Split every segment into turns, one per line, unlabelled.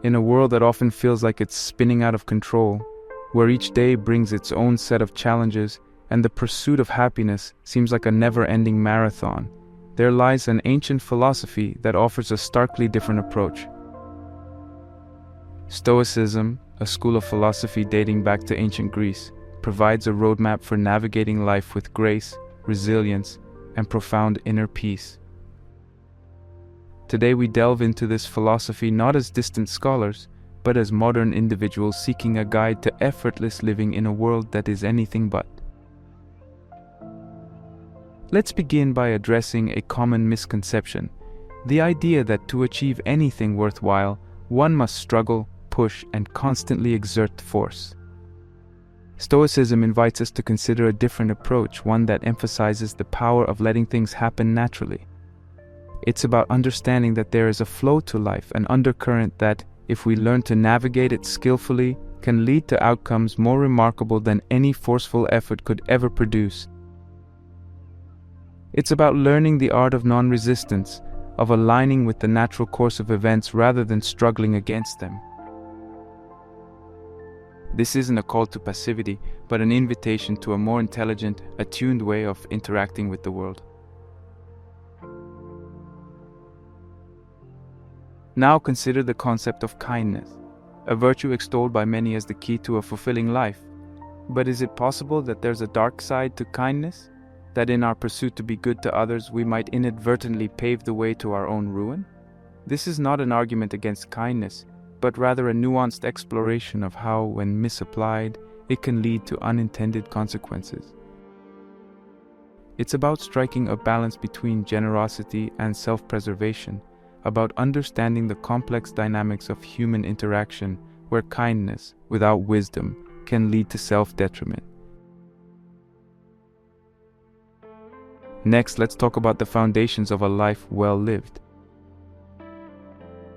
In a world that often feels like it's spinning out of control, where each day brings its own set of challenges and the pursuit of happiness seems like a never-ending marathon, there lies an ancient philosophy that offers a starkly different approach. Stoicism, a school of philosophy dating back to ancient Greece, provides a roadmap for navigating life with grace, resilience, and profound inner peace. Today we delve into this philosophy not as distant scholars, but as modern individuals seeking a guide to effortless living in a world that is anything but. Let's begin by addressing a common misconception, the idea that to achieve anything worthwhile, one must struggle, push, and constantly exert force. Stoicism invites us to consider a different approach, one that emphasizes the power of letting things happen naturally. It's about understanding that there is a flow to life, an undercurrent that, if we learn to navigate it skillfully, can lead to outcomes more remarkable than any forceful effort could ever produce. It's about learning the art of non-resistance, of aligning with the natural course of events rather than struggling against them. This isn't a call to passivity, but an invitation to a more intelligent, attuned way of interacting with the world. Now consider the concept of kindness, a virtue extolled by many as the key to a fulfilling life. But is it possible that there's a dark side to kindness? That in our pursuit to be good to others, we might inadvertently pave the way to our own ruin? This is not an argument against kindness, but rather a nuanced exploration of how, when misapplied, it can lead to unintended consequences. It's about striking a balance between generosity and self-preservation, about understanding the complex dynamics of human interaction, where kindness, without wisdom, can lead to self-detriment. Next, let's talk about the foundations of a life well lived.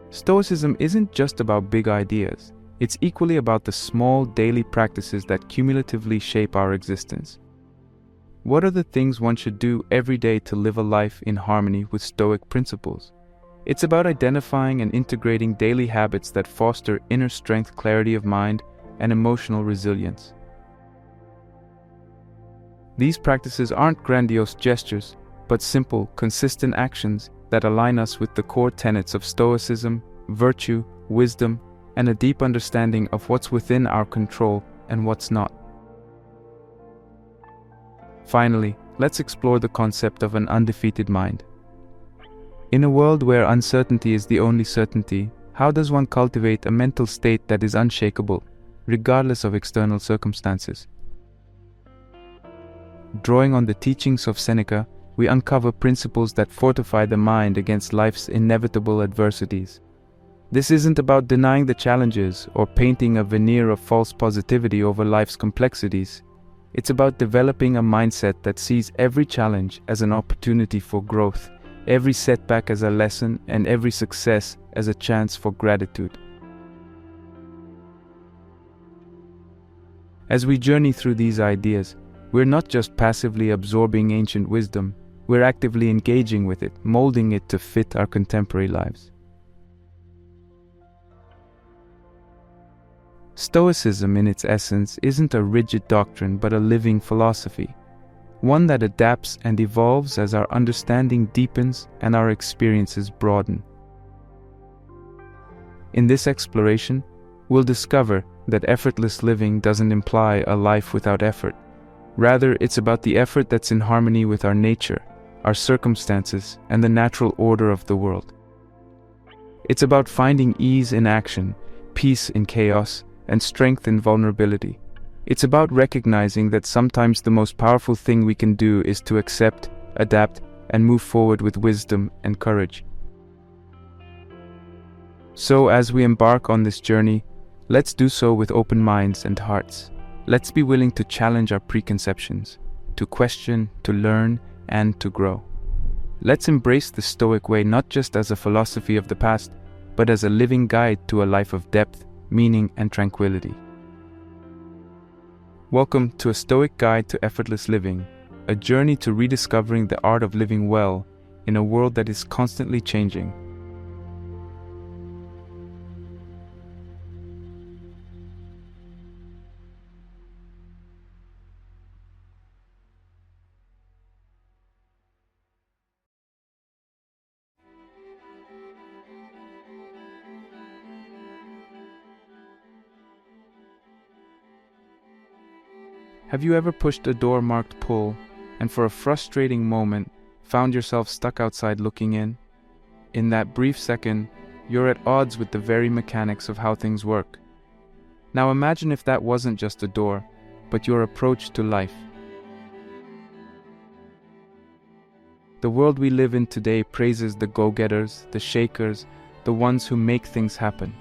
Stoicism isn't just about big ideas, it's equally about the small daily practices that cumulatively shape our existence. What are the things one should do every day to live a life in harmony with Stoic principles? It's about identifying and integrating daily habits that foster inner strength, clarity of mind, and emotional resilience. These practices aren't grandiose gestures, but simple, consistent actions that align us with the core tenets of Stoicism, virtue, wisdom, and a deep understanding of what's within our control and what's not. Finally, let's explore the concept of an undefeated mind. In a world where uncertainty is the only certainty, how does one cultivate a mental state that is unshakable, regardless of external circumstances? Drawing on the teachings of Seneca, we uncover principles that fortify the mind against life's inevitable adversities. This isn't about denying the challenges or painting a veneer of false positivity over life's complexities. It's about developing a mindset that sees every challenge as an opportunity for growth, every setback as a lesson, and every success as a chance for gratitude. As we journey through these ideas, we're not just passively absorbing ancient wisdom, we're actively engaging with it, molding it to fit our contemporary lives. Stoicism, in its essence, isn't a rigid doctrine but a living philosophy, one that adapts and evolves as our understanding deepens and our experiences broaden. In this exploration, we'll discover that effortless living doesn't imply a life without effort. Rather, it's about the effort that's in harmony with our nature, our circumstances, and the natural order of the world. It's about finding ease in action, peace in chaos, and strength in vulnerability. It's about recognizing that sometimes the most powerful thing we can do is to accept, adapt, and move forward with wisdom and courage. So, as we embark on this journey, let's do so with open minds and hearts. Let's be willing to challenge our preconceptions, to question, to learn, and to grow. Let's embrace the Stoic way not just as a philosophy of the past, but as a living guide to a life of depth, meaning, and tranquility. Welcome to a Stoic Guide to Effortless Living, a journey to rediscovering the art of living well in a world that is constantly changing. Have you ever pushed a door marked pull, and for a frustrating moment, found yourself stuck outside looking in? In that brief second, you're at odds with the very mechanics of how things work. Now imagine if that wasn't just a door, but your approach to life. The world we live in today praises the go-getters, the shakers, the ones who make things happen.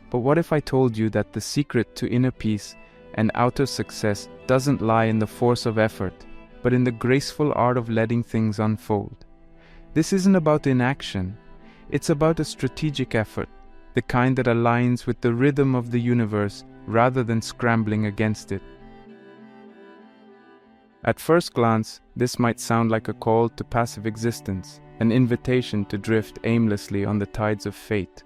But what if I told you that the secret to inner peace and outer success doesn't lie in the force of effort, but in the graceful art of letting things unfold? This isn't about inaction, it's about a strategic effort, the kind that aligns with the rhythm of the universe rather than scrambling against it. At first glance, this might sound like a call to passive existence, an invitation to drift aimlessly on the tides of fate.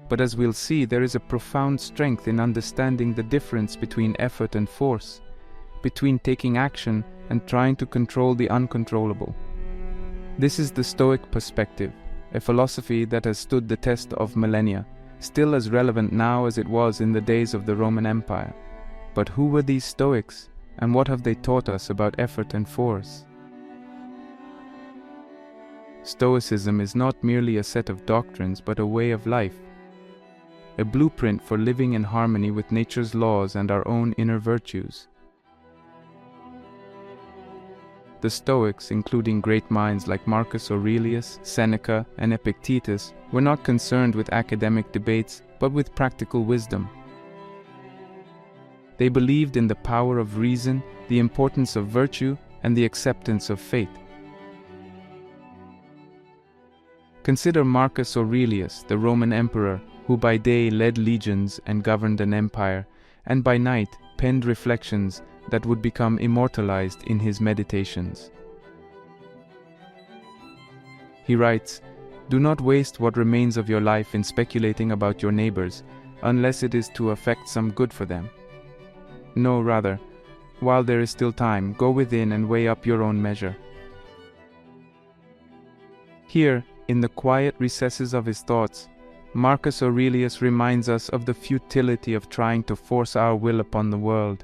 But as we'll see, there is a profound strength in understanding the difference between effort and force, between taking action and trying to control the uncontrollable. This is the Stoic perspective, a philosophy that has stood the test of millennia, still as relevant now as it was in the days of the Roman Empire. But who were these Stoics, and what have they taught us about effort and force? Stoicism is not merely a set of doctrines but a way of life, a blueprint for living in harmony with nature's laws and our own inner virtues. The Stoics, including great minds like Marcus Aurelius, Seneca, and Epictetus, were not concerned with academic debates but with practical wisdom. They believed in the power of reason, the importance of virtue, and the acceptance of fate. Consider Marcus Aurelius, the Roman emperor, who by day led legions and governed an empire, and by night penned reflections that would become immortalized in his meditations. He writes, "Do not waste what remains of your life in speculating about your neighbors, unless it is to effect some good for them. No, rather, while there is still time, go within and weigh up your own measure." Here, in the quiet recesses of his thoughts, Marcus Aurelius reminds us of the futility of trying to force our will upon the world.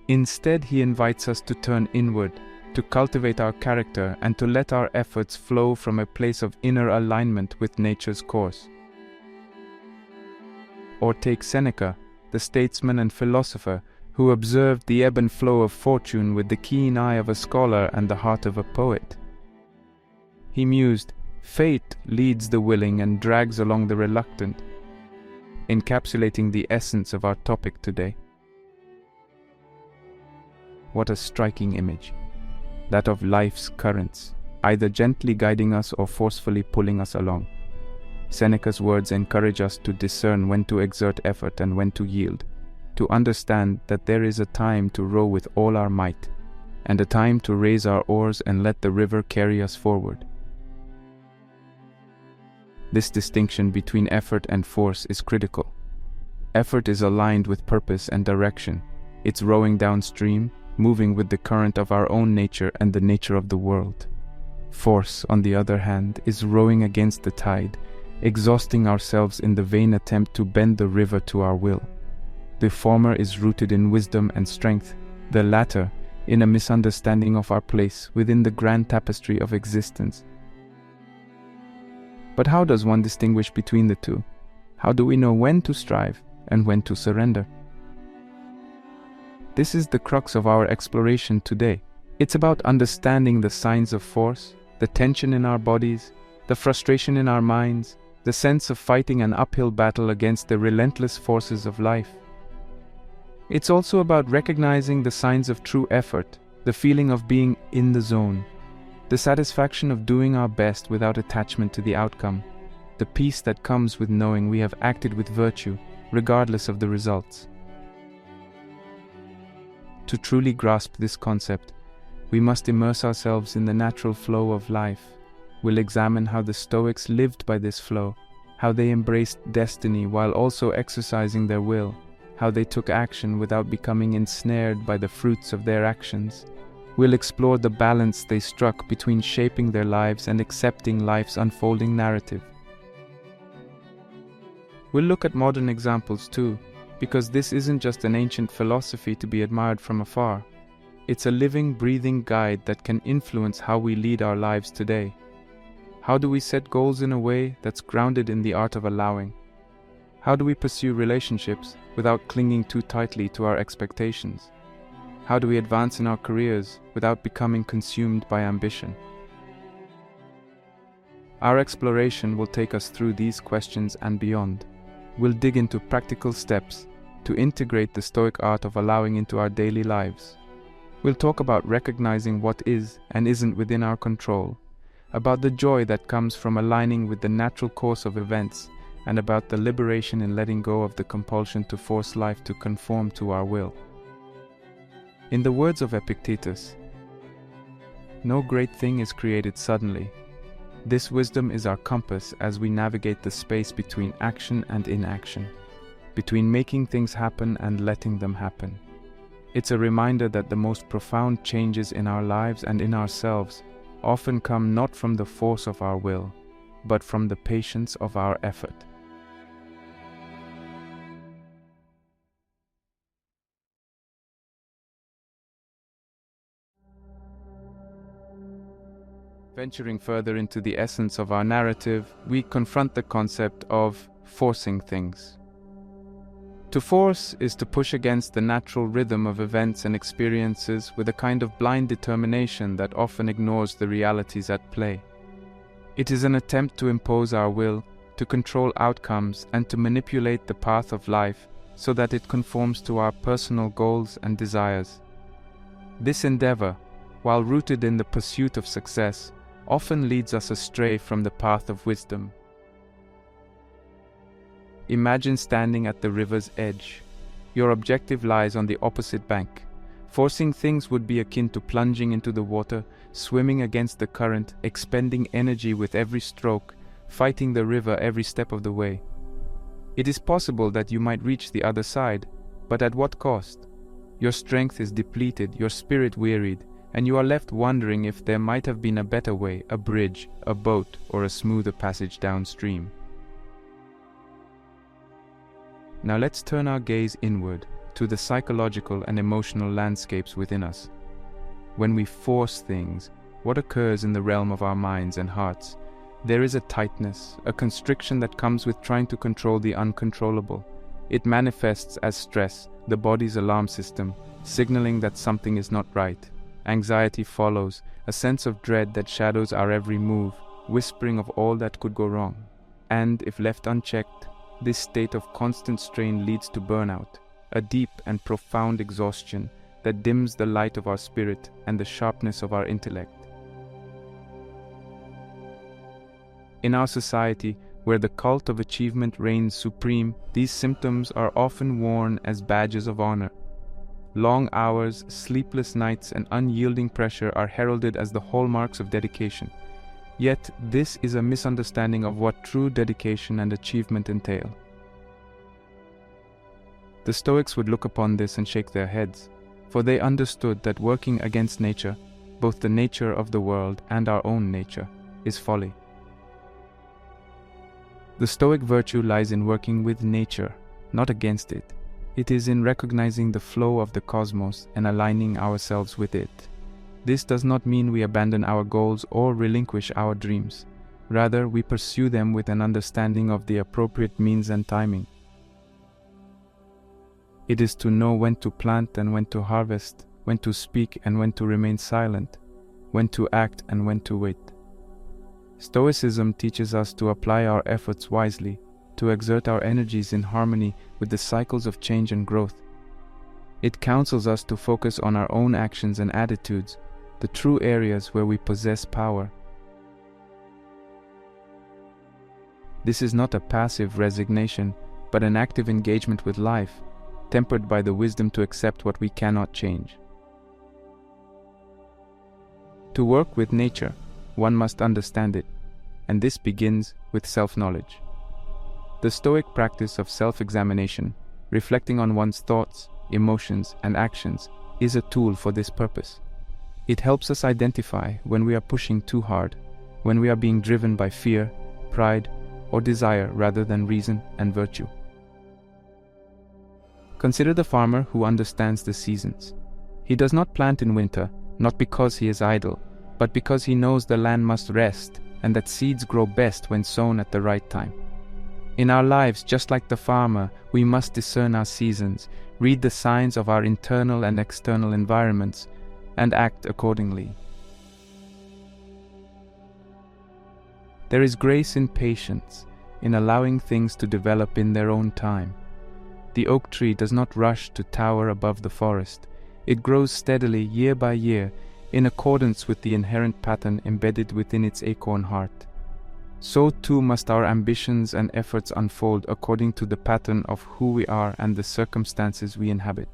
Instead, he invites us to turn inward, to cultivate our character, and to let our efforts flow from a place of inner alignment with nature's course. Or take Seneca, the statesman and philosopher, who observed the ebb and flow of fortune with the keen eye of a scholar and the heart of a poet. He mused, "Fate leads the willing and drags along the reluctant," encapsulating the essence of our topic today. What a striking image, that of life's currents, either gently guiding us or forcefully pulling us along. Seneca's words encourage us to discern when to exert effort and when to yield, to understand that there is a time to row with all our might, and a time to raise our oars and let the river carry us forward. This distinction between effort and force is critical. Effort is aligned with purpose and direction. It's rowing downstream, moving with the current of our own nature and the nature of the world. Force, on the other hand, is rowing against the tide, exhausting ourselves in the vain attempt to bend the river to our will. The former is rooted in wisdom and strength, the latter in a misunderstanding of our place within the grand tapestry of existence. But how does one distinguish between the two? How do we know when to strive and when to surrender? This is the crux of our exploration today. It's about understanding the signs of force, the tension in our bodies, the frustration in our minds, the sense of fighting an uphill battle against the relentless forces of life. It's also about recognizing the signs of true effort, the feeling of being in the zone, the satisfaction of doing our best without attachment to the outcome, the peace that comes with knowing we have acted with virtue, regardless of the results. To truly grasp this concept, we must immerse ourselves in the natural flow of life. We'll examine how the Stoics lived by this flow, how they embraced destiny while also exercising their will, how they took action without becoming ensnared by the fruits of their actions. We'll explore the balance they struck between shaping their lives and accepting life's unfolding narrative. We'll look at modern examples too, because this isn't just an ancient philosophy to be admired from afar. It's a living, breathing guide that can influence how we lead our lives today. How do we set goals in a way that's grounded in the art of allowing? How do we pursue relationships without clinging too tightly to our expectations? How do we advance in our careers without becoming consumed by ambition? Our exploration will take us through these questions and beyond. We'll dig into practical steps to integrate the Stoic art of allowing into our daily lives. We'll talk about recognizing what is and isn't within our control, about the joy that comes from aligning with the natural course of events, and about the liberation in letting go of the compulsion to force life to conform to our will. In the words of Epictetus, "No great thing is created suddenly. This wisdom is our compass as we navigate the space between action and inaction, between making things happen and letting them happen." It's a reminder that the most profound changes in our lives and in ourselves often come not from the force of our will, but from the patience of our effort. Venturing further into the essence of our narrative, we confront the concept of forcing things. To force is to push against the natural rhythm of events and experiences with a kind of blind determination that often ignores the realities at play. It is an attempt to impose our will, to control outcomes, and to manipulate the path of life so that it conforms to our personal goals and desires. This endeavor, while rooted in the pursuit of success, often leads us astray from the path of wisdom. Imagine standing at the river's edge. Your objective lies on the opposite bank. Forcing things would be akin to plunging into the water, swimming against the current, expending energy with every stroke, fighting the river every step of the way. It is possible that you might reach the other side, but at what cost? Your strength is depleted, your spirit wearied, and you are left wondering if there might have been a better way, a bridge, a boat, or a smoother passage downstream. Now let's turn our gaze inward to the psychological and emotional landscapes within us. When we force things, what occurs in the realm of our minds and hearts? There is a tightness, a constriction that comes with trying to control the uncontrollable. It manifests as stress, the body's alarm system, signaling that something is not right. Anxiety follows, a sense of dread that shadows our every move, whispering of all that could go wrong. And, if left unchecked, this state of constant strain leads to burnout, a deep and profound exhaustion that dims the light of our spirit and the sharpness of our intellect. In our society, where the cult of achievement reigns supreme, these symptoms are often worn as badges of honor. Long hours, sleepless nights, and unyielding pressure are heralded as the hallmarks of dedication. Yet, this is a misunderstanding of what true dedication and achievement entail. The Stoics would look upon this and shake their heads, for they understood that working against nature, both the nature of the world and our own nature, is folly. The Stoic virtue lies in working with nature, not against it. It is in recognizing the flow of the cosmos and aligning ourselves with it. This does not mean we abandon our goals or relinquish our dreams. Rather, we pursue them with an understanding of the appropriate means and timing. It is to know when to plant and when to harvest, when to speak and when to remain silent, when to act and when to wait. Stoicism teaches us to apply our efforts wisely, to exert our energies in harmony with the cycles of change and growth. It counsels us to focus on our own actions and attitudes, the true areas where we possess power. This is not a passive resignation, but an active engagement with life, tempered by the wisdom to accept what we cannot change. To work with nature, one must understand it, and this begins with self-knowledge. The Stoic practice of self-examination, reflecting on one's thoughts, emotions, and actions, is a tool for this purpose. It helps us identify when we are pushing too hard, when we are being driven by fear, pride, or desire rather than reason and virtue. Consider the farmer who understands the seasons. He does not plant in winter, not because he is idle, but because he knows the land must rest and that seeds grow best when sown at the right time. In our lives, just like the farmer, we must discern our seasons, read the signs of our internal and external environments, and act accordingly. There is grace in patience, in allowing things to develop in their own time. The oak tree does not rush to tower above the forest. It grows steadily year by year, in accordance with the inherent pattern embedded within its acorn heart. So too must our ambitions and efforts unfold according to the pattern of who we are and the circumstances we inhabit.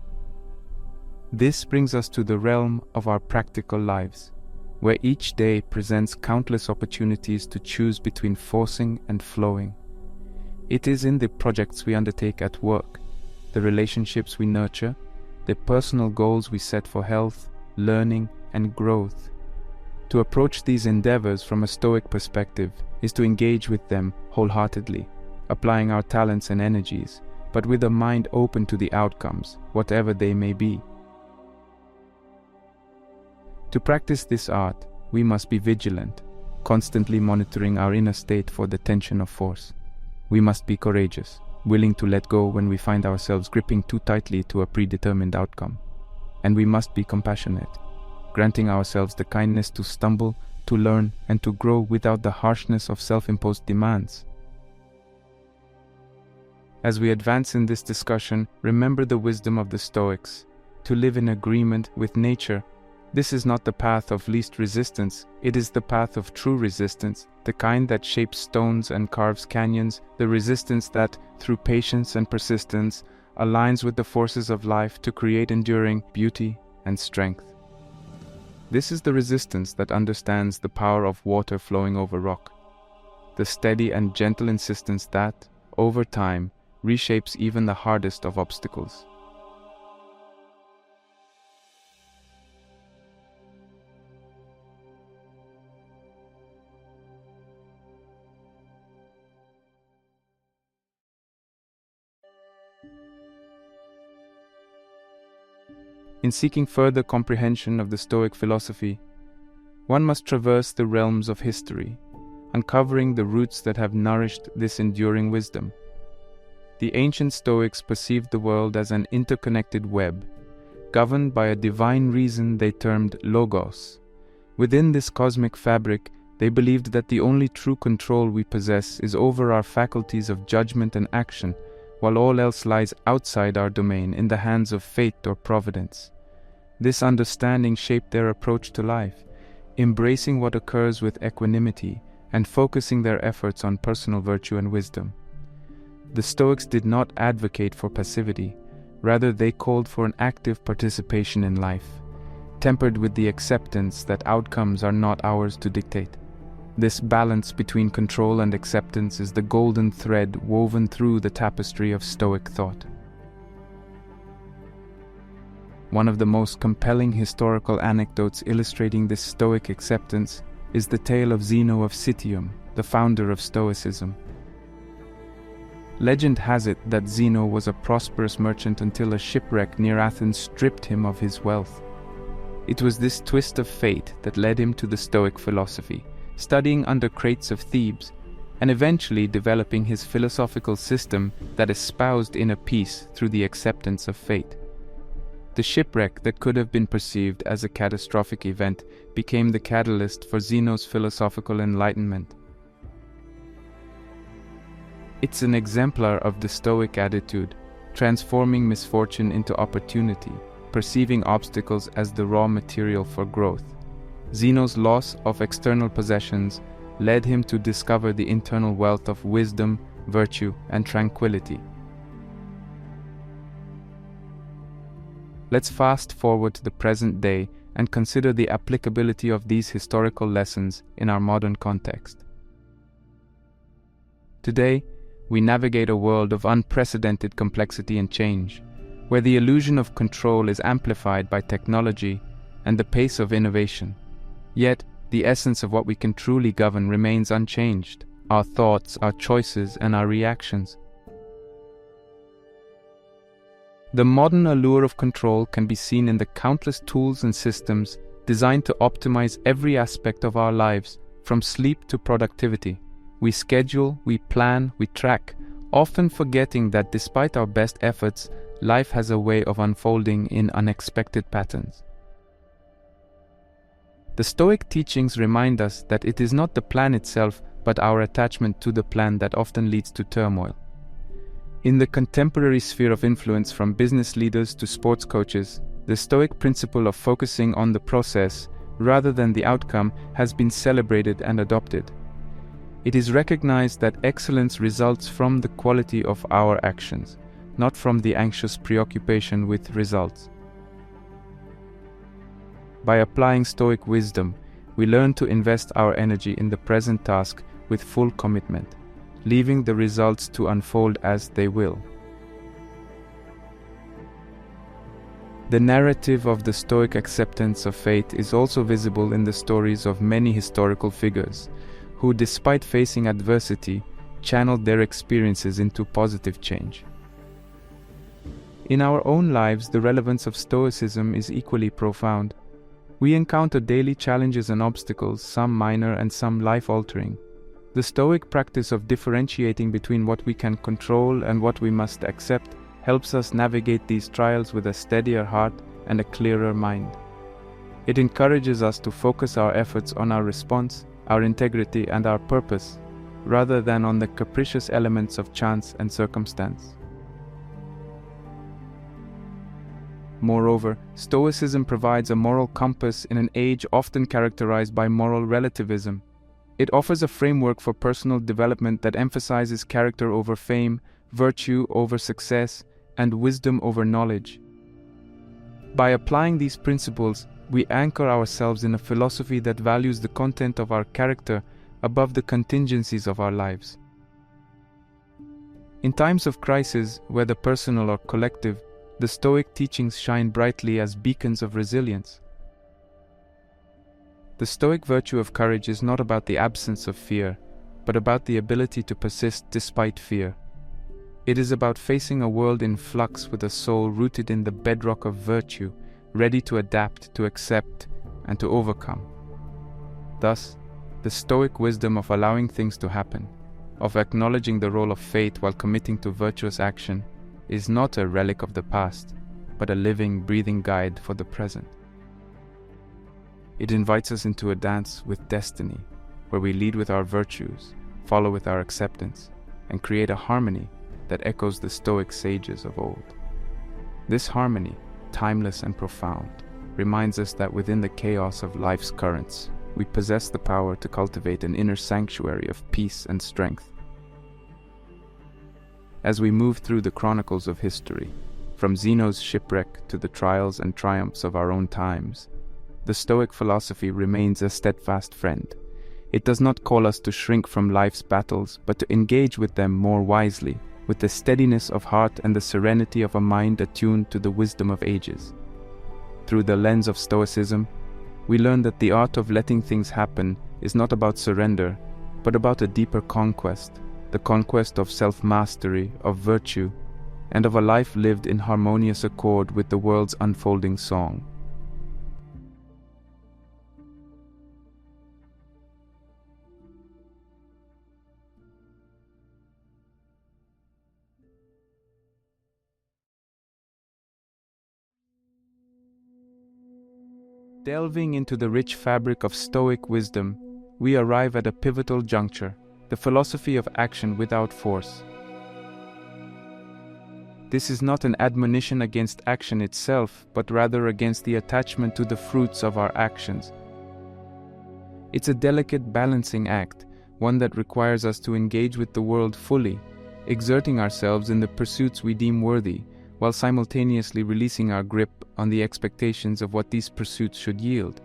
This brings us to the realm of our practical lives, where each day presents countless opportunities to choose between forcing and flowing. It is in the projects we undertake at work, the relationships we nurture, the personal goals we set for health, learning, and growth. To approach these endeavors from a Stoic perspective is to engage with them wholeheartedly, applying our talents and energies, but with a mind open to the outcomes, whatever they may be. To practice this art, we must be vigilant, constantly monitoring our inner state for the tension of force. We must be courageous, willing to let go when we find ourselves gripping too tightly to a predetermined outcome. And we must be compassionate, granting ourselves the kindness to stumble, to learn, and to grow without the harshness of self-imposed demands. As we advance in this discussion, remember the wisdom of the Stoics, to live in agreement with nature. This is not the path of least resistance, it is the path of true resistance, the kind that shapes stones and carves canyons, the resistance that, through patience and persistence, aligns with the forces of life to create enduring beauty and strength. This is the resistance that understands the power of water flowing over rock, the steady and gentle insistence that, over time, reshapes even the hardest of obstacles. In seeking further comprehension of the Stoic philosophy, one must traverse the realms of history, uncovering the roots that have nourished this enduring wisdom. The ancient Stoics perceived the world as an interconnected web, governed by a divine reason they termed logos. Within this cosmic fabric, they believed that the only true control we possess is over our faculties of judgment and action, while all else lies outside our domain in the hands of fate or providence. This understanding shaped their approach to life, embracing what occurs with equanimity and focusing their efforts on personal virtue and wisdom. The Stoics did not advocate for passivity, rather they called for an active participation in life, tempered with the acceptance that outcomes are not ours to dictate. This balance between control and acceptance is the golden thread woven through the tapestry of Stoic thought. One of the most compelling historical anecdotes illustrating this Stoic acceptance is the tale of Zeno of Citium, the founder of Stoicism. Legend has it that Zeno was a prosperous merchant until a shipwreck near Athens stripped him of his wealth. It was this twist of fate that led him to the Stoic philosophy, studying under crates of Thebes, and eventually developing his philosophical system that espoused inner peace through the acceptance of fate. The shipwreck that could have been perceived as a catastrophic event became the catalyst for Zeno's philosophical enlightenment. It's an exemplar of the Stoic attitude, transforming misfortune into opportunity, perceiving obstacles as the raw material for growth. Zeno's loss of external possessions led him to discover the internal wealth of wisdom, virtue, and tranquility. Let's fast forward to the present day and consider the applicability of these historical lessons in our modern context. Today, we navigate a world of unprecedented complexity and change, where the illusion of control is amplified by technology and the pace of innovation. Yet, the essence of what we can truly govern remains unchanged: our thoughts, our choices, and our reactions. The modern allure of control can be seen in the countless tools and systems designed to optimize every aspect of our lives, from sleep to productivity. We schedule, we plan, we track, often forgetting that despite our best efforts, life has a way of unfolding in unexpected patterns. The Stoic teachings remind us that it is not the plan itself, but our attachment to the plan that often leads to turmoil. In the contemporary sphere of influence, from business leaders to sports coaches, the Stoic principle of focusing on the process rather than the outcome has been celebrated and adopted. It is recognized that excellence results from the quality of our actions, not from the anxious preoccupation with results. By applying Stoic wisdom, we learn to invest our energy in the present task with full commitment, leaving the results to unfold as they will. The narrative of the Stoic acceptance of fate is also visible in the stories of many historical figures, who, despite facing adversity, channeled their experiences into positive change. In our own lives, the relevance of Stoicism is equally profound. We encounter daily challenges and obstacles, some minor and some life-altering. The Stoic practice of differentiating between what we can control and what we must accept helps us navigate these trials with a steadier heart and a clearer mind. It encourages us to focus our efforts on our response, our integrity, and our purpose, rather than on the capricious elements of chance and circumstance. Moreover, Stoicism provides a moral compass in an age often characterized by moral relativism. It offers a framework for personal development that emphasizes character over fame, virtue over success, and wisdom over knowledge. By applying these principles, we anchor ourselves in a philosophy that values the content of our character above the contingencies of our lives. In times of crisis, whether personal or collective, the Stoic teachings shine brightly as beacons of resilience. The Stoic virtue of courage is not about the absence of fear, but about the ability to persist despite fear. It is about facing a world in flux with a soul rooted in the bedrock of virtue, ready to adapt, to accept, and to overcome. Thus, the Stoic wisdom of allowing things to happen, of acknowledging the role of fate while committing to virtuous action, is not a relic of the past, but a living, breathing guide for the present. It invites us into a dance with destiny, where we lead with our virtues, follow with our acceptance, and create a harmony that echoes the Stoic sages of old. This harmony, timeless and profound, reminds us that within the chaos of life's currents, we possess the power to cultivate an inner sanctuary of peace and strength. As we move through the chronicles of history, from Zeno's shipwreck to the trials and triumphs of our own times, the Stoic philosophy remains a steadfast friend. It does not call us to shrink from life's battles, but to engage with them more wisely, with the steadiness of heart and the serenity of a mind attuned to the wisdom of ages. Through the lens of Stoicism, we learn that the art of letting things happen is not about surrender, but about a deeper conquest, the conquest of self-mastery, of virtue, and of a life lived in harmonious accord with the world's unfolding song. Delving into the rich fabric of Stoic wisdom, we arrive at a pivotal juncture, the philosophy of action without force. This is not an admonition against action itself, but rather against the attachment to the fruits of our actions. It's a delicate balancing act, one that requires us to engage with the world fully, exerting ourselves in the pursuits we deem worthy, while simultaneously releasing our grip on the expectations of what these pursuits should yield.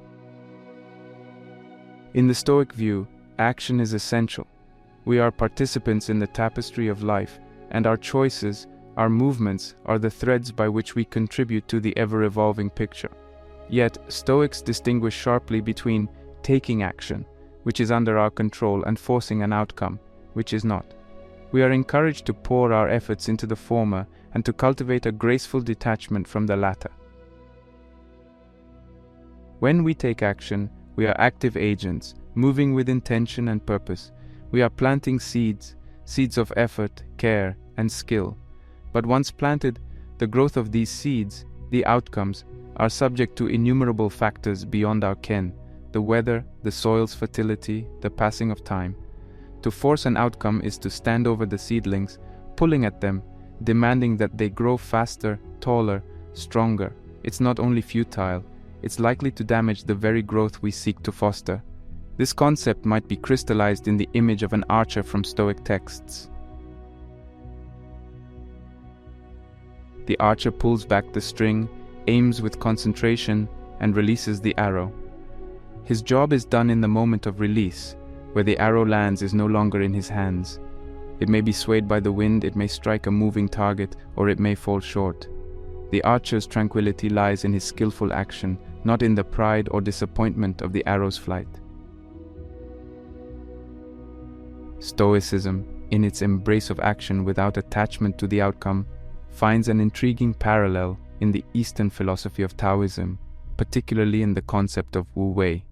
In the Stoic view, action is essential. We are participants in the tapestry of life, and our choices, our movements, are the threads by which we contribute to the ever-evolving picture. Yet, Stoics distinguish sharply between taking action, which is under our control, and forcing an outcome, which is not. We are encouraged to pour our efforts into the former, and to cultivate a graceful detachment from the latter. When we take action, we are active agents, moving with intention and purpose. We are planting seeds of effort, care, and skill. But once planted, the growth of these seeds, the outcomes, are subject to innumerable factors beyond our ken: the weather, the soil's fertility, the passing of time. To force an outcome is to stand over the seedlings, pulling at them, demanding that they grow faster, taller, stronger. It's not only futile, it's likely to damage the very growth we seek to foster. This concept might be crystallized in the image of an archer from Stoic texts. The archer pulls back the string, aims with concentration, and releases the arrow. His job is done in the moment of release, where the arrow lands is no longer in his hands. It may be swayed by the wind, it may strike a moving target, or it may fall short. The archer's tranquility lies in his skillful action, not in the pride or disappointment of the arrow's flight. Stoicism, in its embrace of action without attachment to the outcome, finds an intriguing parallel in the Eastern philosophy of Taoism, particularly in the concept of Wu Wei.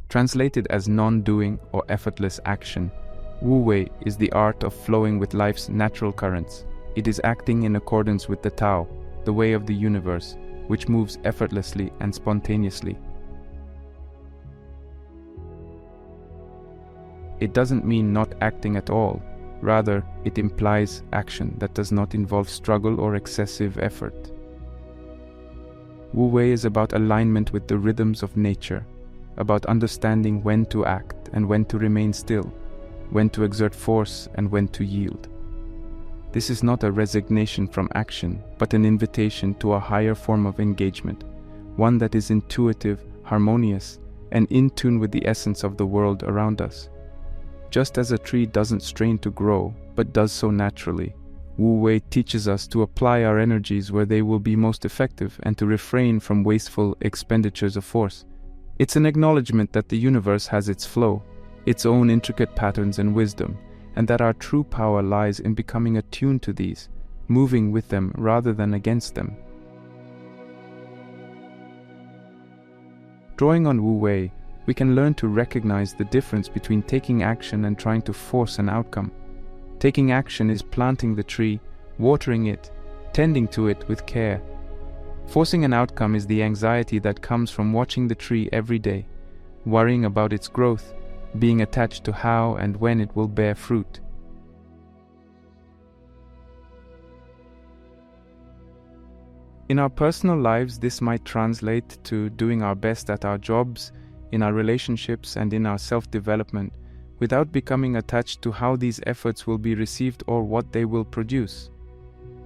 Translated as non-doing or effortless action, Wu Wei is the art of flowing with life's natural currents. It is acting in accordance with the Tao, the way of the universe, which moves effortlessly and spontaneously. It doesn't mean not acting at all. Rather, it implies action that does not involve struggle or excessive effort. Wu Wei is about alignment with the rhythms of nature, about understanding when to act and when to remain still, when to exert force and when to yield. This is not a resignation from action, but an invitation to a higher form of engagement, one that is intuitive, harmonious, and in tune with the essence of the world around us. Just as a tree doesn't strain to grow, but does so naturally, Wu Wei teaches us to apply our energies where they will be most effective and to refrain from wasteful expenditures of force. It's an acknowledgement that the universe has its flow, its own intricate patterns and wisdom, and that our true power lies in becoming attuned to these, moving with them rather than against them. Drawing on Wu Wei, we can learn to recognize the difference between taking action and trying to force an outcome. Taking action is planting the tree, watering it, tending to it with care. Forcing an outcome is the anxiety that comes from watching the tree every day, worrying about its growth, being attached to how and when it will bear fruit. In our personal lives, this might translate to doing our best at our jobs, in our relationships, and in our self-development, without becoming attached to how these efforts will be received or what they will produce.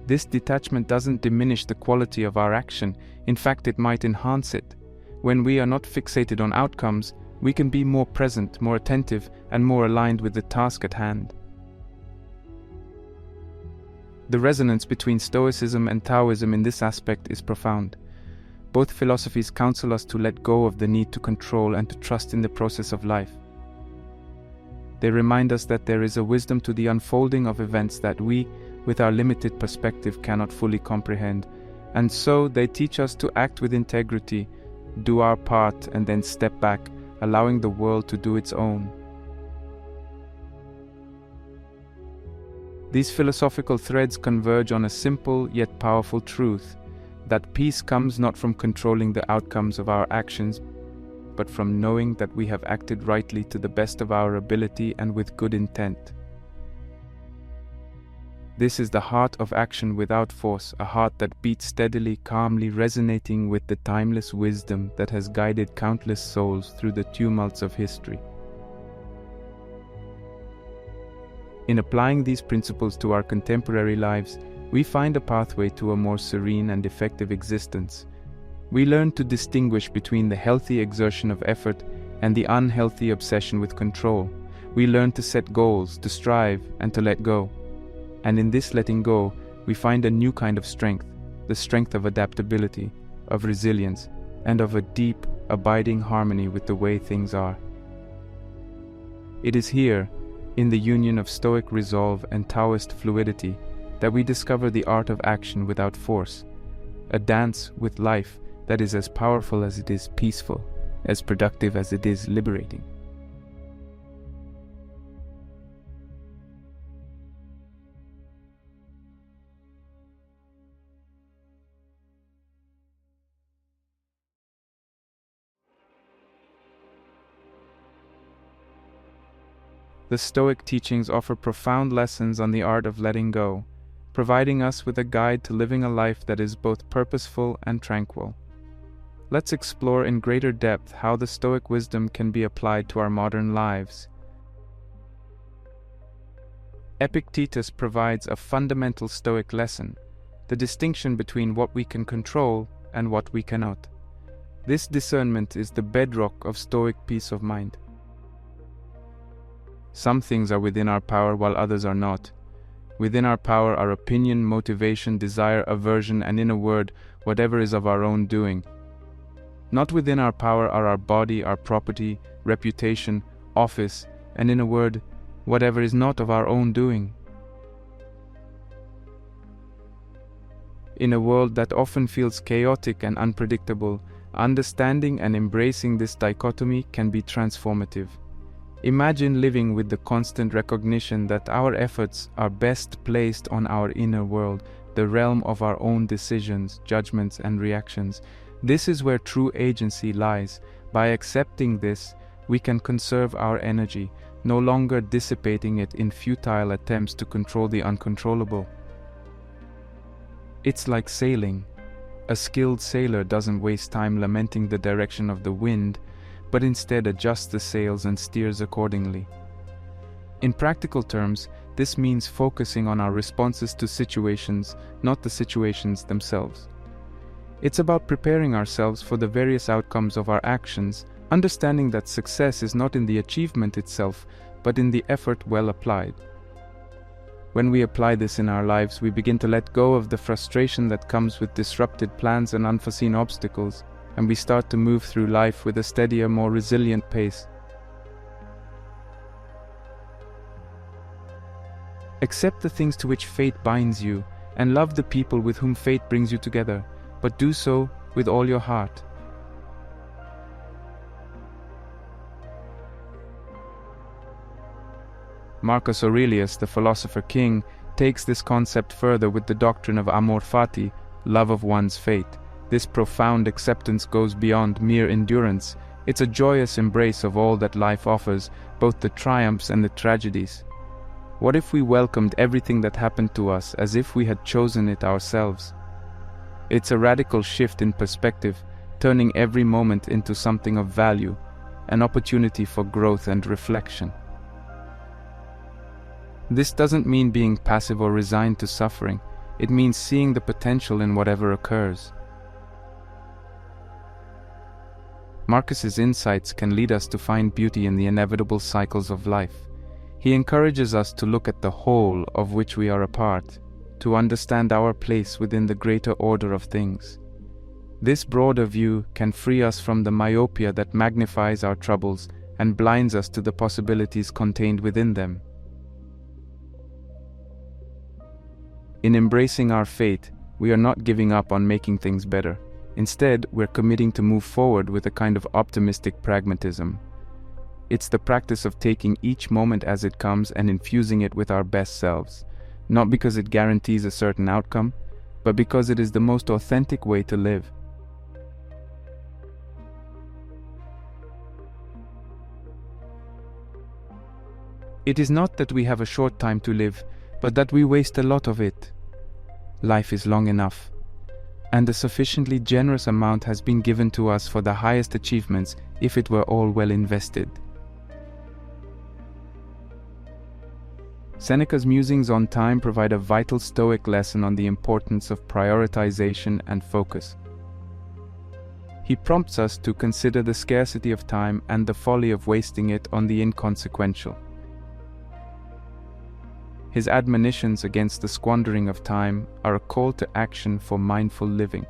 This detachment doesn't diminish the quality of our action. In fact, it might enhance it. When we are not fixated on outcomes, we can be more present, more attentive, and more aligned with the task at hand. The resonance between Stoicism and Taoism in this aspect is profound. Both philosophies counsel us to let go of the need to control and to trust in the process of life. They remind us that there is a wisdom to the unfolding of events that we, with our limited perspective, cannot fully comprehend, and so they teach us to act with integrity, do our part, and then step back, allowing the world to do its own. These philosophical threads converge on a simple yet powerful truth: that peace comes not from controlling the outcomes of our actions, but from knowing that we have acted rightly to the best of our ability and with good intent. This is the heart of action without force, a heart that beats steadily, calmly, resonating with the timeless wisdom that has guided countless souls through the tumults of history. In applying these principles to our contemporary lives, we find a pathway to a more serene and effective existence. We learn to distinguish between the healthy exertion of effort and the unhealthy obsession with control. We learn to set goals, to strive, and to let go. And in this letting go, we find a new kind of strength, the strength of adaptability, of resilience, and of a deep, abiding harmony with the way things are. It is here, in the union of Stoic resolve and Taoist fluidity, that we discover the art of action without force, a dance with life that is as powerful as it is peaceful, as productive as it is liberating. The Stoic teachings offer profound lessons on the art of letting go, providing us with a guide to living a life that is both purposeful and tranquil. Let's explore in greater depth how the Stoic wisdom can be applied to our modern lives. Epictetus provides a fundamental Stoic lesson, the distinction between what we can control and what we cannot. This discernment is the bedrock of Stoic peace of mind. Some things are within our power while others are not. Within our power are opinion, motivation, desire, aversion, and in a word, whatever is of our own doing. Not within our power are our body, our property, reputation, office, and in a word, whatever is not of our own doing. In a world that often feels chaotic and unpredictable, understanding and embracing this dichotomy can be transformative. Imagine living with the constant recognition that our efforts are best placed on our inner world, the realm of our own decisions, judgments, and reactions. This is where true agency lies. By accepting this, we can conserve our energy, no longer dissipating it in futile attempts to control the uncontrollable. It's like sailing. A skilled sailor doesn't waste time lamenting the direction of the wind, but instead adjusts the sails and steers accordingly. In practical terms, this means focusing on our responses to situations, not the situations themselves. It's about preparing ourselves for the various outcomes of our actions, understanding that success is not in the achievement itself, but in the effort well applied. When we apply this in our lives, we begin to let go of the frustration that comes with disrupted plans and unforeseen obstacles, and we start to move through life with a steadier, more resilient pace. Accept the things to which fate binds you, and love the people with whom fate brings you together, but do so with all your heart. Marcus Aurelius, the philosopher king, takes this concept further with the doctrine of amor fati, love of one's fate. This profound acceptance goes beyond mere endurance. It's a joyous embrace of all that life offers, both the triumphs and the tragedies. What if we welcomed everything that happened to us as if we had chosen it ourselves? It's a radical shift in perspective, turning every moment into something of value, an opportunity for growth and reflection. This doesn't mean being passive or resigned to suffering. It means seeing the potential in whatever occurs. Marcus's insights can lead us to find beauty in the inevitable cycles of life. He encourages us to look at the whole of which we are a part, to understand our place within the greater order of things. This broader view can free us from the myopia that magnifies our troubles and blinds us to the possibilities contained within them. In embracing our fate, we are not giving up on making things better. Instead, we're committing to move forward with a kind of optimistic pragmatism. It's the practice of taking each moment as it comes and infusing it with our best selves, not because it guarantees a certain outcome, but because it is the most authentic way to live. It is not that we have a short time to live, but that we waste a lot of it. Life is long enough, and a sufficiently generous amount has been given to us for the highest achievements if it were all well invested. Seneca's musings on time provide a vital Stoic lesson on the importance of prioritization and focus. He prompts us to consider the scarcity of time and the folly of wasting it on the inconsequential. His admonitions against the squandering of time are a call to action for mindful living.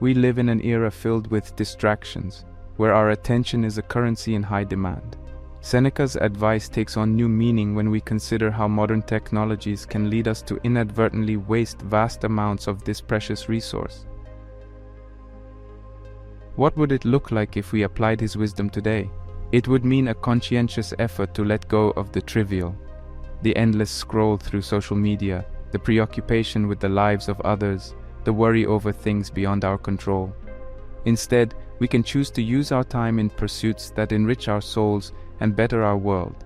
We live in an era filled with distractions, where our attention is a currency in high demand. Seneca's advice takes on new meaning when we consider how modern technologies can lead us to inadvertently waste vast amounts of this precious resource. What would it look like if we applied his wisdom today? It would mean a conscientious effort to let go of the trivial, the endless scroll through social media, the preoccupation with the lives of others, the worry over things beyond our control. Instead, we can choose to use our time in pursuits that enrich our souls and better our world.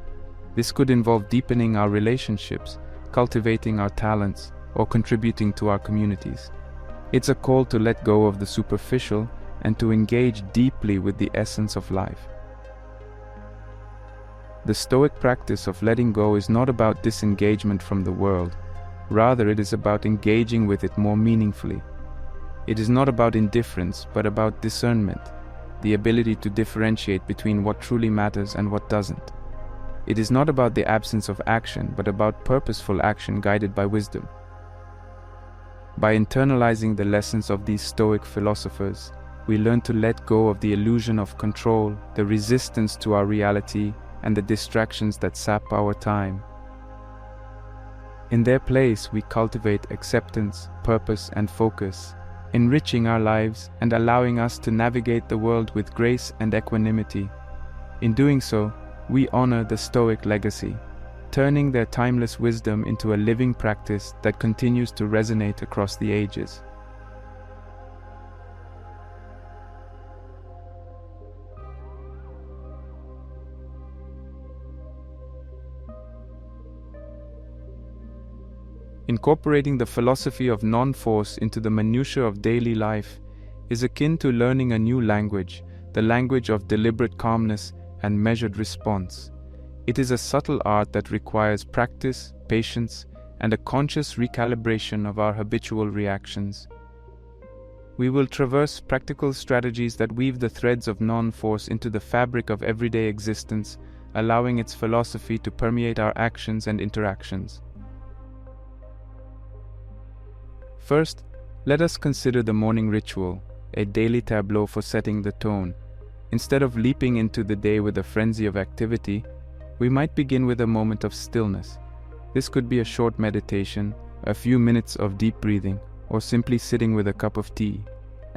This could involve deepening our relationships, cultivating our talents, or contributing to our communities. It's a call to let go of the superficial and to engage deeply with the essence of life. The Stoic practice of letting go is not about disengagement from the world. Rather, it is about engaging with it more meaningfully. It is not about indifference, but about discernment, the ability to differentiate between what truly matters and what doesn't. It is not about the absence of action, but about purposeful action guided by wisdom. By internalizing the lessons of these Stoic philosophers, we learn to let go of the illusion of control, the resistance to our reality, and the distractions that sap our time. In their place, we cultivate acceptance, purpose, and focus, enriching our lives and allowing us to navigate the world with grace and equanimity. In doing so, we honor the Stoic legacy, turning their timeless wisdom into a living practice that continues to resonate across the ages. Incorporating the philosophy of non-force into the minutiae of daily life is akin to learning a new language, the language of deliberate calmness and measured response. It is a subtle art that requires practice, patience, and a conscious recalibration of our habitual reactions. We will traverse practical strategies that weave the threads of non-force into the fabric of everyday existence, allowing its philosophy to permeate our actions and interactions. First, let us consider the morning ritual, a daily tableau for setting the tone. Instead of leaping into the day with a frenzy of activity, we might begin with a moment of stillness. This could be a short meditation, a few minutes of deep breathing, or simply sitting with a cup of tea,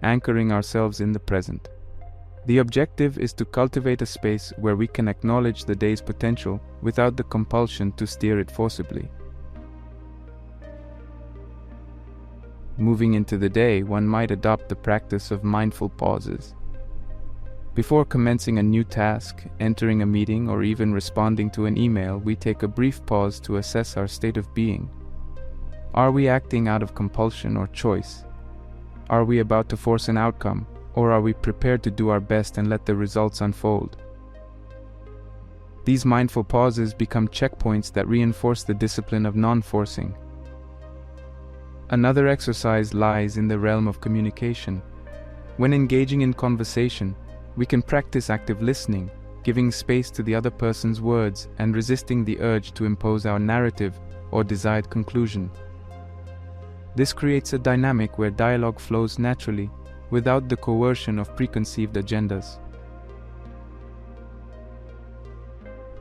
anchoring ourselves in the present. The objective is to cultivate a space where we can acknowledge the day's potential without the compulsion to steer it forcibly. Moving into the day, one might adopt the practice of mindful pauses. Before commencing a new task, entering a meeting, or even responding to an email, we take a brief pause to assess our state of being. Are we acting out of compulsion or choice? Are we about to force an outcome, or are we prepared to do our best and let the results unfold? These mindful pauses become checkpoints that reinforce the discipline of non-forcing. Another exercise lies in the realm of communication. When engaging in conversation, we can practice active listening, giving space to the other person's words and resisting the urge to impose our narrative or desired conclusion. This creates a dynamic where dialogue flows naturally, without the coercion of preconceived agendas.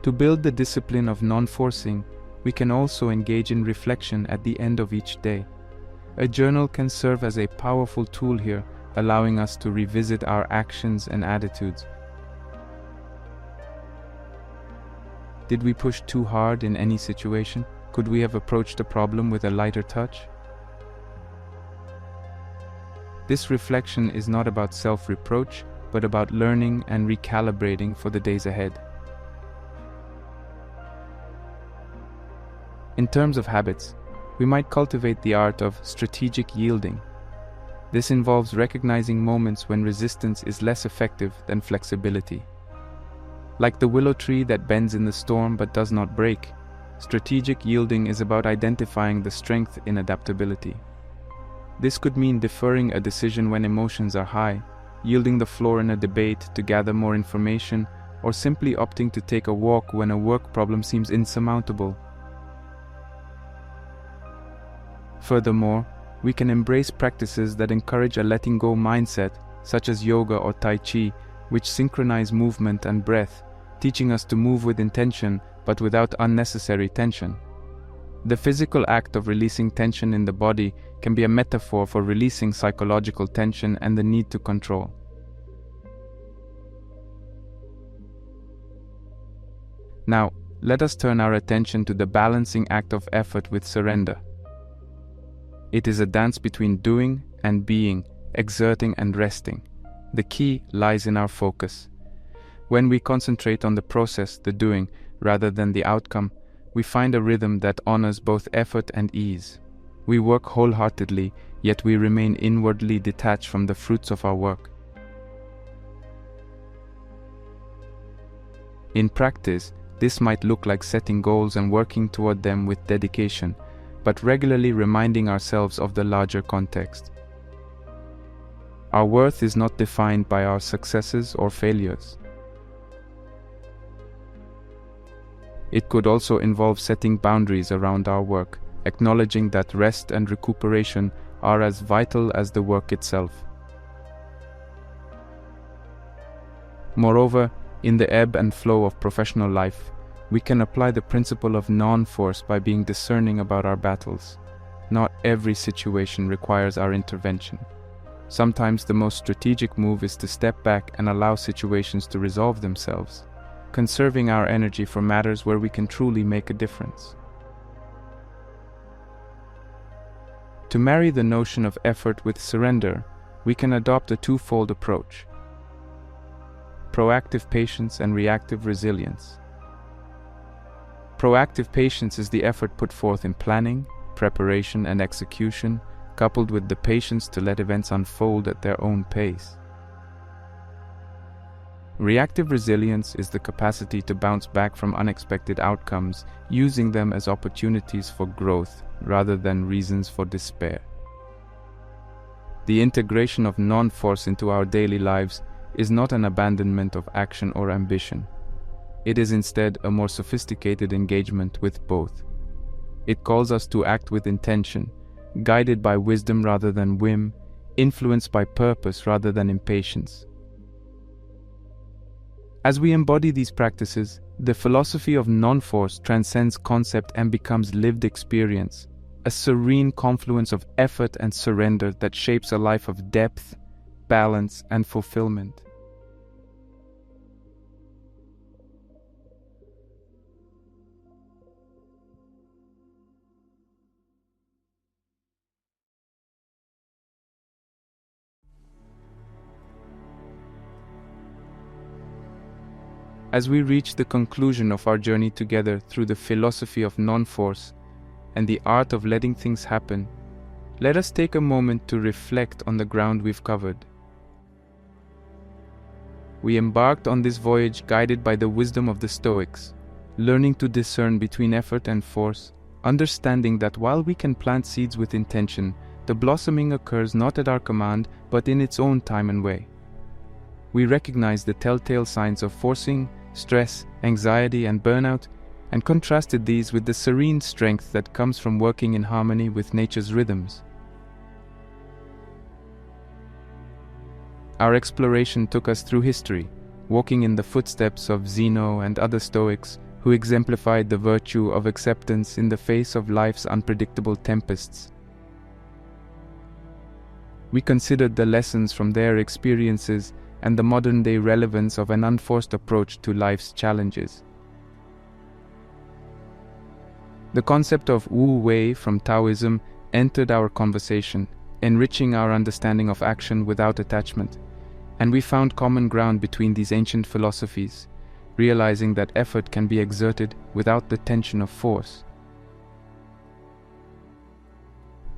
To build the discipline of non-forcing, we can also engage in reflection at the end of each day. A journal can serve as a powerful tool here, allowing us to revisit our actions and attitudes. Did we push too hard in any situation? Could we have approached a problem with a lighter touch? This reflection is not about self-reproach, but about learning and recalibrating for the days ahead. In terms of habits, we might cultivate the art of strategic yielding. This involves recognizing moments when resistance is less effective than flexibility. Like the willow tree that bends in the storm but does not break, strategic yielding is about identifying the strength in adaptability. This could mean deferring a decision when emotions are high, yielding the floor in a debate to gather more information, or simply opting to take a walk when a work problem seems insurmountable. Furthermore, we can embrace practices that encourage a letting go mindset, such as yoga or tai chi, which synchronize movement and breath, teaching us to move with intention but without unnecessary tension. The physical act of releasing tension in the body can be a metaphor for releasing psychological tension and the need to control. Now, let us turn our attention to the balancing act of effort with surrender. It is a dance between doing and being, exerting and resting. The key lies in our focus. When we concentrate on the process, the doing, rather than the outcome, we find a rhythm that honors both effort and ease. We work wholeheartedly, yet we remain inwardly detached from the fruits of our work. In practice, this might look like setting goals and working toward them with dedication, but regularly reminding ourselves of the larger context. Our worth is not defined by our successes or failures. It could also involve setting boundaries around our work, acknowledging that rest and recuperation are as vital as the work itself. Moreover, in the ebb and flow of professional life, we can apply the principle of non-force by being discerning about our battles. Not every situation requires our intervention. Sometimes the most strategic move is to step back and allow situations to resolve themselves, conserving our energy for matters where we can truly make a difference. To marry the notion of effort with surrender, we can adopt a twofold approach: proactive patience and reactive resilience. Proactive patience is the effort put forth in planning, preparation, and execution, coupled with the patience to let events unfold at their own pace. Reactive resilience is the capacity to bounce back from unexpected outcomes, using them as opportunities for growth rather than reasons for despair. The integration of non-force into our daily lives is not an abandonment of action or ambition. It is instead a more sophisticated engagement with both. It calls us to act with intention, guided by wisdom rather than whim, influenced by purpose rather than impatience. As we embody these practices, the philosophy of non-force transcends concept and becomes lived experience, a serene confluence of effort and surrender that shapes a life of depth, balance, and fulfillment. As we reach the conclusion of our journey together through the philosophy of non-force and the art of letting things happen, let us take a moment to reflect on the ground we've covered. We embarked on this voyage guided by the wisdom of the Stoics, learning to discern between effort and force, understanding that while we can plant seeds with intention, the blossoming occurs not at our command but in its own time and way. We recognize the telltale signs of forcing, stress, anxiety, and burnout, and contrasted these with the serene strength that comes from working in harmony with nature's rhythms. Our exploration took us through history, walking in the footsteps of Zeno and other Stoics who exemplified the virtue of acceptance in the face of life's unpredictable tempests. We considered the lessons from their experiences and the modern-day relevance of an unforced approach to life's challenges. The concept of Wu Wei from Taoism entered our conversation, enriching our understanding of action without attachment, and we found common ground between these ancient philosophies, realizing that effort can be exerted without the tension of force.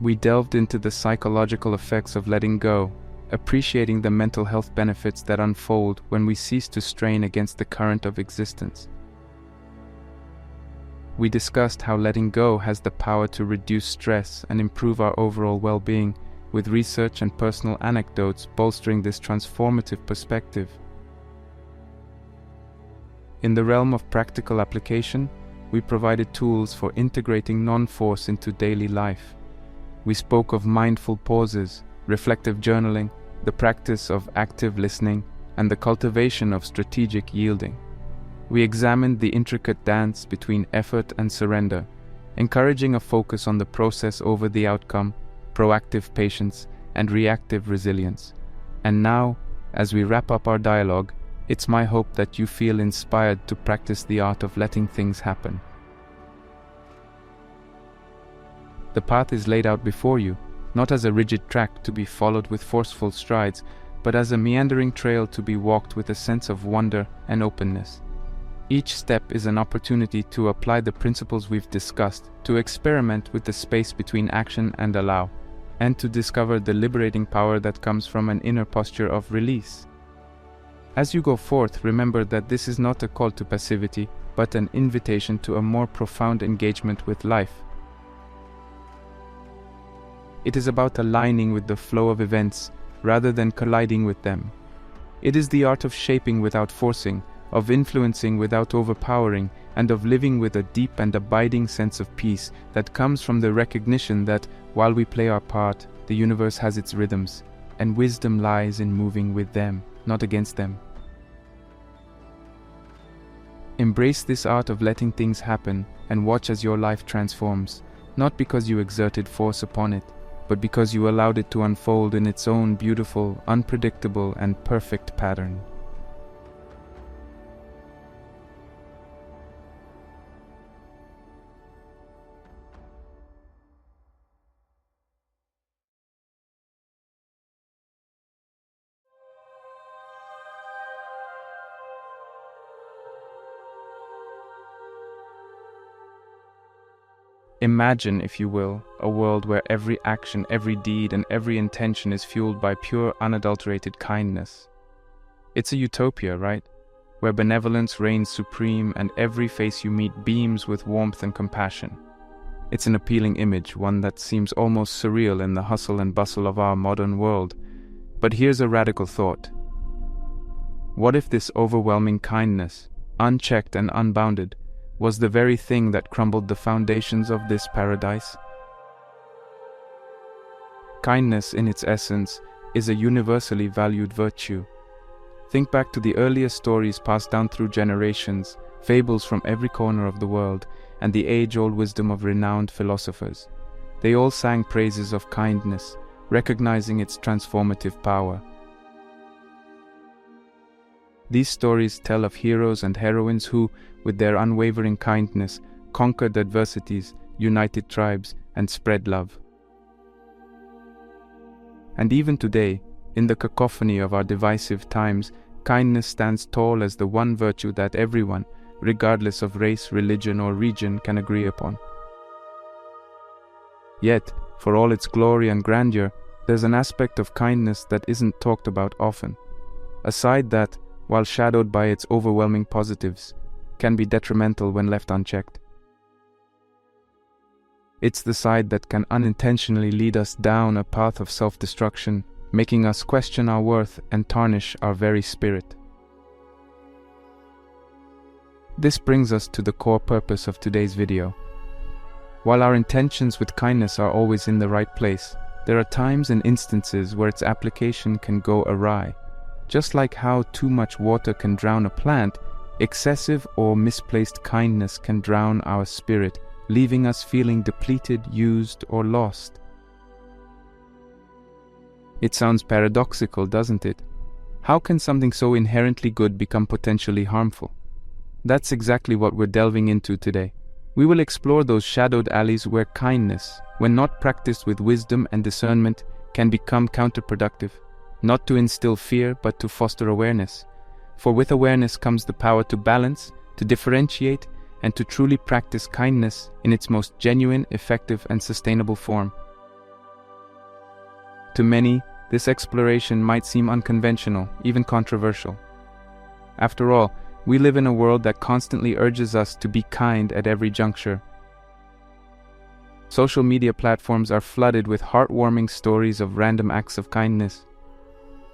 We delved into the psychological effects of letting go, appreciating the mental health benefits that unfold when we cease to strain against the current of existence. We discussed how letting go has the power to reduce stress and improve our overall well-being, with research and personal anecdotes bolstering this transformative perspective. In the realm of practical application, we provided tools for integrating non-force into daily life. We spoke of mindful pauses, reflective journaling, the practice of active listening, and the cultivation of strategic yielding. we examined the intricate dance between effort and surrender, encouraging a focus on the process over the outcome, proactive patience, and reactive resilience. And now, as we wrap up our dialogue, it's my hope that you feel inspired to practice the art of letting things happen. The path is laid out before you, not as a rigid track to be followed with forceful strides, but as a meandering trail to be walked with a sense of wonder and openness. Each step is an opportunity to apply the principles we've discussed, to experiment with the space between action and allow, and to discover the liberating power that comes from an inner posture of release. As you go forth, remember that this is not a call to passivity, but an invitation to a more profound engagement with life. It is about aligning with the flow of events, rather than colliding with them. It is the art of shaping without forcing, of influencing without overpowering, and of living with a deep and abiding sense of peace that comes from the recognition that, while we play our part, the universe has its rhythms, and wisdom lies in moving with them, not against them. Embrace this art of letting things happen and watch as your life transforms, not because you exerted force upon it, but because you allowed it to unfold in its own beautiful, unpredictable, and perfect pattern. Imagine, if you will, a world where every action, every deed, and every intention is fueled by pure, unadulterated kindness. It's a utopia, right? Where benevolence reigns supreme and every face you meet beams with warmth and compassion. It's an appealing image, one that seems almost surreal in the hustle and bustle of our modern world. But here's a radical thought. What if this overwhelming kindness, unchecked and unbounded, was the very thing that crumbled the foundations of this paradise? Kindness, in its essence, is a universally valued virtue. Think back to the earliest stories passed down through generations, fables from every corner of the world, and the age-old wisdom of renowned philosophers. They all sang praises of kindness, recognizing its transformative power. These stories tell of heroes and heroines who, with their unwavering kindness, conquered adversities, united tribes, and spread love. And even today, in the cacophony of our divisive times, kindness stands tall as the one virtue that everyone, regardless of race, religion, or region, can agree upon. Yet, for all its glory and grandeur, there's an aspect of kindness that isn't talked about often. A side that, while shadowed by its overwhelming positives, can be detrimental when left unchecked. It's the side that can unintentionally lead us down a path of self-destruction, making us question our worth and tarnish our very spirit. This brings us to the core purpose of today's video. While our intentions with kindness are always in the right place, there are times and instances where its application can go awry. Just like how too much water can drown a plant, excessive or misplaced kindness can drown our spirit, leaving us feeling depleted, used, or lost. It sounds paradoxical, doesn't it? How can something so inherently good become potentially harmful? That's exactly what we're delving into today. We will explore those shadowed alleys where kindness, when not practiced with wisdom and discernment, can become counterproductive. Not to instill fear, but to foster awareness. For with awareness comes the power to balance, to differentiate, and to truly practice kindness in its most genuine, effective, and sustainable form. To many, this exploration might seem unconventional, even controversial. After all, we live in a world that constantly urges us to be kind at every juncture. Social media platforms are flooded with heartwarming stories of random acts of kindness.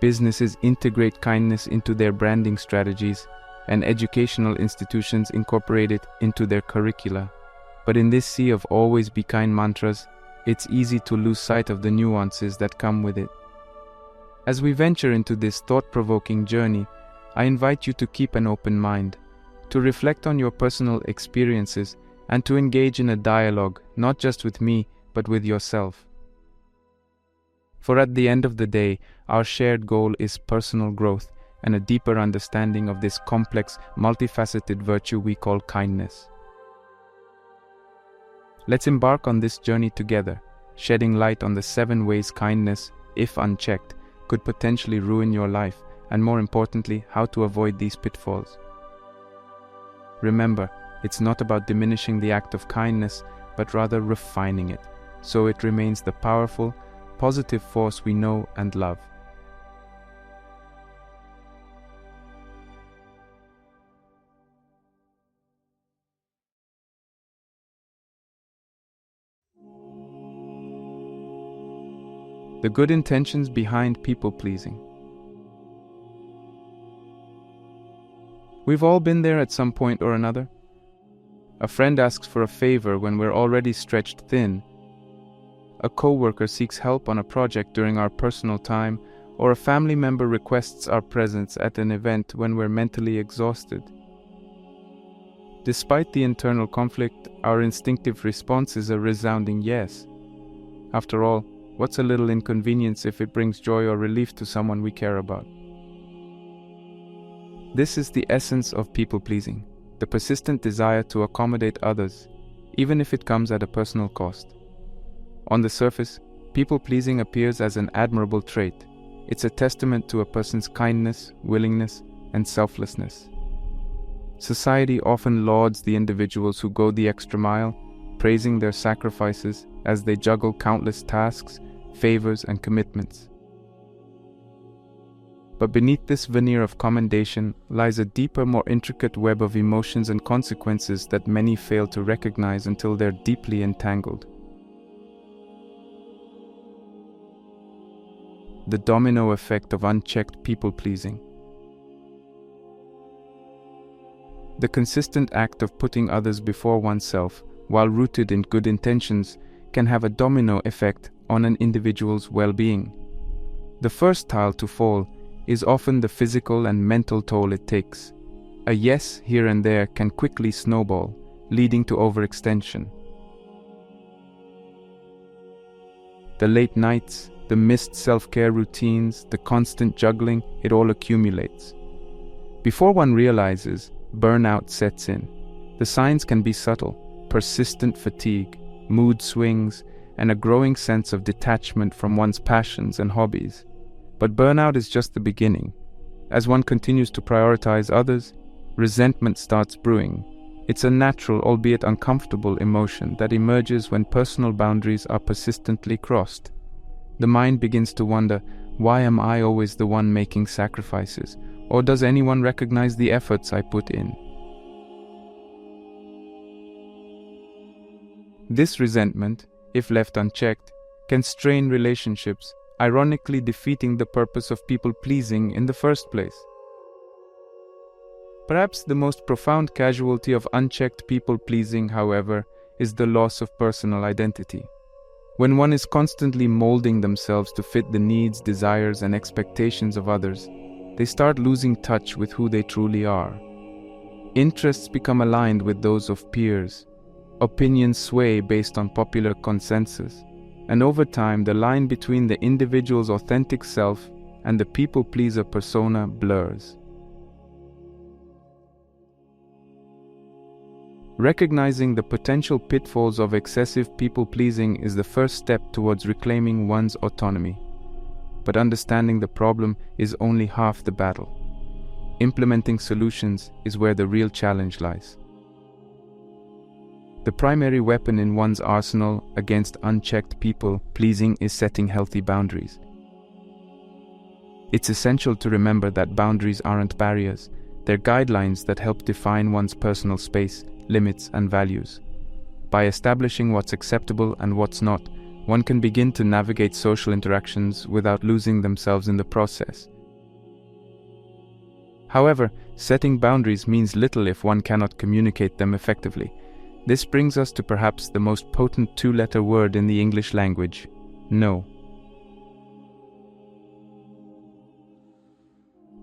Businesses integrate kindness into their branding strategies, and educational institutions incorporate it into their curricula. But in this sea of always be kind mantras, it's easy to lose sight of the nuances that come with it. As we venture into this thought-provoking journey, I invite you to keep an open mind, to reflect on your personal experiences, and to engage in a dialogue not just with me, but with yourself. For at the end of the day, our shared goal is personal growth and a deeper understanding of this complex, multifaceted virtue we call kindness. Let's embark on this journey together, shedding light on the 7 ways kindness, if unchecked, could potentially ruin your life, and more importantly, how to avoid these pitfalls. Remember, it's not about diminishing the act of kindness, but rather refining it, so it remains the powerful, positive force we know and love. The good intentions behind people-pleasing. We've all been there at some point or another. A friend asks for a favor when we're already stretched thin. A coworker seeks help on a project during our personal time, or a family member requests our presence at an event when we're mentally exhausted. Despite the internal conflict, our instinctive response is a resounding yes. After all, what's a little inconvenience if it brings joy or relief to someone we care about? This is the essence of people-pleasing, the persistent desire to accommodate others, even if it comes at a personal cost. On the surface, people-pleasing appears as an admirable trait. It's a testament to a person's kindness, willingness, and selflessness. Society often lauds the individuals who go the extra mile, praising their sacrifices as they juggle countless tasks, favors, and commitments. But beneath this veneer of commendation lies a deeper, more intricate web of emotions and consequences that many fail to recognize until they're deeply entangled. The domino effect of unchecked people-pleasing. The consistent act of putting others before oneself, while rooted in good intentions, can have a domino effect on an individual's well-being. The first tile to fall is often the physical and mental toll it takes. A yes here and there can quickly snowball, leading to overextension. The late nights, the missed self-care routines, the constant juggling, it all accumulates. Before one realizes, burnout sets in. The signs can be subtle: persistent fatigue, mood swings, and a growing sense of detachment from one's passions and hobbies. But burnout is just the beginning. As one continues to prioritize others, resentment starts brewing. It's a natural, albeit uncomfortable, emotion that emerges when personal boundaries are persistently crossed. The mind begins to wonder, why am I always the one making sacrifices? Or does anyone recognize the efforts I put in? This resentment, if left unchecked, can strain relationships, ironically defeating the purpose of people-pleasing in the first place. Perhaps the most profound casualty of unchecked people-pleasing, however, is the loss of personal identity. When one is constantly molding themselves to fit the needs, desires, and expectations of others, they start losing touch with who they truly are. Interests become aligned with those of peers. Opinions sway based on popular consensus. And over time, the line between the individual's authentic self and the people-pleaser persona blurs. Recognizing the potential pitfalls of excessive people-pleasing is the first step towards reclaiming one's autonomy. But understanding the problem is only half the battle. Implementing solutions is where the real challenge lies. The primary weapon in one's arsenal against unchecked people-pleasing is setting healthy boundaries. It's essential to remember that boundaries aren't barriers, they're guidelines that help define one's personal space, limits, and values. By establishing what's acceptable and what's not, one can begin to navigate social interactions without losing themselves in the process. However, setting boundaries means little if one cannot communicate them effectively. This brings us to perhaps the most potent two-letter word in the English language: no.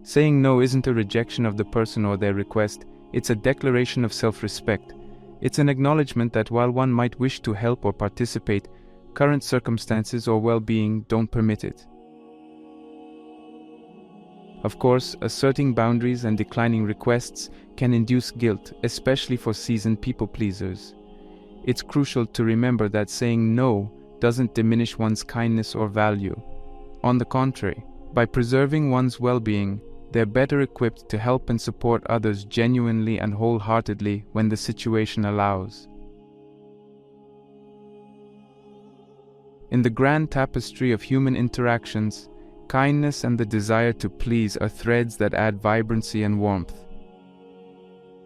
Saying no isn't a rejection of the person or their request, It's a declaration of self-respect. It's an acknowledgement that while one might wish to help or participate, current circumstances or well-being don't permit it. Of course, asserting boundaries and declining requests can induce guilt, especially for seasoned people-pleasers. It's crucial to remember that saying no doesn't diminish one's kindness or value. On the contrary, by preserving one's well-being, they're better equipped to help and support others genuinely and wholeheartedly when the situation allows. In the grand tapestry of human interactions, kindness and the desire to please are threads that add vibrancy and warmth.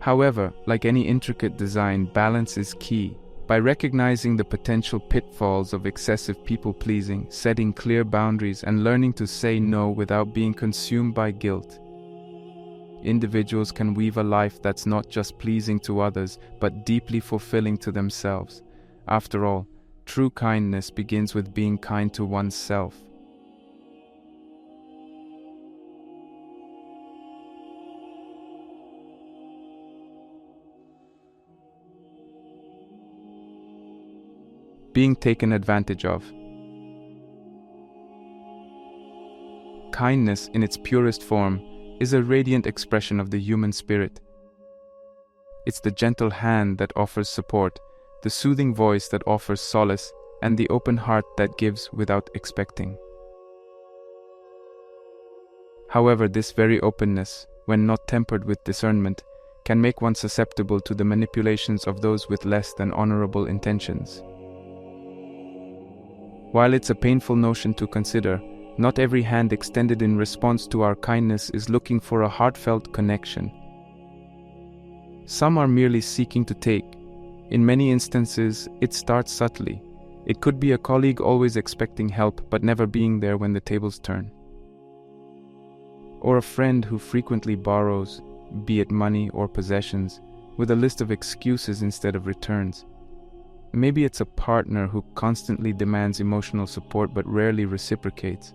However, like any intricate design, balance is key. By recognizing the potential pitfalls of excessive people-pleasing, setting clear boundaries, and learning to say no without being consumed by guilt, individuals can weave a life that's not just pleasing to others, but deeply fulfilling to themselves. After all, true kindness begins with being kind to oneself. Being taken advantage of. Kindness, in its purest form, is a radiant expression of the human spirit. It's the gentle hand that offers support, the soothing voice that offers solace, and the open heart that gives without expecting. However, this very openness, when not tempered with discernment, can make one susceptible to the manipulations of those with less than honorable intentions. While it's a painful notion to consider, not every hand extended in response to our kindness is looking for a heartfelt connection. Some are merely seeking to take. In many instances, it starts subtly. It could be a colleague always expecting help but never being there when the tables turn. Or a friend who frequently borrows, be it money or possessions, with a list of excuses instead of returns. Maybe it's a partner who constantly demands emotional support but rarely reciprocates.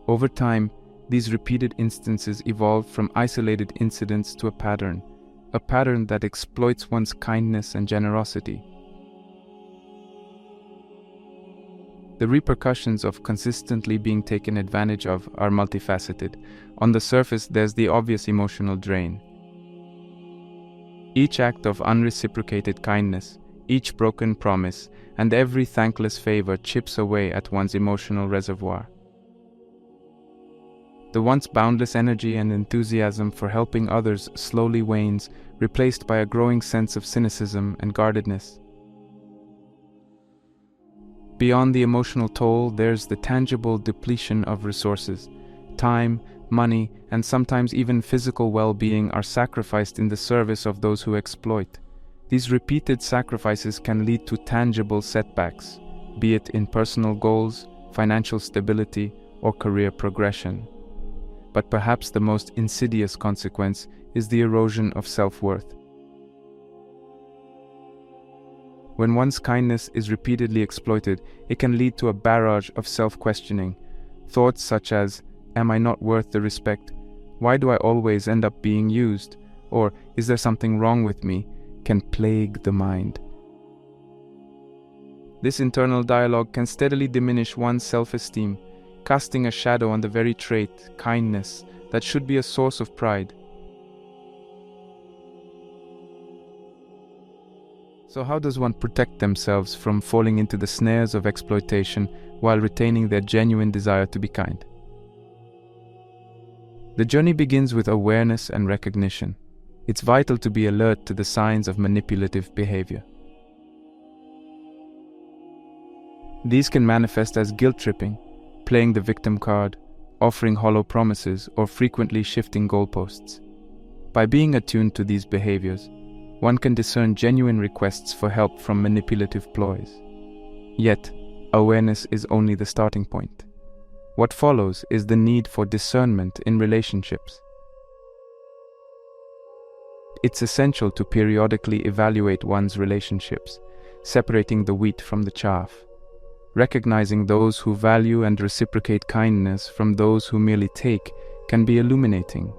Over time, these repeated instances evolve from isolated incidents to a pattern that exploits one's kindness and generosity. The repercussions of consistently being taken advantage of are multifaceted. On the surface, there's the obvious emotional drain. Each act of unreciprocated kindness, each broken promise, and every thankless favor chips away at one's emotional reservoir. The once boundless energy and enthusiasm for helping others slowly wanes, replaced by a growing sense of cynicism and guardedness. Beyond the emotional toll, there's the tangible depletion of resources. Time, money, and sometimes even physical well-being are sacrificed in the service of those who exploit. These repeated sacrifices can lead to tangible setbacks, be it in personal goals, financial stability, or career progression. But perhaps the most insidious consequence is the erosion of self-worth. When one's kindness is repeatedly exploited, it can lead to a barrage of self-questioning. Thoughts such as, "Am I not worth the respect? Why do I always end up being used? Or, is there something wrong with me?" can plague the mind. This internal dialogue can steadily diminish one's self-esteem, casting a shadow on the very trait, kindness, that should be a source of pride. So how does one protect themselves from falling into the snares of exploitation while retaining their genuine desire to be kind? The journey begins with awareness and recognition. It's vital to be alert to the signs of manipulative behavior. These can manifest as guilt-tripping, playing the victim card, offering hollow promises, or frequently shifting goalposts. By being attuned to these behaviors, one can discern genuine requests for help from manipulative ploys. Yet, awareness is only the starting point. What follows is the need for discernment in relationships. It's essential to periodically evaluate one's relationships, separating the wheat from the chaff. Recognizing those who value and reciprocate kindness from those who merely take can be illuminating.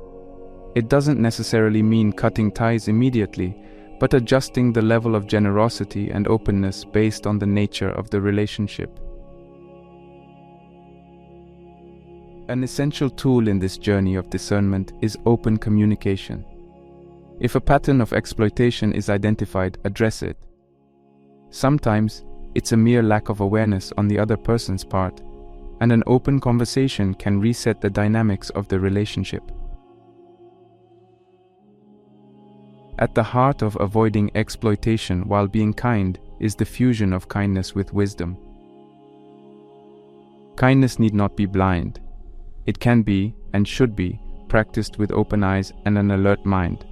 It doesn't necessarily mean cutting ties immediately, but adjusting the level of generosity and openness based on the nature of the relationship. An essential tool in this journey of discernment is open communication. If a pattern of exploitation is identified, address it. Sometimes, it's a mere lack of awareness on the other person's part, and an open conversation can reset the dynamics of the relationship. At the heart of avoiding exploitation while being kind is the fusion of kindness with wisdom. Kindness need not be blind. It can be, and should be, practiced with open eyes and an alert mind.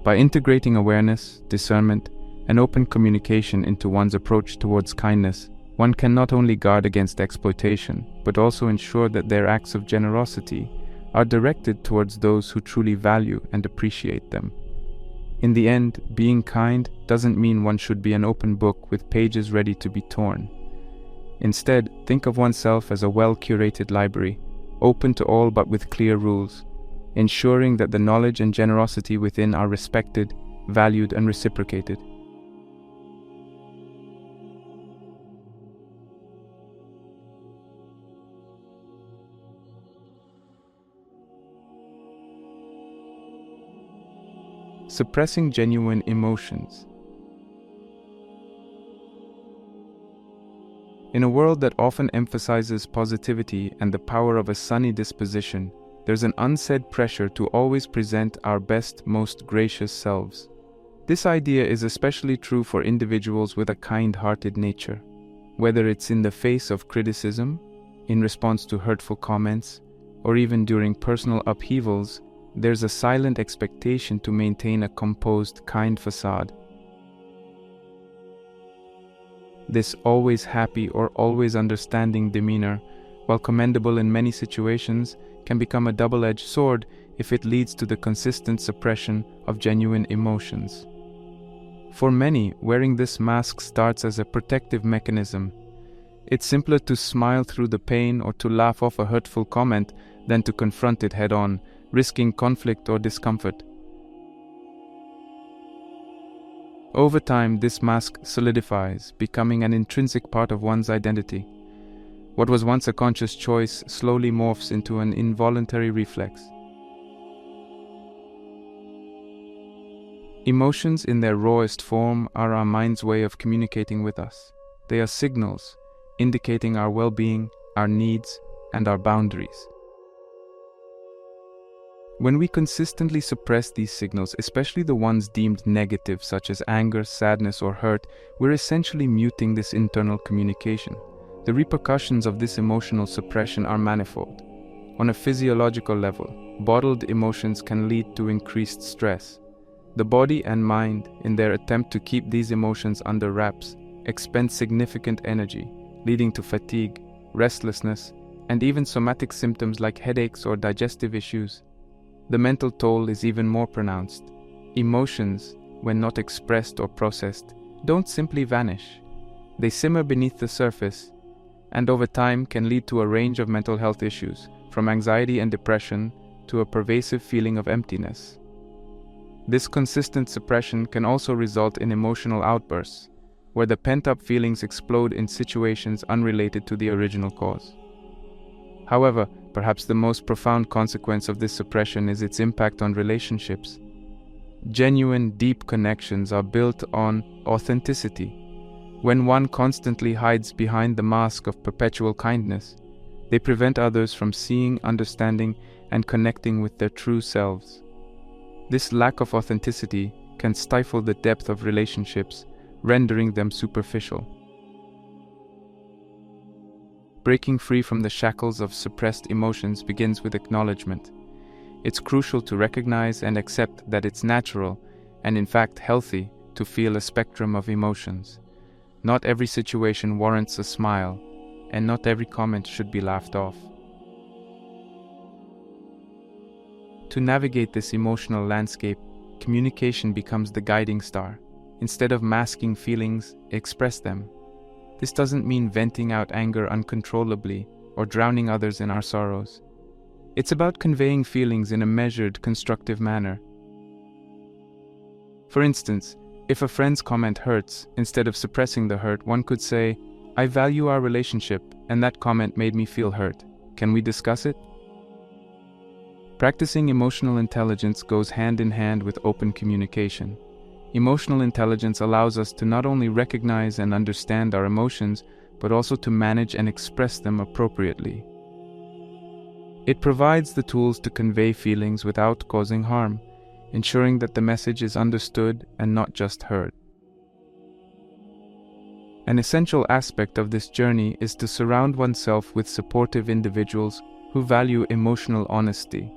By integrating awareness, discernment, and open communication into one's approach towards kindness, one can not only guard against exploitation, but also ensure that their acts of generosity are directed towards those who truly value and appreciate them. In the end, being kind doesn't mean one should be an open book with pages ready to be torn. Instead, think of oneself as a well-curated library, open to all but with clear rules, ensuring that the knowledge and generosity within are respected, valued, and reciprocated. Suppressing genuine emotions. In a world that often emphasizes positivity and the power of a sunny disposition, there's an unsaid pressure to always present our best, most gracious selves. This idea is especially true for individuals with a kind-hearted nature. Whether it's in the face of criticism, in response to hurtful comments, or even during personal upheavals, there's a silent expectation to maintain a composed, kind facade. This always happy or always understanding demeanor, while commendable in many situations, can become a double-edged sword if it leads to the consistent suppression of genuine emotions. For many, wearing this mask starts as a protective mechanism. It's simpler to smile through the pain or to laugh off a hurtful comment than to confront it head-on, risking conflict or discomfort. Over time, this mask solidifies, becoming an intrinsic part of one's identity. What was once a conscious choice slowly morphs into an involuntary reflex. Emotions in their rawest form are our mind's way of communicating with us. They are signals, indicating our well-being, our needs, and our boundaries. When we consistently suppress these signals, especially the ones deemed negative such as anger, sadness, or hurt, we're essentially muting this internal communication. The repercussions of this emotional suppression are manifold. On a physiological level, bottled emotions can lead to increased stress. The body and mind, in their attempt to keep these emotions under wraps, expend significant energy, leading to fatigue, restlessness, and even somatic symptoms like headaches or digestive issues. The mental toll is even more pronounced. Emotions, when not expressed or processed, don't simply vanish. They simmer beneath the surface, and over time can lead to a range of mental health issues, from anxiety and depression to a pervasive feeling of emptiness. This consistent suppression can also result in emotional outbursts, where the pent-up feelings explode in situations unrelated to the original cause. However, perhaps the most profound consequence of this suppression is its impact on relationships. Genuine, deep connections are built on authenticity. When one constantly hides behind the mask of perpetual kindness, they prevent others from seeing, understanding, and connecting with their true selves. This lack of authenticity can stifle the depth of relationships, rendering them superficial. Breaking free from the shackles of suppressed emotions begins with acknowledgement. It's crucial to recognize and accept that it's natural, and in fact healthy, to feel a spectrum of emotions. Not every situation warrants a smile, and not every comment should be laughed off. To navigate this emotional landscape, communication becomes the guiding star. Instead of masking feelings, express them. This doesn't mean venting out anger uncontrollably or drowning others in our sorrows. It's about conveying feelings in a measured, constructive manner. For instance, if a friend's comment hurts, instead of suppressing the hurt, one could say, "I value our relationship, and that comment made me feel hurt. Can we discuss it?" Practicing emotional intelligence goes hand in hand with open communication. Emotional intelligence allows us to not only recognize and understand our emotions, but also to manage and express them appropriately. It provides the tools to convey feelings without causing harm, ensuring that the message is understood and not just heard. An essential aspect of this journey is to surround oneself with supportive individuals who value emotional honesty.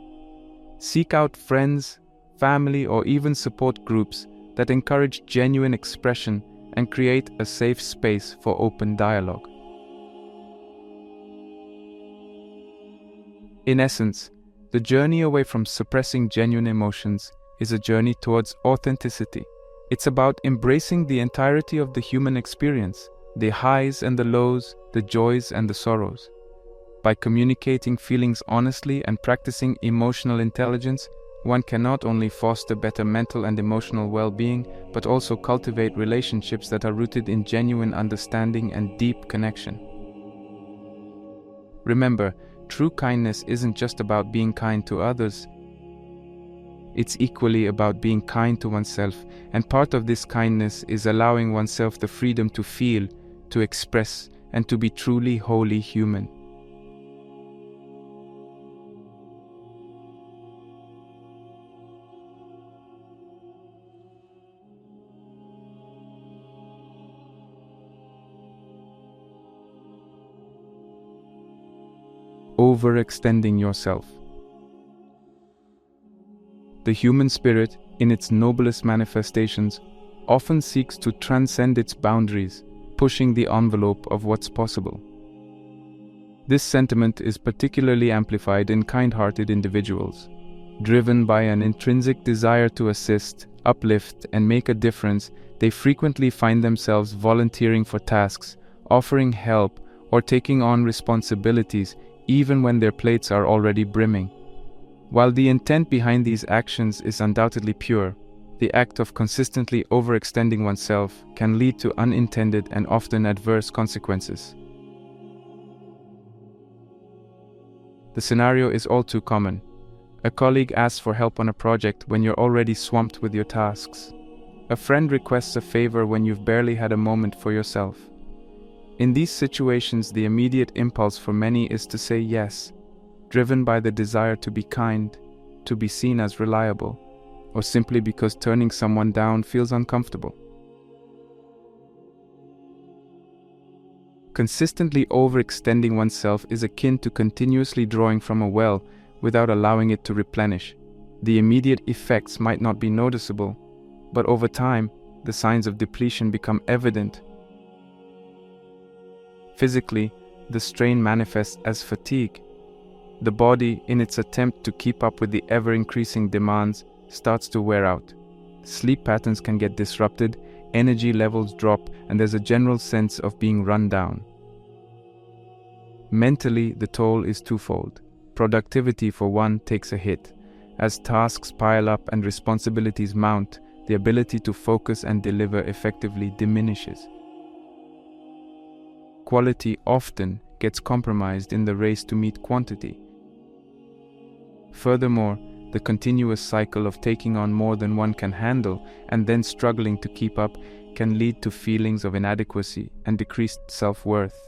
Seek out friends, family, or even support groups that encourage genuine expression and create a safe space for open dialogue. In essence, the journey away from suppressing genuine emotions is a journey towards authenticity. It's about embracing the entirety of the human experience, the highs and the lows, the joys and the sorrows. By communicating feelings honestly and practicing emotional intelligence, one can not only foster better mental and emotional well-being, but also cultivate relationships that are rooted in genuine understanding and deep connection. Remember, true kindness isn't just about being kind to others. It's equally about being kind to oneself, and part of this kindness is allowing oneself the freedom to feel, to express, and to be truly wholly human. Overextending yourself. The human spirit, in its noblest manifestations, often seeks to transcend its boundaries, pushing the envelope of what's possible. This sentiment is particularly amplified in kind-hearted individuals. Driven by an intrinsic desire to assist, uplift, and make a difference, they frequently find themselves volunteering for tasks, offering help, or taking on responsibilities even when their plates are already brimming. While the intent behind these actions is undoubtedly pure, the act of consistently overextending oneself can lead to unintended and often adverse consequences. The scenario is all too common. A colleague asks for help on a project when you're already swamped with your tasks. A friend requests a favor when you've barely had a moment for yourself. In these situations, the immediate impulse for many is to say yes, driven by the desire to be kind, to be seen as reliable, or simply because turning someone down feels uncomfortable. Consistently overextending oneself is akin to continuously drawing from a well without allowing it to replenish. The immediate effects might not be noticeable, but over time, the signs of depletion become evident. Physically, the strain manifests as fatigue. The body, in its attempt to keep up with the ever-increasing demands, starts to wear out. Sleep patterns can get disrupted, energy levels drop, and there's a general sense of being run down. Mentally, the toll is twofold. Productivity, for one, takes a hit. As tasks pile up and responsibilities mount, the ability to focus and deliver effectively diminishes. Quality often gets compromised in the race to meet quantity. Furthermore, the continuous cycle of taking on more than one can handle and then struggling to keep up can lead to feelings of inadequacy and decreased self-worth.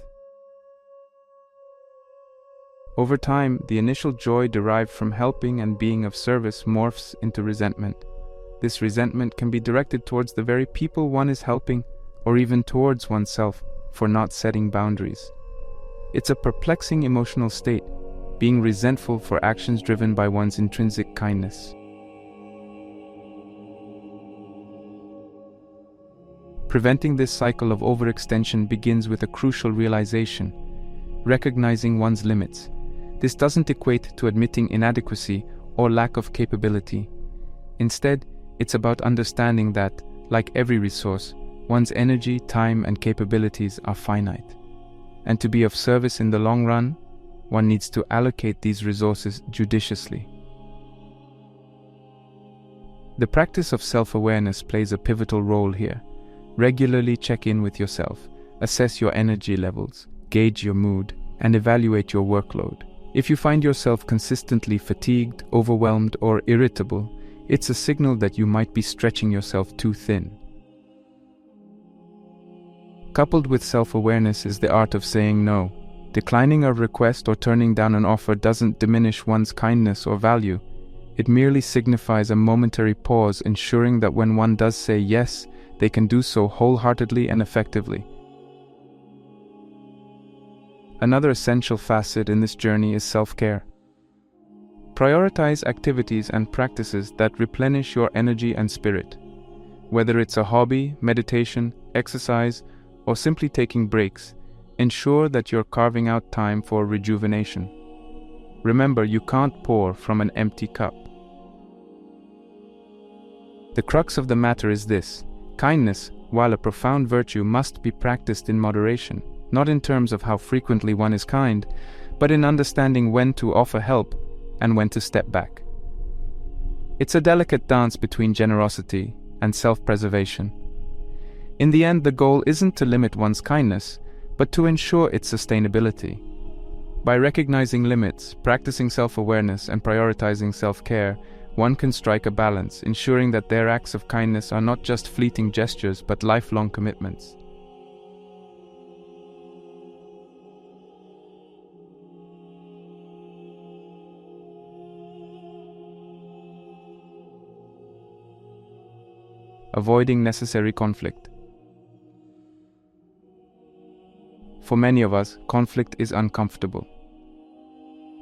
Over time, the initial joy derived from helping and being of service morphs into resentment. This resentment can be directed towards the very people one is helping, or even towards oneself for not setting boundaries. It's a perplexing emotional state, being resentful for actions driven by one's intrinsic kindness. Preventing this cycle of overextension begins with a crucial realization: recognizing one's limits. This doesn't equate to admitting inadequacy or lack of capability. Instead, it's about understanding that, like every resource, one's energy, time, and capabilities are finite. And to be of service in the long run, one needs to allocate these resources judiciously. The practice of self-awareness plays a pivotal role here. Regularly check in with yourself, assess your energy levels, gauge your mood, and evaluate your workload. If you find yourself consistently fatigued, overwhelmed, or irritable, it's a signal that you might be stretching yourself too thin. Coupled with self-awareness is the art of saying no. Declining a request or turning down an offer doesn't diminish one's kindness or value. It merely signifies a momentary pause, ensuring that when one does say yes, they can do so wholeheartedly and effectively. Another essential facet in this journey is self-care. Prioritize activities and practices that replenish your energy and spirit. Whether it's a hobby, meditation, exercise, or simply taking breaks, ensure that you're carving out time for rejuvenation. Remember, you can't pour from an empty cup. The crux of the matter is this: kindness, while a profound virtue, must be practiced in moderation, not in terms of how frequently one is kind, but in understanding when to offer help and when to step back. It's a delicate dance between generosity and self-preservation. In the end, the goal isn't to limit one's kindness, but to ensure its sustainability. By recognizing limits, practicing self-awareness, and prioritizing self-care, one can strike a balance, ensuring that their acts of kindness are not just fleeting gestures but lifelong commitments. Avoiding necessary conflict. For many of us, conflict is uncomfortable.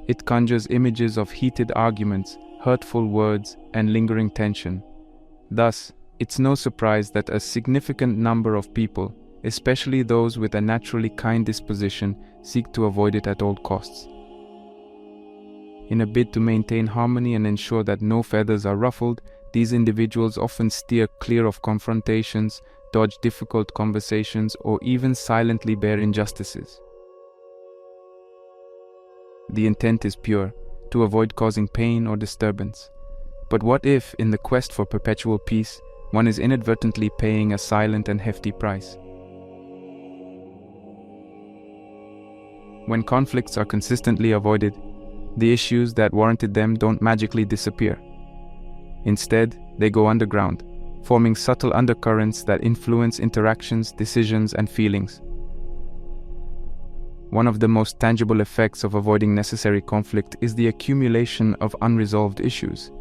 It conjures images of heated arguments, hurtful words, and lingering tension. Thus, it's no surprise that a significant number of people, especially those with a naturally kind disposition, seek to avoid it at all costs. In a bid to maintain harmony and ensure that no feathers are ruffled, these individuals often steer clear of confrontations, dodge difficult conversations, or even silently bear injustices. The intent is pure, to avoid causing pain or disturbance. But what if, in the quest for perpetual peace, one is inadvertently paying a silent and hefty price? When conflicts are consistently avoided, the issues that warranted them don't magically disappear. Instead, they go underground, forming subtle undercurrents that influence interactions, decisions, and feelings. One of the most tangible effects of avoiding necessary conflict is the accumulation of unresolved issues.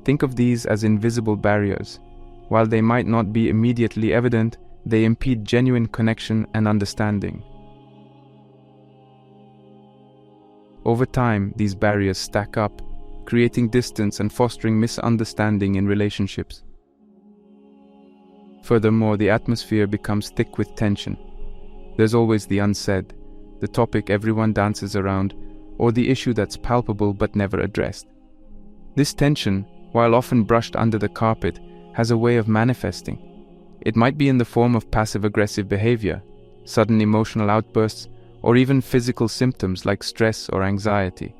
Think of these as invisible barriers. While they might not be immediately evident, they impede genuine connection and understanding. Over time, these barriers stack up, creating distance and fostering misunderstanding in relationships. Furthermore, the atmosphere becomes thick with tension. There's always the unsaid, the topic everyone dances around, or the issue that's palpable but never addressed. This tension, while often brushed under the carpet, has a way of manifesting. It might be in the form of passive-aggressive behavior, sudden emotional outbursts, or even physical symptoms like stress or anxiety.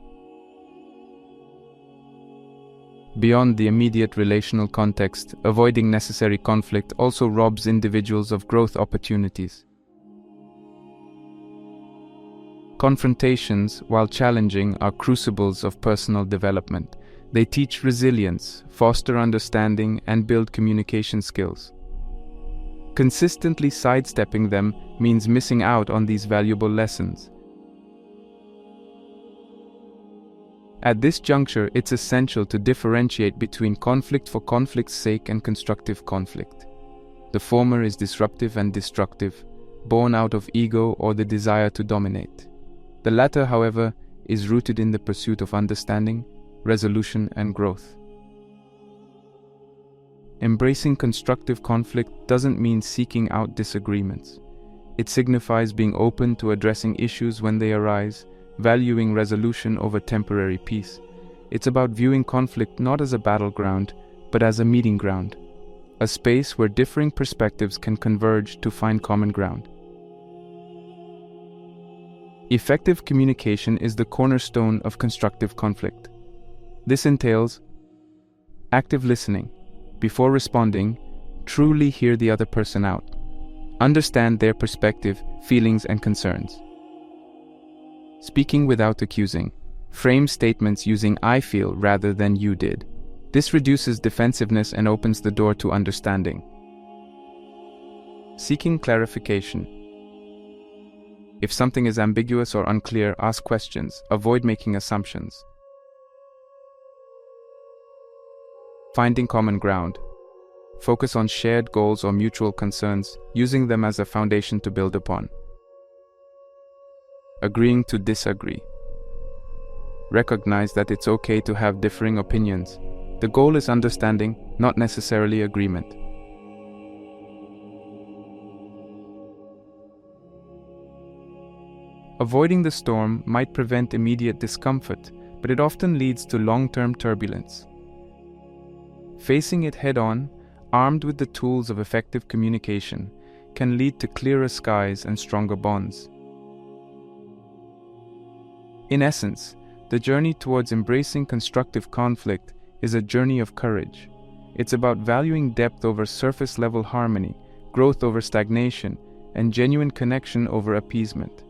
Beyond the immediate relational context, avoiding necessary conflict also robs individuals of growth opportunities. Confrontations, while challenging, are crucibles of personal development. They teach resilience, foster understanding, and build communication skills. Consistently sidestepping them means missing out on these valuable lessons. At this juncture, it's essential to differentiate between conflict for conflict's sake and constructive conflict. The former is disruptive and destructive, born out of ego or the desire to dominate. The latter, however, is rooted in the pursuit of understanding, resolution, and growth. Embracing constructive conflict doesn't mean seeking out disagreements. It signifies being open to addressing issues when they arise, valuing resolution over temporary peace. It's about viewing conflict not as a battleground, but as a meeting ground, a space where differing perspectives can converge to find common ground. Effective communication is the cornerstone of constructive conflict. This entails active listening. Before responding, truly hear the other person out. Understand their perspective, feelings, and concerns. Speaking without accusing. Frame statements using "I feel" rather than "you did." This reduces defensiveness and opens the door to understanding. Seeking clarification. If something is ambiguous or unclear, ask questions. Avoid making assumptions. Finding common ground. Focus on shared goals or mutual concerns, using them as a foundation to build upon. Agreeing to disagree. Recognize that it's okay to have differing opinions. The goal is understanding, not necessarily agreement. Avoiding the storm might prevent immediate discomfort, but it often leads to long-term turbulence. Facing it head-on, armed with the tools of effective communication, can lead to clearer skies and stronger bonds. In essence, the journey towards embracing constructive conflict is a journey of courage. It's about valuing depth over surface-level harmony, growth over stagnation, and genuine connection over appeasement.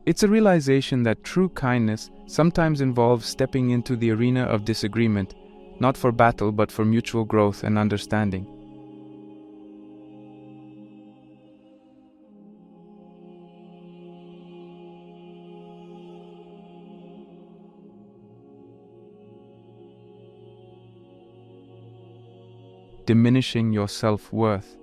It's a realization that true kindness sometimes involves stepping into the arena of disagreement, not for battle but for mutual growth and understanding. Diminishing your self-worth.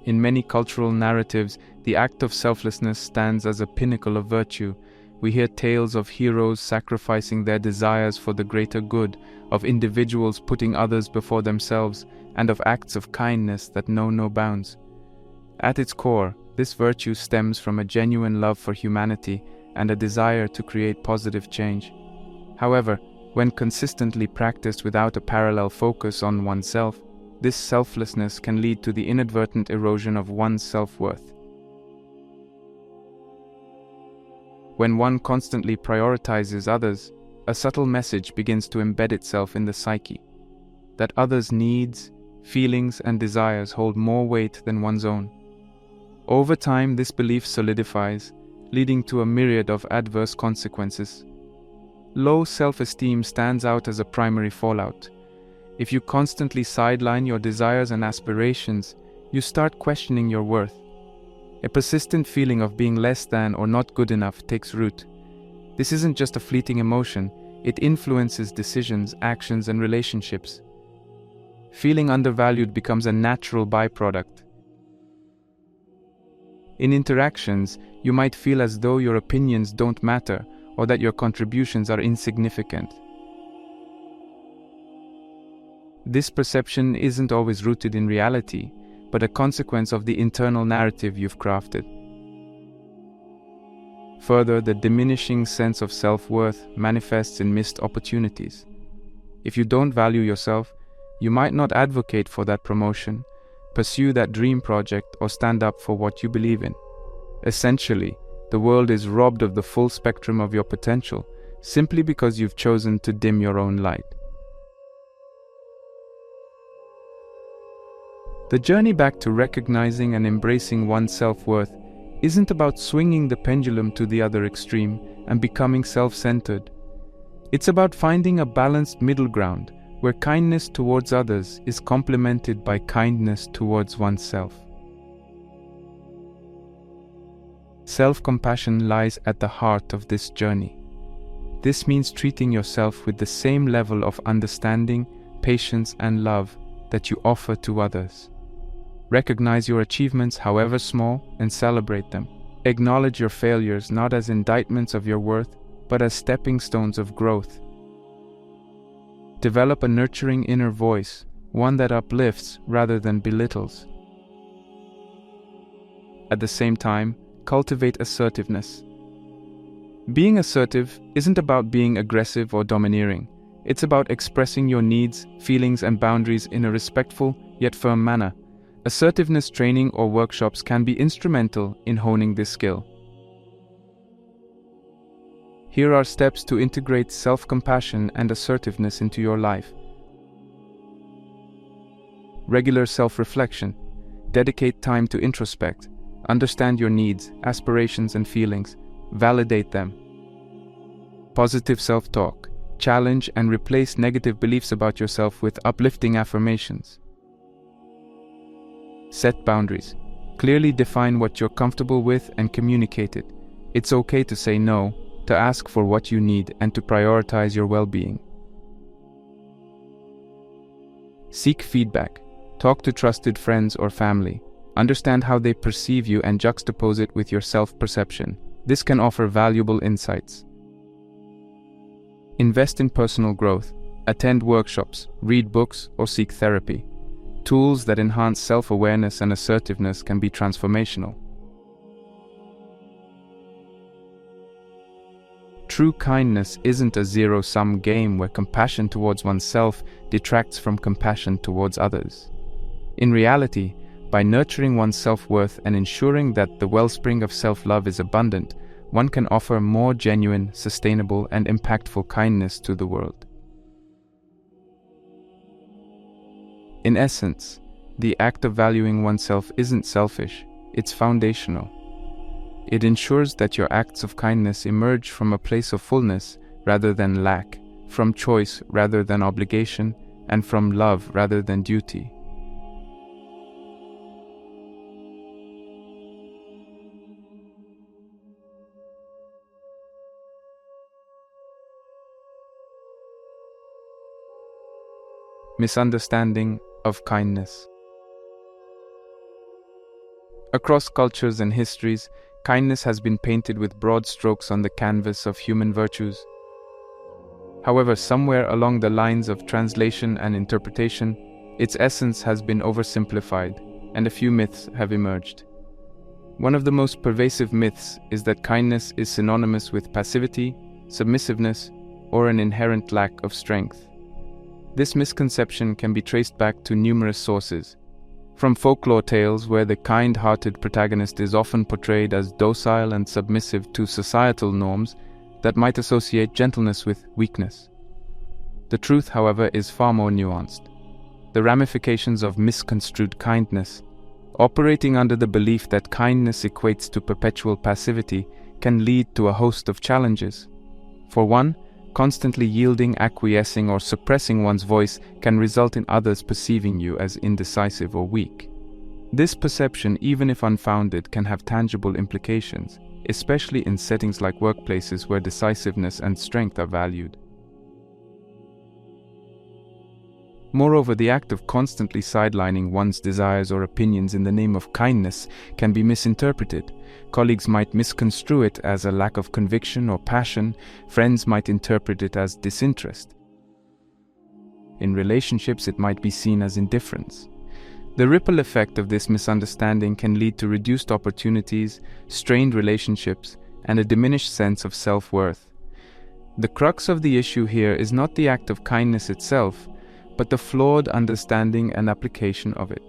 In many cultural narratives, the act of selflessness stands as a pinnacle of virtue. We hear tales of heroes sacrificing their desires for the greater good, of individuals putting others before themselves, and of acts of kindness that know no bounds. At its core, this virtue stems from a genuine love for humanity and a desire to create positive change. However, when consistently practiced without a parallel focus on oneself, this selflessness can lead to the inadvertent erosion of one's self-worth. When one constantly prioritizes others, a subtle message begins to embed itself in the psyche, that others' needs, feelings, and desires hold more weight than one's own. Over time, this belief solidifies, leading to a myriad of adverse consequences. Low self-esteem stands out as a primary fallout. If you constantly sideline your desires and aspirations, you start questioning your worth. A persistent feeling of being less than or not good enough takes root. This isn't just a fleeting emotion, it influences decisions, actions, and relationships. Feeling undervalued becomes a natural byproduct. In interactions, you might feel as though your opinions don't matter or that your contributions are insignificant. This perception isn't always rooted in reality, but a consequence of the internal narrative you've crafted. Further, the diminishing sense of self-worth manifests in missed opportunities. If you don't value yourself, you might not advocate for that promotion, pursue that dream project, or stand up for what you believe in. Essentially, the world is robbed of the full spectrum of your potential, simply because you've chosen to dim your own light. The journey back to recognizing and embracing one's self-worth isn't about swinging the pendulum to the other extreme and becoming self-centered. It's about finding a balanced middle ground where kindness towards others is complemented by kindness towards oneself. Self-compassion lies at the heart of this journey. This means treating yourself with the same level of understanding, patience, and love that you offer to others. Recognize your achievements, however small, and celebrate them. Acknowledge your failures not as indictments of your worth, but as stepping stones of growth. Develop a nurturing inner voice, one that uplifts rather than belittles. At the same time, cultivate assertiveness. Being assertive isn't about being aggressive or domineering. It's about expressing your needs, feelings, and boundaries in a respectful yet firm manner. Assertiveness training or workshops can be instrumental in honing this skill. Here are steps to integrate self-compassion and assertiveness into your life. Regular self-reflection. Dedicate time to introspect. Understand your needs, aspirations, and feelings. Validate them. Positive self-talk. Challenge and replace negative beliefs about yourself with uplifting affirmations. Set boundaries. Clearly define what you're comfortable with and communicate it. It's okay to say no, to ask for what you need, and to prioritize your well-being. Seek feedback. Talk to trusted friends or family. Understand how they perceive you and juxtapose it with your self-perception. This can offer valuable insights. Invest in personal growth. Attend workshops, read books, or seek therapy. Tools that enhance self-awareness and assertiveness can be transformational. True kindness isn't a zero-sum game where compassion towards oneself detracts from compassion towards others. In reality, by nurturing one's self-worth and ensuring that the wellspring of self-love is abundant, one can offer more genuine, sustainable, and impactful kindness to the world. In essence, the act of valuing oneself isn't selfish, it's foundational. It ensures that your acts of kindness emerge from a place of fullness rather than lack, from choice rather than obligation, and from love rather than duty. Misunderstanding of kindness. Across cultures and histories, kindness has been painted with broad strokes on the canvas of human virtues. However, somewhere along the lines of translation and interpretation, its essence has been oversimplified, and a few myths have emerged. One of the most pervasive myths is that kindness is synonymous with passivity, submissiveness, or an inherent lack of strength. This misconception can be traced back to numerous sources. From folklore tales where the kind-hearted protagonist is often portrayed as docile and submissive to societal norms that might associate gentleness with weakness. The truth, however, is far more nuanced. The ramifications of misconstrued kindness, operating under the belief that kindness equates to perpetual passivity, can lead to a host of challenges. For one, constantly yielding, acquiescing, or suppressing one's voice can result in others perceiving you as indecisive or weak. This perception, even if unfounded, can have tangible implications, especially in settings like workplaces where decisiveness and strength are valued. Moreover, the act of constantly sidelining one's desires or opinions in the name of kindness can be misinterpreted. Colleagues might misconstrue it as a lack of conviction or passion. Friends might interpret it as disinterest. In relationships, it might be seen as indifference. The ripple effect of this misunderstanding can lead to reduced opportunities, strained relationships, and a diminished sense of self-worth. The crux of the issue here is not the act of kindness itself, but the flawed understanding and application of it.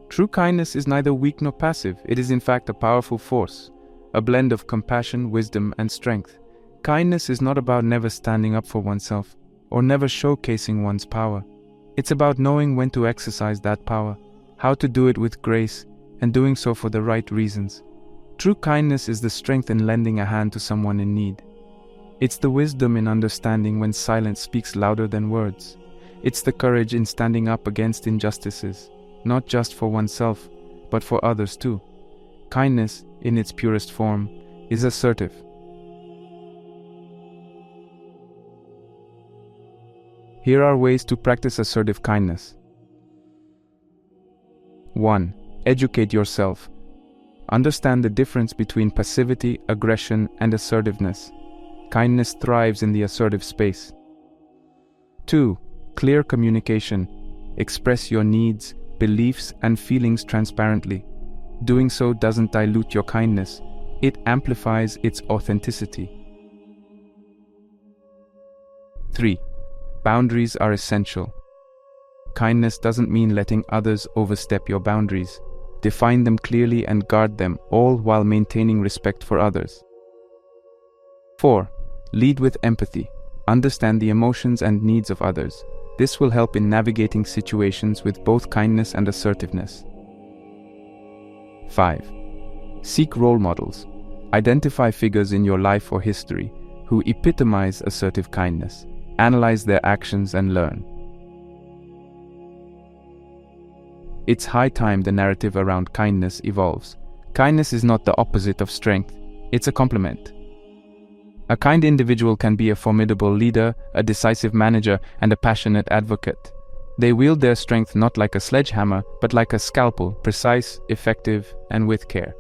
True kindness is neither weak nor passive. It is in fact a powerful force, a blend of compassion, wisdom, and strength. Kindness is not about never standing up for oneself or never showcasing one's power. It's about knowing when to exercise that power, how to do it with grace, and doing so for the right reasons. True kindness is the strength in lending a hand to someone in need. It's the wisdom in understanding when silence speaks louder than words. It's the courage in standing up against injustices, not just for oneself, but for others too. Kindness, in its purest form, is assertive. Here are ways to practice assertive kindness. 1. Educate yourself. Understand the difference between passivity, aggression, and assertiveness. Kindness thrives in the assertive space. 2. Clear communication. Express your needs, beliefs, and feelings transparently. Doing so doesn't dilute your kindness. It amplifies its authenticity. 3. Boundaries are essential. Kindness doesn't mean letting others overstep your boundaries. Define them clearly and guard them, all while maintaining respect for others. 4. Lead with empathy. Understand the emotions and needs of others. This will help in navigating situations with both kindness and assertiveness. 5. Seek role models. Identify figures in your life or history who epitomize assertive kindness. Analyze their actions and learn. It's high time the narrative around kindness evolves. Kindness is not the opposite of strength, it's a complement. A kind individual can be a formidable leader, a decisive manager, and a passionate advocate. They wield their strength not like a sledgehammer, but like a scalpel, precise, effective, and with care.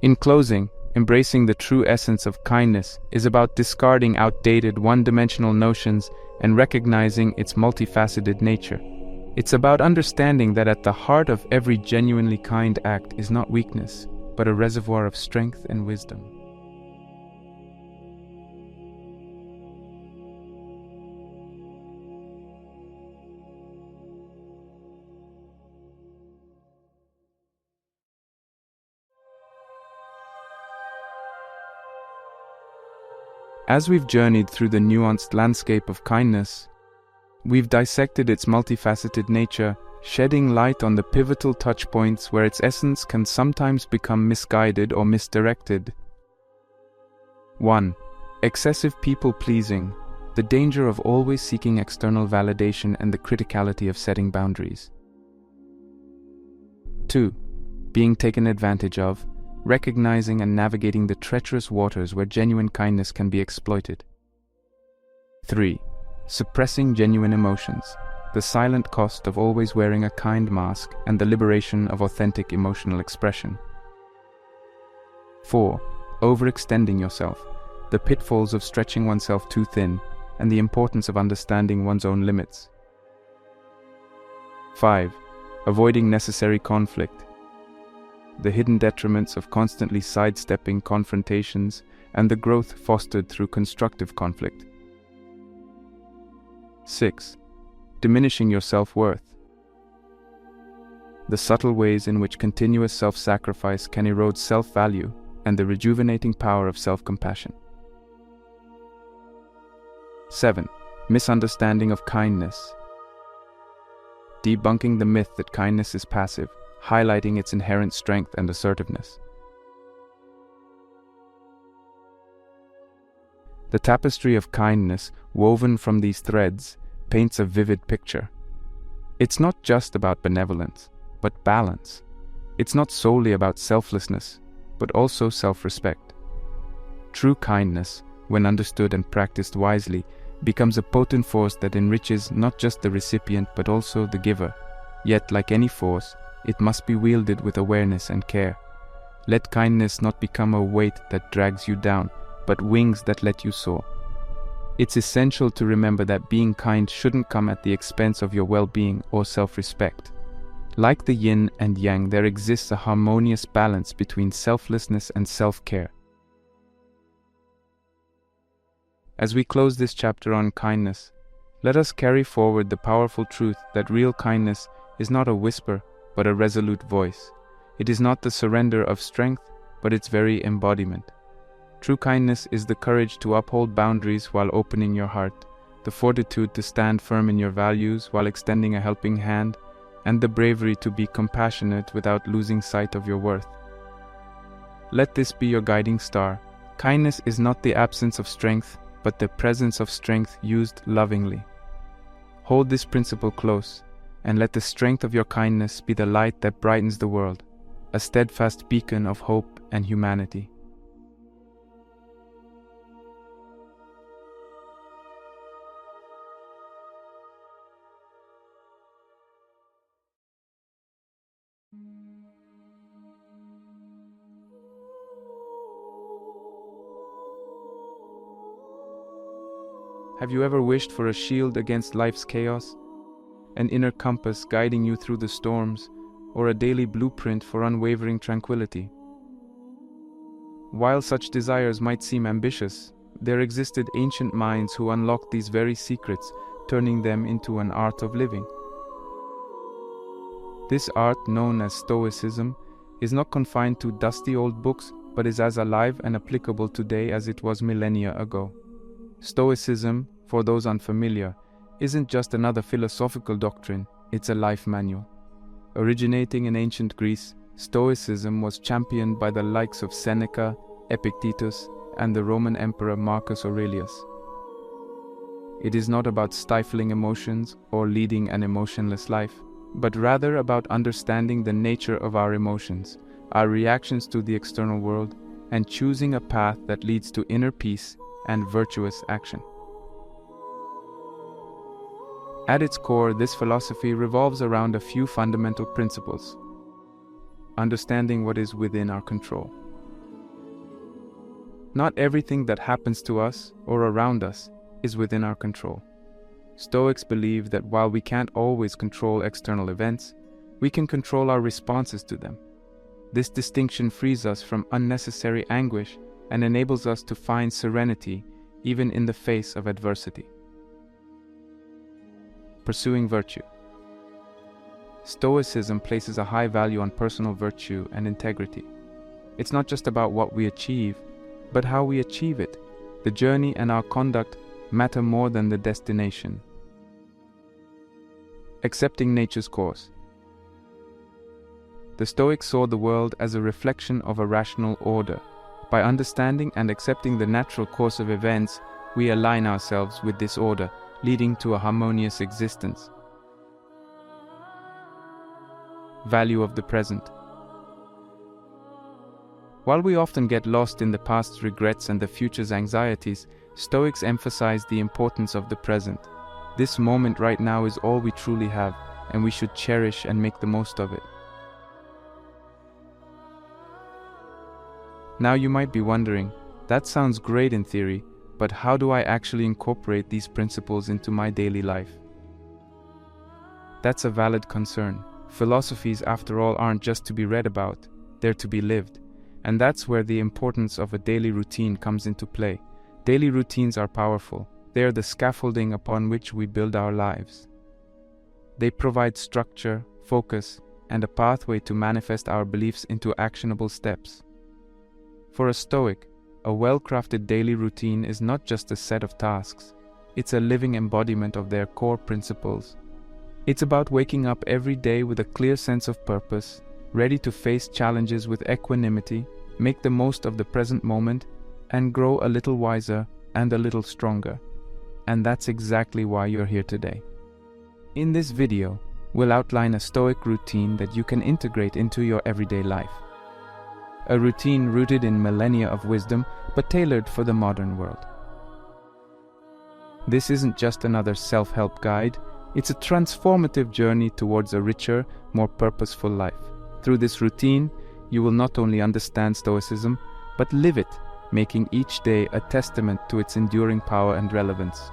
In closing, embracing the true essence of kindness is about discarding outdated, one-dimensional notions and recognizing its multifaceted nature. It's about understanding that at the heart of every genuinely kind act is not weakness, but a reservoir of strength and wisdom. As we've journeyed through the nuanced landscape of kindness, we've dissected its multifaceted nature, shedding light on the pivotal touchpoints where its essence can sometimes become misguided or misdirected. 1. Excessive people-pleasing, the danger of always seeking external validation and the criticality of setting boundaries. 2. Being taken advantage of, recognizing and navigating the treacherous waters where genuine kindness can be exploited. 3. Suppressing genuine emotions, the silent cost of always wearing a kind mask and the liberation of authentic emotional expression. 4. Overextending yourself, the pitfalls of stretching oneself too thin and the importance of understanding one's own limits. 5. Avoiding necessary conflict, the hidden detriments of constantly sidestepping confrontations and the growth fostered through constructive conflict. 6. Diminishing your self-worth, the subtle ways in which continuous self-sacrifice can erode self-value and the rejuvenating power of self-compassion. 7. Misunderstanding of kindness, debunking the myth that kindness is passive, highlighting its inherent strength and assertiveness. The tapestry of kindness, woven from these threads, paints a vivid picture. It's not just about benevolence, but balance. It's not solely about selflessness, but also self-respect. True kindness, when understood and practiced wisely, becomes a potent force that enriches not just the recipient but also the giver. Yet, like any force, it must be wielded with awareness and care. Let kindness not become a weight that drags you down, but wings that let you soar. It's essential to remember that being kind shouldn't come at the expense of your well-being or self-respect. Like the yin and yang, there exists a harmonious balance between selflessness and self-care. As we close this chapter on kindness, let us carry forward the powerful truth that real kindness is not a whisper, but a resolute voice. It is not the surrender of strength, but its very embodiment. True kindness is the courage to uphold boundaries while opening your heart, the fortitude to stand firm in your values while extending a helping hand, and the bravery to be compassionate without losing sight of your worth. Let this be your guiding star. Kindness is not the absence of strength, but the presence of strength used lovingly. Hold this principle close, and let the strength of your kindness be the light that brightens the world, a steadfast beacon of hope and humanity. Have you ever wished for a shield against life's chaos? An inner compass guiding you through the storms, or a daily blueprint for unwavering tranquility? While such desires might seem ambitious, there existed ancient minds who unlocked these very secrets, turning them into an art of living. This art, known as Stoicism, is not confined to dusty old books, but is as alive and applicable today as it was millennia ago. Stoicism, for those unfamiliar, isn't just another philosophical doctrine, it's a life manual. Originating in ancient Greece, Stoicism was championed by the likes of Seneca, Epictetus, and the Roman Emperor Marcus Aurelius. It is not about stifling emotions or leading an emotionless life, but rather about understanding the nature of our emotions, our reactions to the external world, and choosing a path that leads to inner peace and virtuous action. At its core, this philosophy revolves around a few fundamental principles. Understanding what is within our control. Not everything that happens to us or around us is within our control. Stoics believe that while we can't always control external events, we can control our responses to them. This distinction frees us from unnecessary anguish and enables us to find serenity even in the face of adversity. Pursuing virtue. Stoicism places a high value on personal virtue and integrity. It's not just about what we achieve, but how we achieve it. The journey and our conduct matter more than the destination. Accepting nature's course. The Stoics saw the world as a reflection of a rational order. By understanding and accepting the natural course of events, we align ourselves with this order, leading to a harmonious existence. Value of the present. While we often get lost in the past's regrets and the future's anxieties, Stoics emphasize the importance of the present. This moment right now is all we truly have, and we should cherish and make the most of it. Now you might be wondering, that sounds great in theory, but how do I actually incorporate these principles into my daily life? That's a valid concern. Philosophies, after all, aren't just to be read about, they're to be lived. And that's where the importance of a daily routine comes into play. Daily routines are powerful. They are the scaffolding upon which we build our lives. They provide structure, focus, and a pathway to manifest our beliefs into actionable steps. For a Stoic, a well-crafted daily routine is not just a set of tasks. It's a living embodiment of their core principles. It's about waking up every day with a clear sense of purpose, ready to face challenges with equanimity, make the most of the present moment, and grow a little wiser and a little stronger. And that's exactly why you're here today. In this video, we'll outline a Stoic routine that you can integrate into your everyday life. A routine rooted in millennia of wisdom, but tailored for the modern world. This isn't just another self-help guide, it's a transformative journey towards a richer, more purposeful life. Through this routine, you will not only understand Stoicism, but live it, making each day a testament to its enduring power and relevance.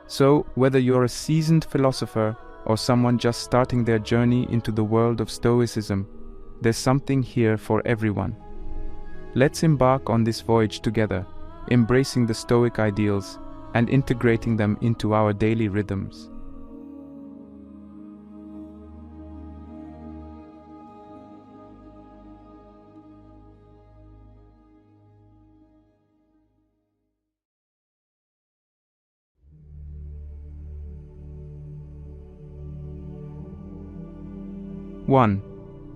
So, whether you're a seasoned philosopher or someone just starting their journey into the world of Stoicism, there's something here for everyone. Let's embark on this voyage together, embracing the Stoic ideals and integrating them into our daily rhythms. One,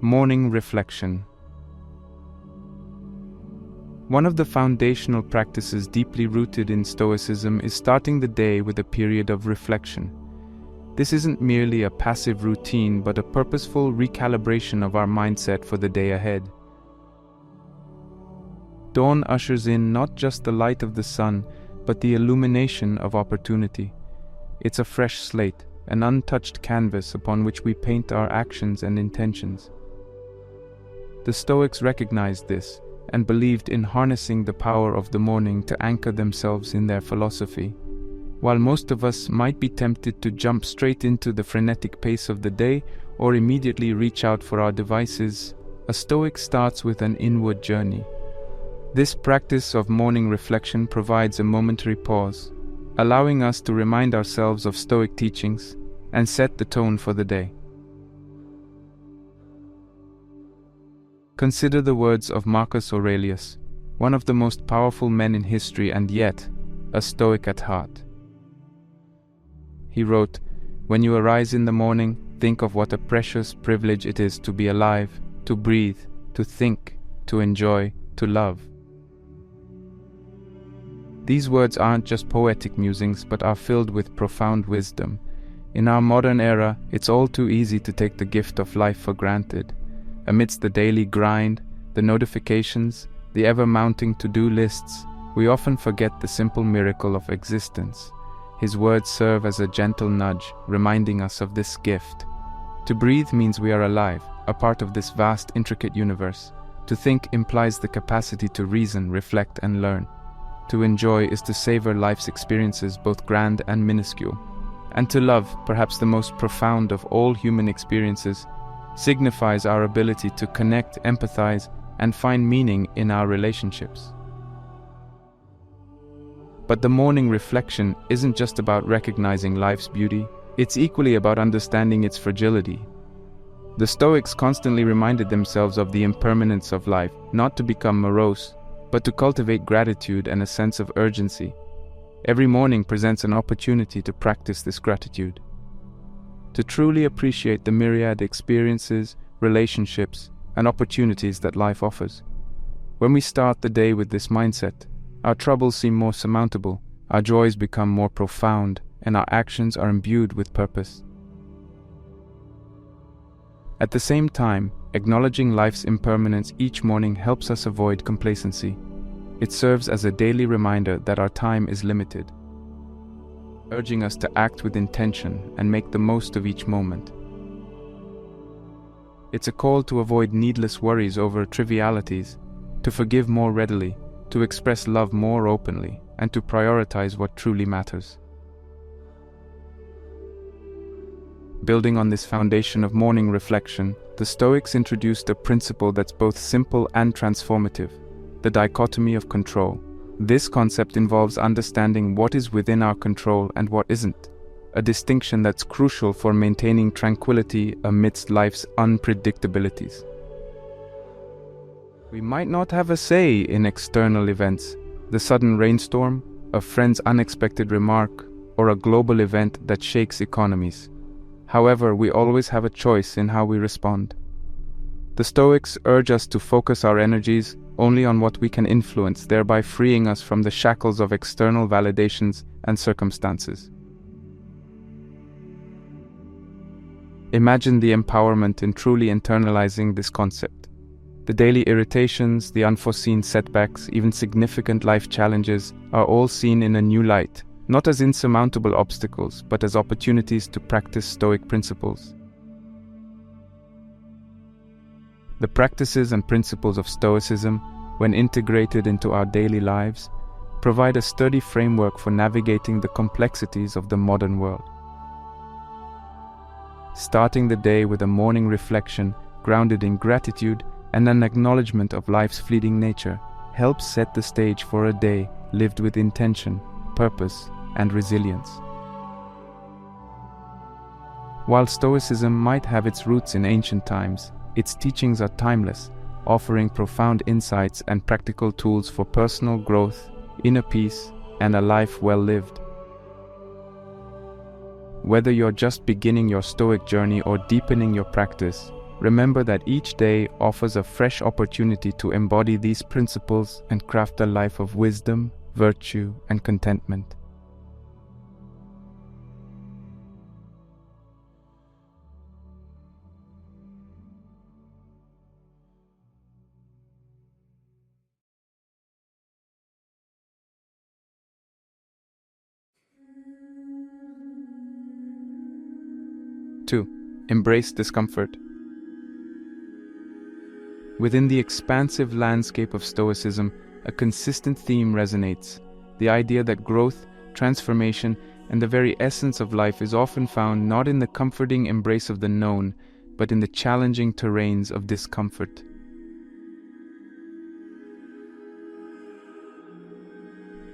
morning reflection. One of the foundational practices deeply rooted in Stoicism is starting the day with a period of reflection. This isn't merely a passive routine, but a purposeful recalibration of our mindset for the day ahead. Dawn ushers in not just the light of the sun, but the illumination of opportunity. It's a fresh slate, an untouched canvas upon which we paint our actions and intentions. The Stoics recognized this and believed in harnessing the power of the morning to anchor themselves in their philosophy. While most of us might be tempted to jump straight into the frenetic pace of the day or immediately reach out for our devices, a Stoic starts with an inward journey. This practice of morning reflection provides a momentary pause, allowing us to remind ourselves of Stoic teachings and set the tone for the day. Consider the words of Marcus Aurelius, one of the most powerful men in history and yet a Stoic at heart. He wrote, "When you arise in the morning, think of what a precious privilege it is to be alive, to breathe, to think, to enjoy, to love." These words aren't just poetic musings, but are filled with profound wisdom. In our modern era, it's all too easy to take the gift of life for granted. Amidst the daily grind, the notifications, the ever-mounting to-do lists, we often forget the simple miracle of existence. His words serve as a gentle nudge, reminding us of this gift. To breathe means we are alive, a part of this vast, intricate universe. To think implies the capacity to reason, reflect, and learn. To enjoy is to savor life's experiences, both grand and minuscule. And to love, perhaps the most profound of all human experiences, signifies our ability to connect, empathize, and find meaning in our relationships. But the morning reflection isn't just about recognizing life's beauty, it's equally about understanding its fragility. The Stoics constantly reminded themselves of the impermanence of life, not to become morose, but to cultivate gratitude and a sense of urgency. Every morning presents an opportunity to practice this gratitude, to truly appreciate the myriad experiences, relationships, and opportunities that life offers. When we start the day with this mindset, our troubles seem more surmountable, our joys become more profound, and our actions are imbued with purpose. At the same time, acknowledging life's impermanence each morning helps us avoid complacency. It serves as a daily reminder that our time is limited, urging us to act with intention and make the most of each moment. It's a call to avoid needless worries over trivialities, to forgive more readily, to express love more openly, and to prioritize what truly matters. Building on this foundation of morning reflection, the Stoics introduced a principle that's both simple and transformative: the dichotomy of control. This concept involves understanding what is within our control and what isn't, a distinction that's crucial for maintaining tranquility amidst life's unpredictabilities. We might not have a say in external events, the sudden rainstorm, a friend's unexpected remark, or a global event that shakes economies. However, we always have a choice in how we respond. The Stoics urge us to focus our energies only on what we can influence, thereby freeing us from the shackles of external validations and circumstances. Imagine the empowerment in truly internalizing this concept. The daily irritations, the unforeseen setbacks, even significant life challenges are all seen in a new light, not as insurmountable obstacles, but as opportunities to practice Stoic principles. The practices and principles of Stoicism, when integrated into our daily lives, provide a sturdy framework for navigating the complexities of the modern world. Starting the day with a morning reflection grounded in gratitude and an acknowledgement of life's fleeting nature helps set the stage for a day lived with intention, purpose, and resilience. While Stoicism might have its roots in ancient times, its teachings are timeless, offering profound insights and practical tools for personal growth, inner peace, and a life well lived. Whether you're just beginning your Stoic journey or deepening your practice, remember that each day offers a fresh opportunity to embody these principles and craft a life of wisdom, virtue, and contentment. Two, embrace discomfort. Within the expansive landscape of Stoicism, a consistent theme resonates: the idea that growth, transformation, and the very essence of life is often found not in the comforting embrace of the known, but in the challenging terrains of discomfort.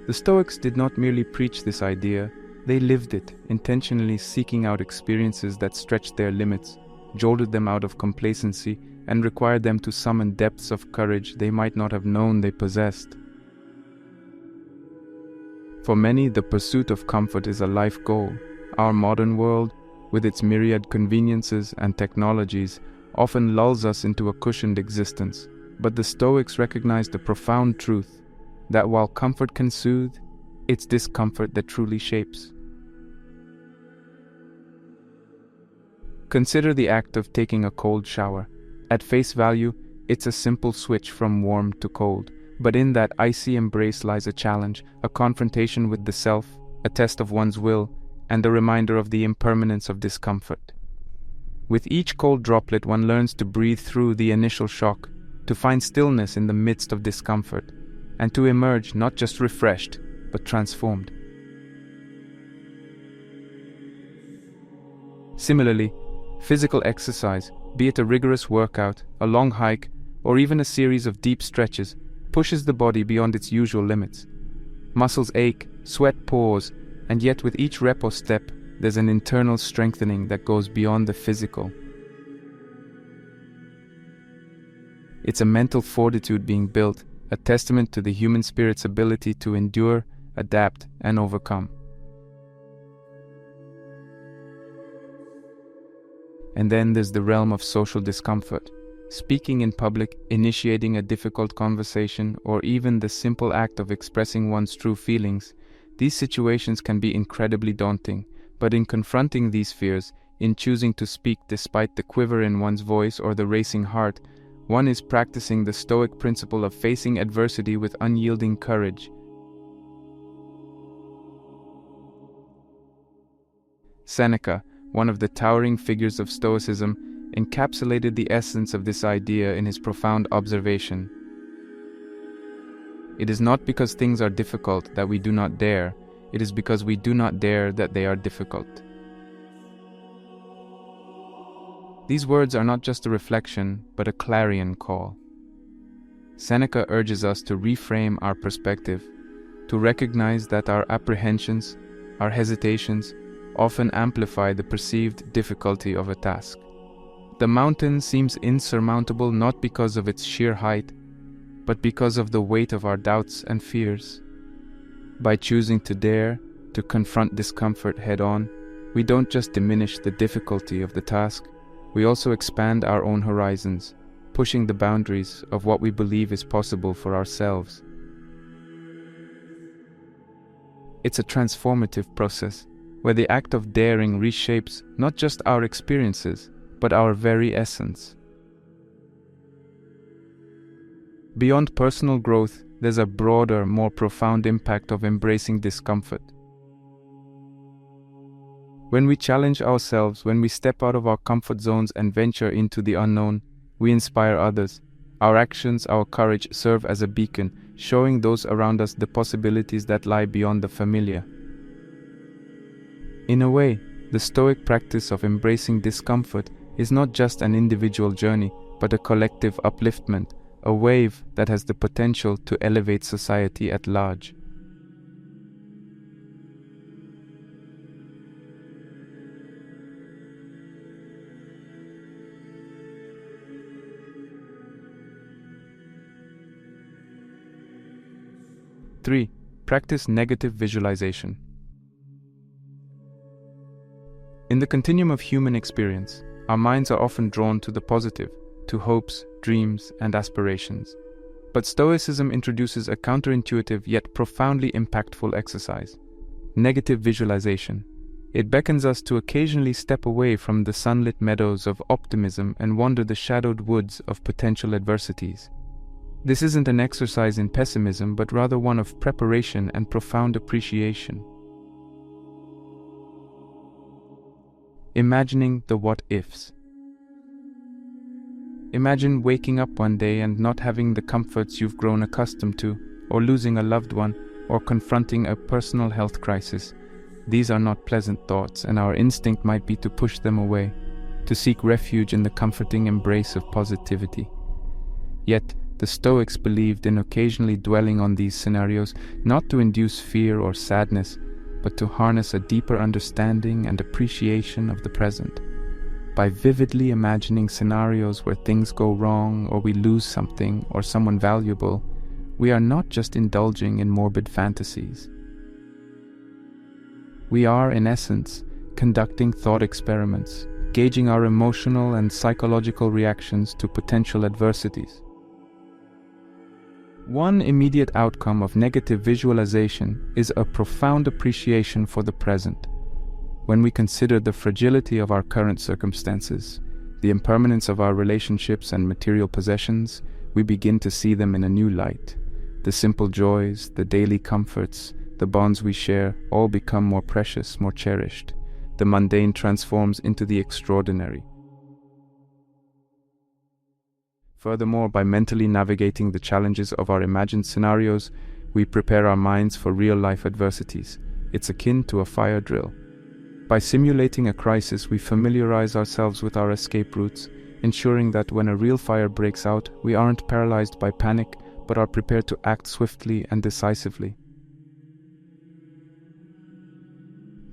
The Stoics did not merely preach this idea, they lived it, intentionally seeking out experiences that stretched their limits, jolted them out of complacency, and required them to summon depths of courage they might not have known they possessed. For many, the pursuit of comfort is a life goal. Our modern world, with its myriad conveniences and technologies, often lulls us into a cushioned existence. But the Stoics recognized a profound truth, that while comfort can soothe, it's discomfort that truly shapes. Consider the act of taking a cold shower. At face value, it's a simple switch from warm to cold, but in that icy embrace lies a challenge, a confrontation with the self, a test of one's will, and a reminder of the impermanence of discomfort. With each cold droplet, one learns to breathe through the initial shock, to find stillness in the midst of discomfort, and to emerge not just refreshed, but transformed. Similarly, physical exercise, be it a rigorous workout, a long hike, or even a series of deep stretches, pushes the body beyond its usual limits. Muscles ache, sweat pours, and yet with each rep or step, there's an internal strengthening that goes beyond the physical. It's a mental fortitude being built, a testament to the human spirit's ability to endure, adapt, and overcome. And then there's the realm of social discomfort. Speaking in public, initiating a difficult conversation, or even the simple act of expressing one's true feelings, these situations can be incredibly daunting. But in confronting these fears, in choosing to speak despite the quiver in one's voice or the racing heart, one is practicing the Stoic principle of facing adversity with unyielding courage. Seneca, one of the towering figures of Stoicism, encapsulated the essence of this idea in his profound observation. It is not because things are difficult that we do not dare, it is because we do not dare that they are difficult. These words are not just a reflection, but a clarion call. Seneca urges us to reframe our perspective, to recognize that our apprehensions, our hesitations, often amplify the perceived difficulty of a task. The mountain seems insurmountable not because of its sheer height, but because of the weight of our doubts and fears. By choosing to dare, to confront discomfort head-on, we don't just diminish the difficulty of the task, we also expand our own horizons, pushing the boundaries of what we believe is possible for ourselves. It's a transformative process, where the act of daring reshapes not just our experiences, but our very essence. Beyond personal growth, there's a broader, more profound impact of embracing discomfort. When we challenge ourselves, when we step out of our comfort zones and venture into the unknown, we inspire others. Our actions, our courage serve as a beacon, showing those around us the possibilities that lie beyond the familiar. In a way, the Stoic practice of embracing discomfort is not just an individual journey, but a collective upliftment, a wave that has the potential to elevate society at large. Three, practice negative visualization. In the continuum of human experience, our minds are often drawn to the positive, to hopes, dreams, and aspirations. But Stoicism introduces a counterintuitive yet profoundly impactful exercise: negative visualization. It beckons us to occasionally step away from the sunlit meadows of optimism and wander the shadowed woods of potential adversities. This isn't an exercise in pessimism, but rather one of preparation and profound appreciation. Imagining the what-ifs. Imagine waking up one day and not having the comforts you've grown accustomed to, or losing a loved one, or confronting a personal health crisis. These are not pleasant thoughts, and our instinct might be to push them away, to seek refuge in the comforting embrace of positivity. Yet, The Stoics believed in occasionally dwelling on these scenarios, not to induce fear or sadness, but to harness a deeper understanding and appreciation of the present. By vividly imagining scenarios where things go wrong or we lose something or someone valuable, we are not just indulging in morbid fantasies. We are, in essence, conducting thought experiments, gauging our emotional and psychological reactions to potential adversities. One immediate outcome of negative visualization is a profound appreciation for the present. When we consider the fragility of our current circumstances, the impermanence of our relationships and material possessions, we begin to see them in a new light. The simple joys, the daily comforts, the bonds we share, all become more precious, more cherished. The mundane transforms into the extraordinary. Furthermore, by mentally navigating the challenges of our imagined scenarios, we prepare our minds for real-life adversities. It's akin to a fire drill. By simulating a crisis, we familiarize ourselves with our escape routes, ensuring that when a real fire breaks out, we aren't paralyzed by panic, but are prepared to act swiftly and decisively.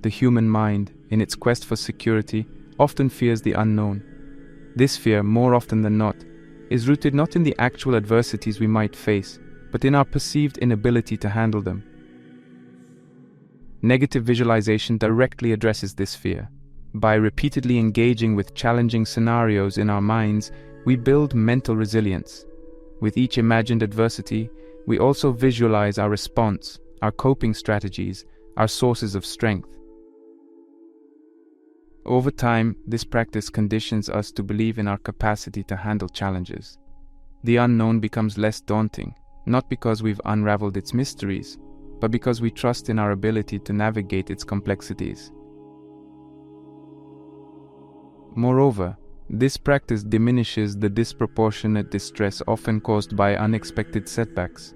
The human mind, in its quest for security, often fears the unknown. This fear, more often than not, is rooted not in the actual adversities we might face, but in our perceived inability to handle them. Negative visualization directly addresses this fear. By repeatedly engaging with challenging scenarios in our minds, we build mental resilience. With each imagined adversity, we also visualize our response, our coping strategies, our sources of strength. Over time, this practice conditions us to believe in our capacity to handle challenges. The unknown becomes less daunting, not because we've unraveled its mysteries, but because we trust in our ability to navigate its complexities. Moreover, this practice diminishes the disproportionate distress often caused by unexpected setbacks.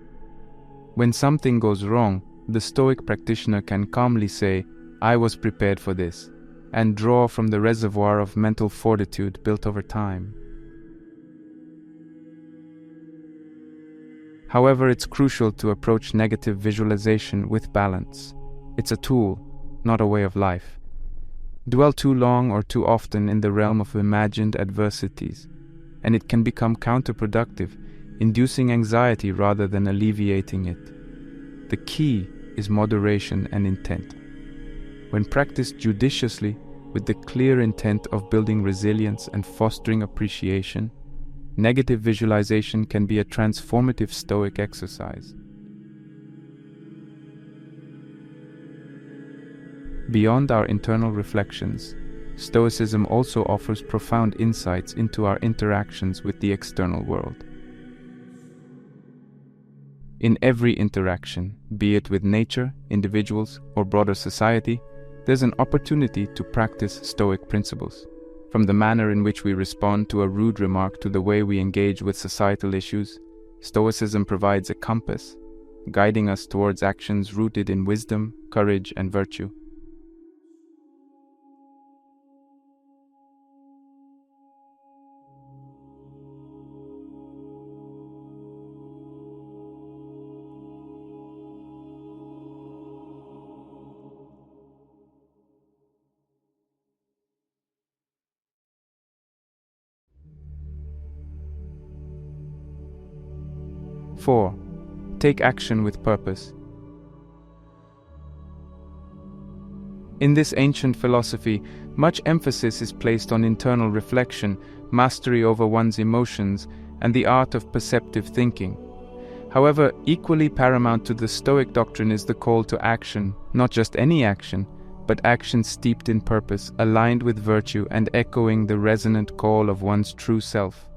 When something goes wrong, the Stoic practitioner can calmly say, "I was prepared for this," and draw from the reservoir of mental fortitude built over time. However, it's crucial to approach negative visualization with balance. It's a tool, not a way of life. Dwell too long or too often in the realm of imagined adversities, and it can become counterproductive, inducing anxiety rather than alleviating it. The key is moderation and intent. When practiced judiciously, with the clear intent of building resilience and fostering appreciation, negative visualization can be a transformative Stoic exercise. Beyond our internal reflections, Stoicism also offers profound insights into our interactions with the external world. In every interaction, be it with nature, individuals, or broader society, there's an opportunity to practice Stoic principles. From the manner in which we respond to a rude remark to the way we engage with societal issues, Stoicism provides a compass, guiding us towards actions rooted in wisdom, courage, and virtue. Four, take action with purpose. In this ancient philosophy, much emphasis is placed on internal reflection, mastery over one's emotions, and the art of perceptive thinking. However, equally paramount to the Stoic doctrine is the call to action, not just any action, but action steeped in purpose, aligned with virtue, and echoing the resonant call of one's true self.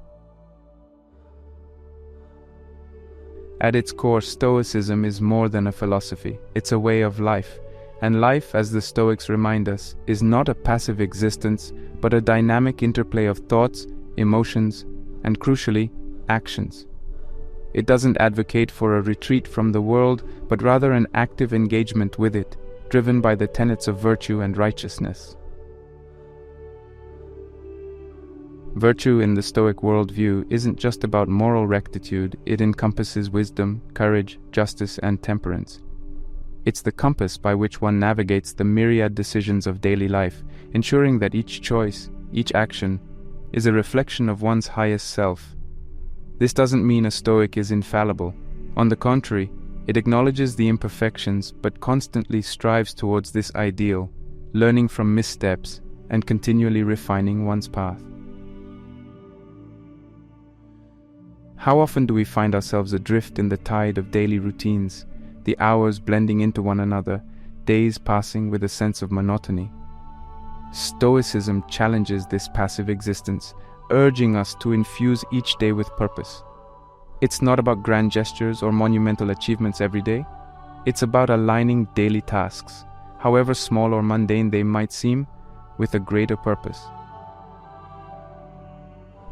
At its core, Stoicism is more than a philosophy. It's a way of life. And life, as the Stoics remind us, is not a passive existence, but a dynamic interplay of thoughts, emotions, and crucially, actions. It doesn't advocate for a retreat from the world, but rather an active engagement with it, driven by the tenets of virtue and righteousness. Virtue in the Stoic worldview isn't just about moral rectitude, it encompasses wisdom, courage, justice, and temperance. It's the compass by which one navigates the myriad decisions of daily life, ensuring that each choice, each action, is a reflection of one's highest self. This doesn't mean a Stoic is infallible. On the contrary, it acknowledges the imperfections but constantly strives towards this ideal, learning from missteps and continually refining one's path. How often do we find ourselves adrift in the tide of daily routines, the hours blending into one another, days passing with a sense of monotony? Stoicism challenges this passive existence, urging us to infuse each day with purpose. It's not about grand gestures or monumental achievements every day. It's about aligning daily tasks, however small or mundane they might seem, with a greater purpose.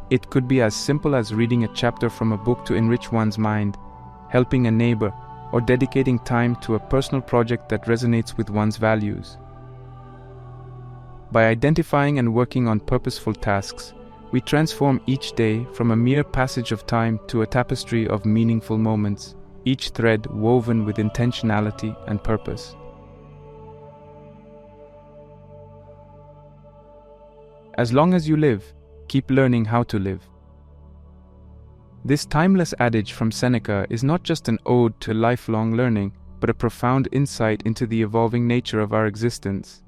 It could be as simple as reading a chapter from a book to enrich one's mind, helping a neighbor, or dedicating time to a personal project that resonates with one's values. By identifying and working on purposeful tasks, we transform each day from a mere passage of time to a tapestry of meaningful moments, each thread woven with intentionality and purpose. As long as you live, keep learning how to live. This timeless adage from Seneca is not just an ode to lifelong learning, but a profound insight into the evolving nature of our existence.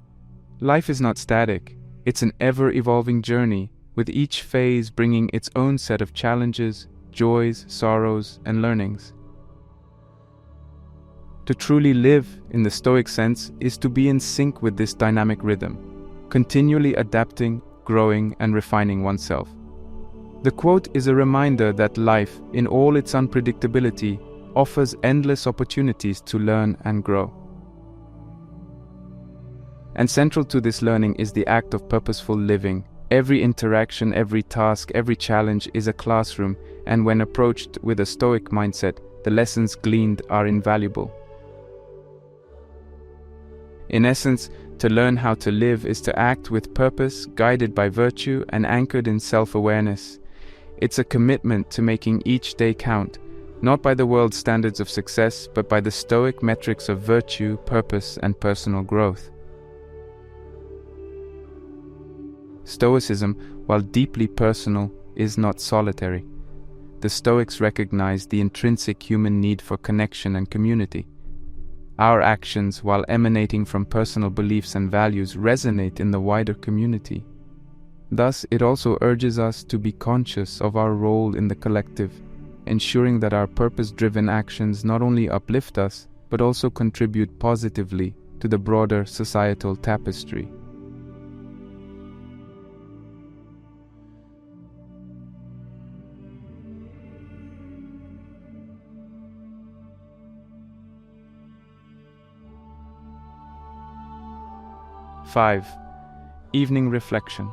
Life is not static, it's an ever-evolving journey, with each phase bringing its own set of challenges, joys, sorrows, and learnings. To truly live, in the Stoic sense, is to be in sync with this dynamic rhythm, continually adapting, growing, and refining oneself. The quote is a reminder that life, in all its unpredictability, offers endless opportunities to learn and grow. And central to this learning is the act of purposeful living. Every interaction, every task, every challenge is a classroom, and when approached with a Stoic mindset, the lessons gleaned are invaluable. In essence, to learn how to live is to act with purpose, guided by virtue, and anchored in self-awareness. It's a commitment to making each day count, not by the world's standards of success, but by the Stoic metrics of virtue, purpose, and personal growth. Stoicism, while deeply personal, is not solitary. The Stoics recognize the intrinsic human need for connection and community. Our actions, while emanating from personal beliefs and values, resonate in the wider community. Thus, it also urges us to be conscious of our role in the collective, ensuring that our purpose-driven actions not only uplift us, but also contribute positively to the broader societal tapestry. (5) Evening reflection.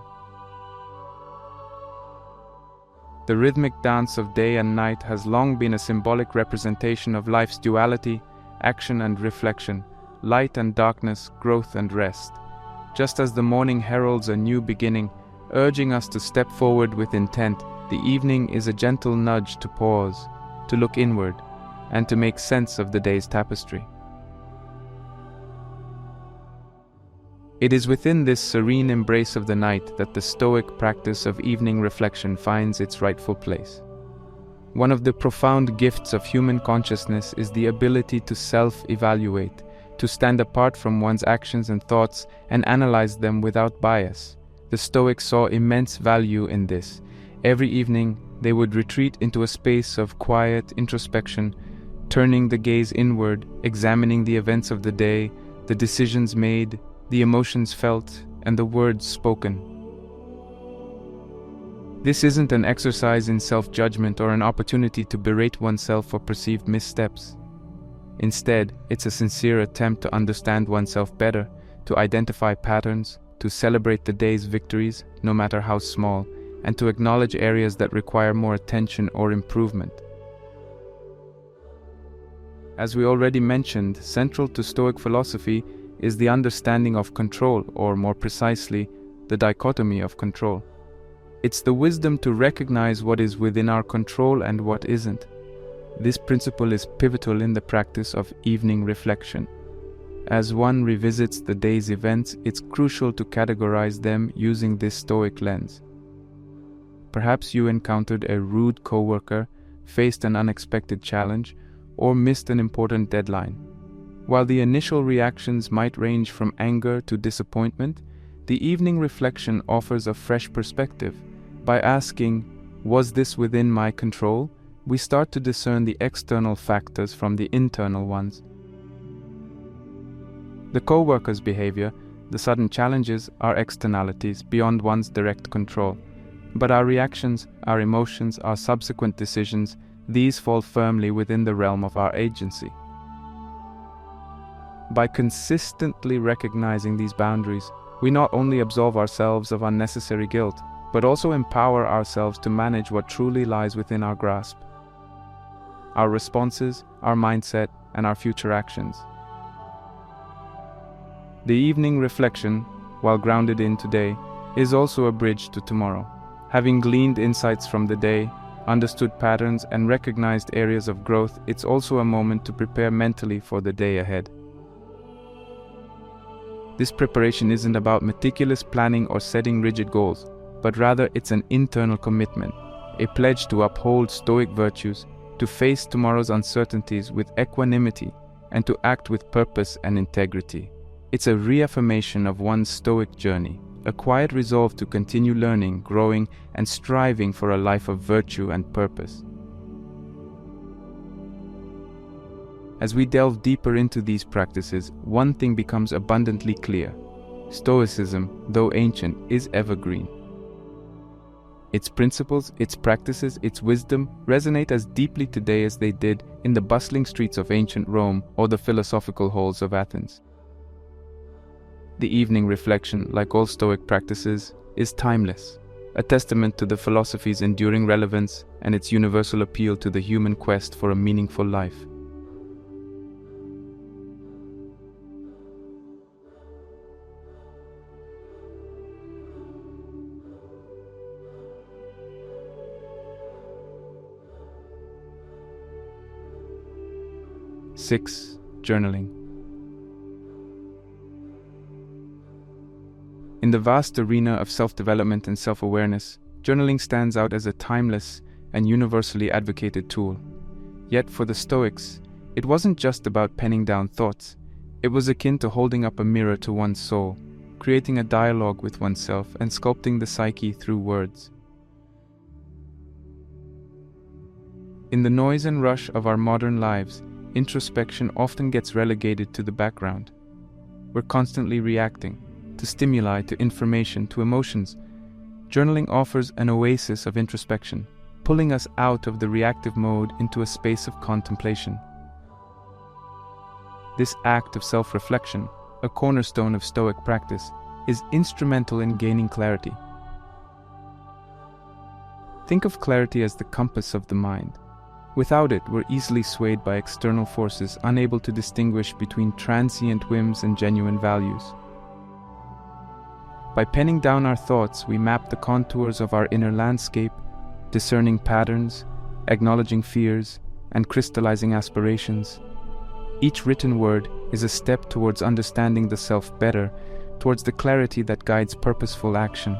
The rhythmic dance of day and night has long been a symbolic representation of life's duality, action and reflection, light and darkness, growth and rest. Just as the morning heralds a new beginning, urging us to step forward with intent, the evening is a gentle nudge to pause, to look inward, and to make sense of the day's tapestry. It is within this serene embrace of the night that the Stoic practice of evening reflection finds its rightful place. One of the profound gifts of human consciousness is the ability to self-evaluate, to stand apart from one's actions and thoughts and analyze them without bias. The Stoics saw immense value in this. Every evening, they would retreat into a space of quiet introspection, turning the gaze inward, examining the events of the day, the decisions made, the emotions felt, and the words spoken. This isn't an exercise in self-judgment or an opportunity to berate oneself for perceived missteps. Instead, it's a sincere attempt to understand oneself better, to identify patterns, to celebrate the day's victories, no matter how small, and to acknowledge areas that require more attention or improvement. As we already mentioned, central to Stoic philosophy is the understanding of control, or more precisely, the dichotomy of control. It's the wisdom to recognize what is within our control and what isn't. This principle is pivotal in the practice of evening reflection. As one revisits the day's events, it's crucial to categorize them using this Stoic lens. Perhaps you encountered a rude coworker, faced an unexpected challenge, or missed an important deadline. While the initial reactions might range from anger to disappointment, the evening reflection offers a fresh perspective. By asking, "Was this within my control?" we start to discern the external factors from the internal ones. The co-worker's behavior, the sudden challenges, are externalities beyond one's direct control. But our reactions, our emotions, our subsequent decisions, these fall firmly within the realm of our agency. By consistently recognizing these boundaries, we not only absolve ourselves of unnecessary guilt, but also empower ourselves to manage what truly lies within our grasp: our responses, our mindset, and our future actions. The evening reflection, while grounded in today, is also a bridge to tomorrow. Having gleaned insights from the day, understood patterns, and recognized areas of growth, it's also a moment to prepare mentally for the day ahead. This preparation isn't about meticulous planning or setting rigid goals, but rather it's an internal commitment, a pledge to uphold Stoic virtues, to face tomorrow's uncertainties with equanimity, and to act with purpose and integrity. It's a reaffirmation of one's Stoic journey, a quiet resolve to continue learning, growing, and striving for a life of virtue and purpose. As we delve deeper into these practices, one thing becomes abundantly clear: Stoicism, though ancient, is evergreen. Its principles, its practices, its wisdom resonate as deeply today as they did in the bustling streets of ancient Rome or the philosophical halls of Athens. The evening reflection, like all Stoic practices, is timeless, a testament to the philosophy's enduring relevance and its universal appeal to the human quest for a meaningful life. Six, journaling. In the vast arena of self-development and self-awareness, journaling stands out as a timeless and universally advocated tool. Yet for the Stoics, it wasn't just about penning down thoughts. It was akin to holding up a mirror to one's soul, creating a dialogue with oneself and sculpting the psyche through words. In the noise and rush of our modern lives, introspection often gets relegated to the background. We're constantly reacting to stimuli, to information, to emotions. Journaling offers an oasis of introspection, pulling us out of the reactive mode into a space of contemplation. This act of self-reflection, a cornerstone of Stoic practice, is instrumental in gaining clarity. Think of clarity as the compass of the mind. Without it, we're easily swayed by external forces, unable to distinguish between transient whims and genuine values. By penning down our thoughts, we map the contours of our inner landscape, discerning patterns, acknowledging fears, and crystallizing aspirations. Each written word is a step towards understanding the self better, towards the clarity that guides purposeful action.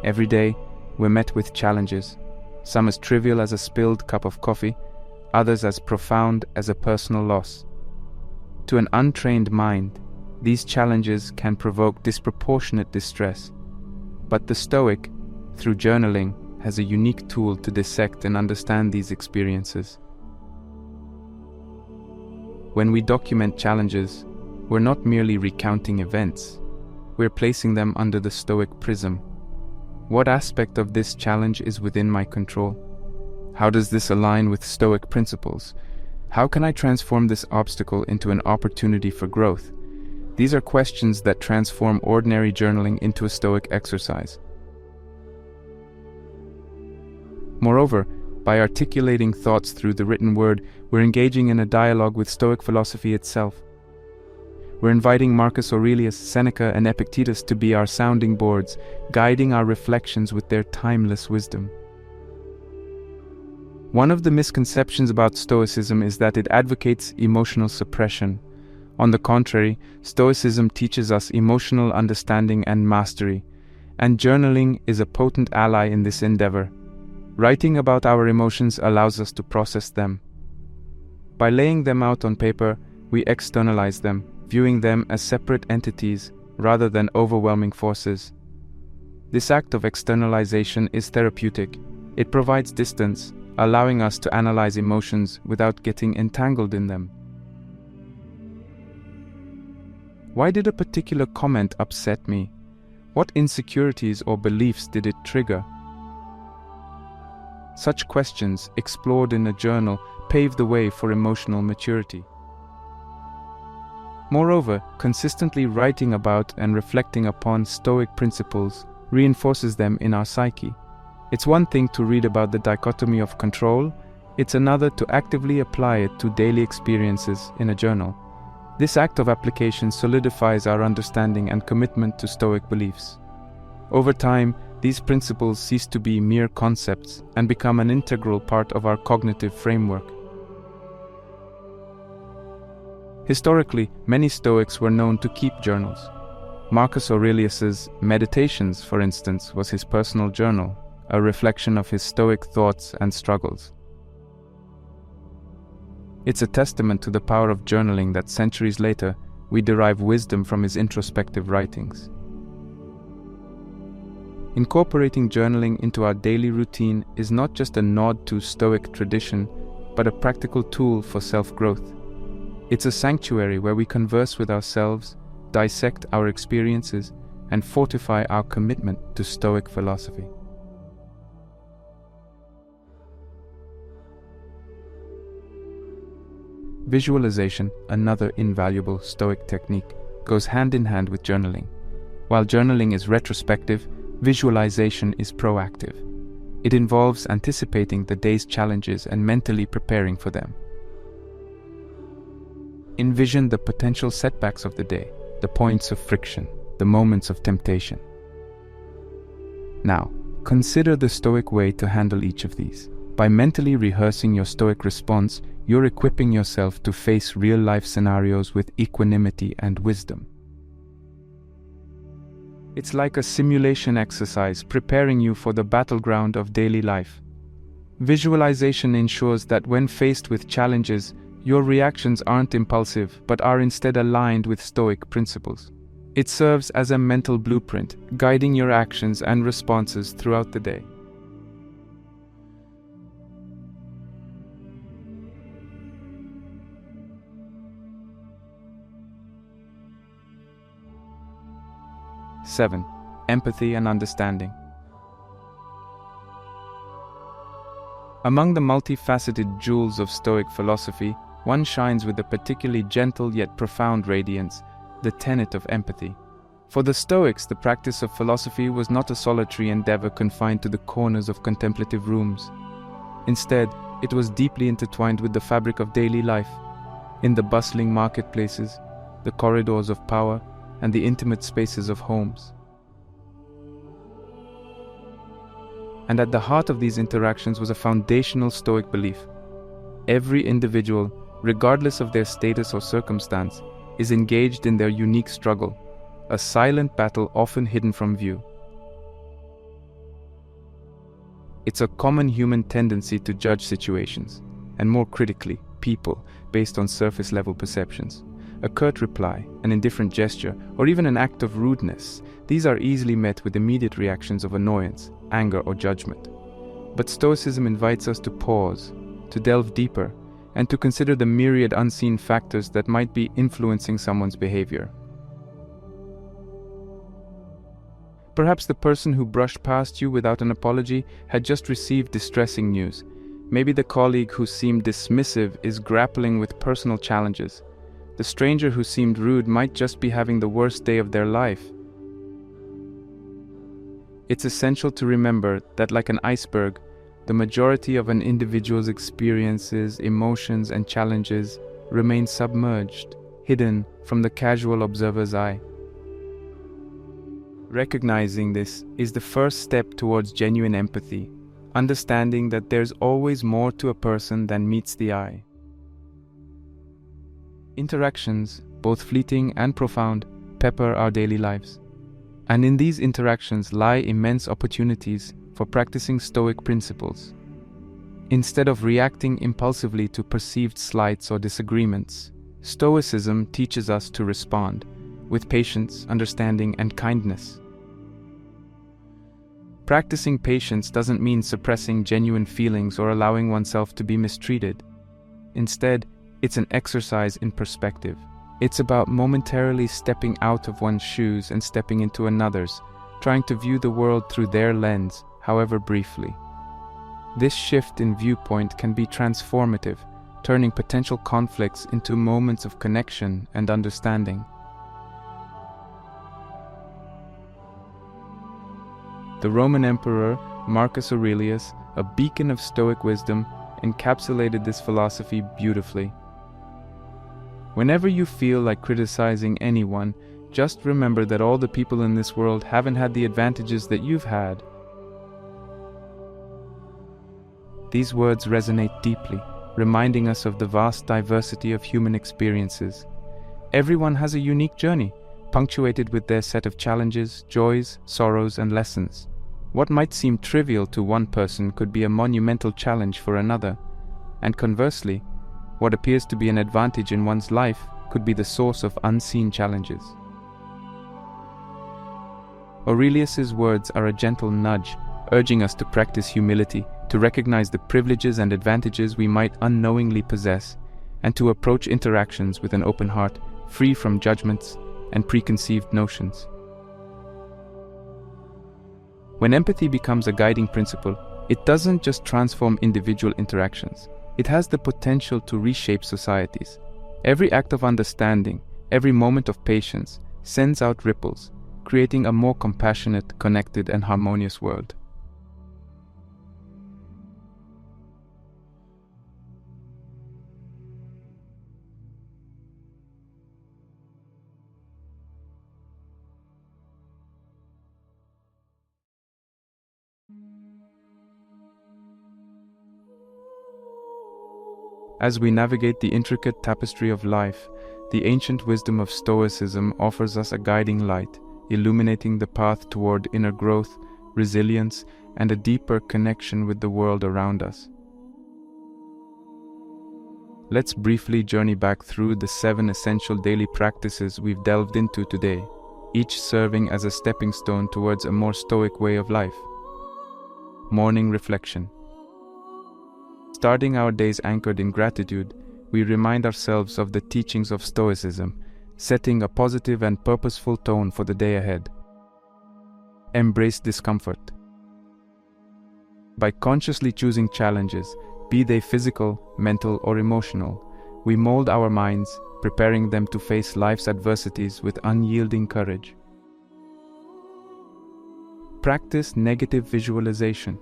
Every day, we're met with challenges, some as trivial as a spilled cup of coffee, others as profound as a personal loss. To an untrained mind, these challenges can provoke disproportionate distress. But the Stoic, through journaling, has a unique tool to dissect and understand these experiences. When we document challenges, we're not merely recounting events, we're placing them under the Stoic prism. What aspect of this challenge is within my control? How does this align with Stoic principles? How can I transform this obstacle into an opportunity for growth? These are questions that transform ordinary journaling into a Stoic exercise. Moreover, by articulating thoughts through the written word, we're engaging in a dialogue with Stoic philosophy itself. we're inviting Marcus Aurelius, Seneca, and Epictetus to be our sounding boards, guiding our reflections with their timeless wisdom. One of the misconceptions about Stoicism is that it advocates emotional suppression. On the contrary, Stoicism teaches us emotional understanding and mastery, and journaling is a potent ally in this endeavor. Writing about our emotions allows us to process them. By laying them out on paper, we externalize them, viewing them as separate entities rather than overwhelming forces. This act of externalization is therapeutic. It provides distance, allowing us to analyze emotions without getting entangled in them. Why did a particular comment upset me? What insecurities or beliefs did it trigger? Such questions, explored in a journal, pave the way for emotional maturity. Moreover, consistently writing about and reflecting upon Stoic principles reinforces them in our psyche. It's one thing to read about the dichotomy of control, it's another to actively apply it to daily experiences in a journal. This act of application solidifies our understanding and commitment to Stoic beliefs. Over time, these principles cease to be mere concepts and become an integral part of our cognitive framework. Historically, many Stoics were known to keep journals. Marcus Aurelius's Meditations, for instance, was his personal journal, a reflection of his Stoic thoughts and struggles. It's a testament to the power of journaling that centuries later, we derive wisdom from his introspective writings. Incorporating journaling into our daily routine is not just a nod to Stoic tradition, but a practical tool for self-growth. It's a sanctuary where we converse with ourselves, dissect our experiences, and fortify our commitment to Stoic philosophy. Visualization, another invaluable Stoic technique, goes hand in hand with journaling. While journaling is retrospective, visualization is proactive. It involves anticipating the day's challenges and mentally preparing for them. Envision the potential setbacks of the day, the points of friction, the moments of temptation. Now, consider the Stoic way to handle each of these. By mentally rehearsing your Stoic response, you're equipping yourself to face real-life scenarios with equanimity and wisdom. It's like a simulation exercise preparing you for the battleground of daily life. Visualization ensures that when faced with challenges, your reactions aren't impulsive but are instead aligned with Stoic principles. It serves as a mental blueprint, guiding your actions and responses throughout the day. Seven, empathy and understanding. Among the multifaceted jewels of Stoic philosophy, one shines with a particularly gentle yet profound radiance, the tenet of empathy. For the Stoics, the practice of philosophy was not a solitary endeavor confined to the corners of contemplative rooms. Instead, it was deeply intertwined with the fabric of daily life, in the bustling marketplaces, the corridors of power, and the intimate spaces of homes. And at the heart of these interactions was a foundational Stoic belief. Every individual, regardless of their status or circumstance, is engaged in their unique struggle, a silent battle often hidden from view. It's a common human tendency to judge situations, and more critically, people, based on surface-level perceptions. A curt reply, an indifferent gesture, or even an act of rudeness, these are easily met with immediate reactions of annoyance, anger, or judgment. But Stoicism invites us to pause, to delve deeper, and to consider the myriad unseen factors that might be influencing someone's behavior. Perhaps the person who brushed past you without an apology had just received distressing news. Maybe the colleague who seemed dismissive is grappling with personal challenges. The stranger who seemed rude might just be having the worst day of their life. It's essential to remember that, like an iceberg, the majority of an individual's experiences, emotions, and challenges remain submerged, hidden from the casual observer's eye. Recognizing this is the first step towards genuine empathy, understanding that there's always more to a person than meets the eye. Interactions, both fleeting and profound, pepper our daily lives. And in these interactions lie immense opportunities for practicing Stoic principles. Instead of reacting impulsively to perceived slights or disagreements, Stoicism teaches us to respond with patience, understanding, and kindness. Practicing patience doesn't mean suppressing genuine feelings or allowing oneself to be mistreated. Instead, it's an exercise in perspective. It's about momentarily stepping out of one's shoes and stepping into another's, trying to view the world through their lens, however briefly. This shift in viewpoint can be transformative, turning potential conflicts into moments of connection and understanding. The Roman Emperor Marcus Aurelius, a beacon of Stoic wisdom, encapsulated this philosophy beautifully. Whenever you feel like criticizing anyone, just remember that all the people in this world haven't had the advantages that you've had. These words resonate deeply, reminding us of the vast diversity of human experiences. Everyone has a unique journey, punctuated with their set of challenges, joys, sorrows, and lessons. What might seem trivial to one person could be a monumental challenge for another, and conversely, what appears to be an advantage in one's life could be the source of unseen challenges. Aurelius's words are a gentle nudge, urging us to practice humility, to recognize the privileges and advantages we might unknowingly possess, and to approach interactions with an open heart, free from judgments and preconceived notions. When empathy becomes a guiding principle, it doesn't just transform individual interactions. It has the potential to reshape societies. Every act of understanding, every moment of patience, sends out ripples, creating a more compassionate, connected, and harmonious world. As we navigate the intricate tapestry of life, the ancient wisdom of Stoicism offers us a guiding light, illuminating the path toward inner growth, resilience, and a deeper connection with the world around us. Let's briefly journey back through the 7 essential daily practices we've delved into today, each serving as a stepping stone towards a more Stoic way of life. Morning reflection. Starting our days anchored in gratitude, we remind ourselves of the teachings of Stoicism, setting a positive and purposeful tone for the day ahead. Embrace discomfort. By consciously choosing challenges, be they physical, mental, or emotional, we mold our minds, preparing them to face life's adversities with unyielding courage. Practice negative visualization.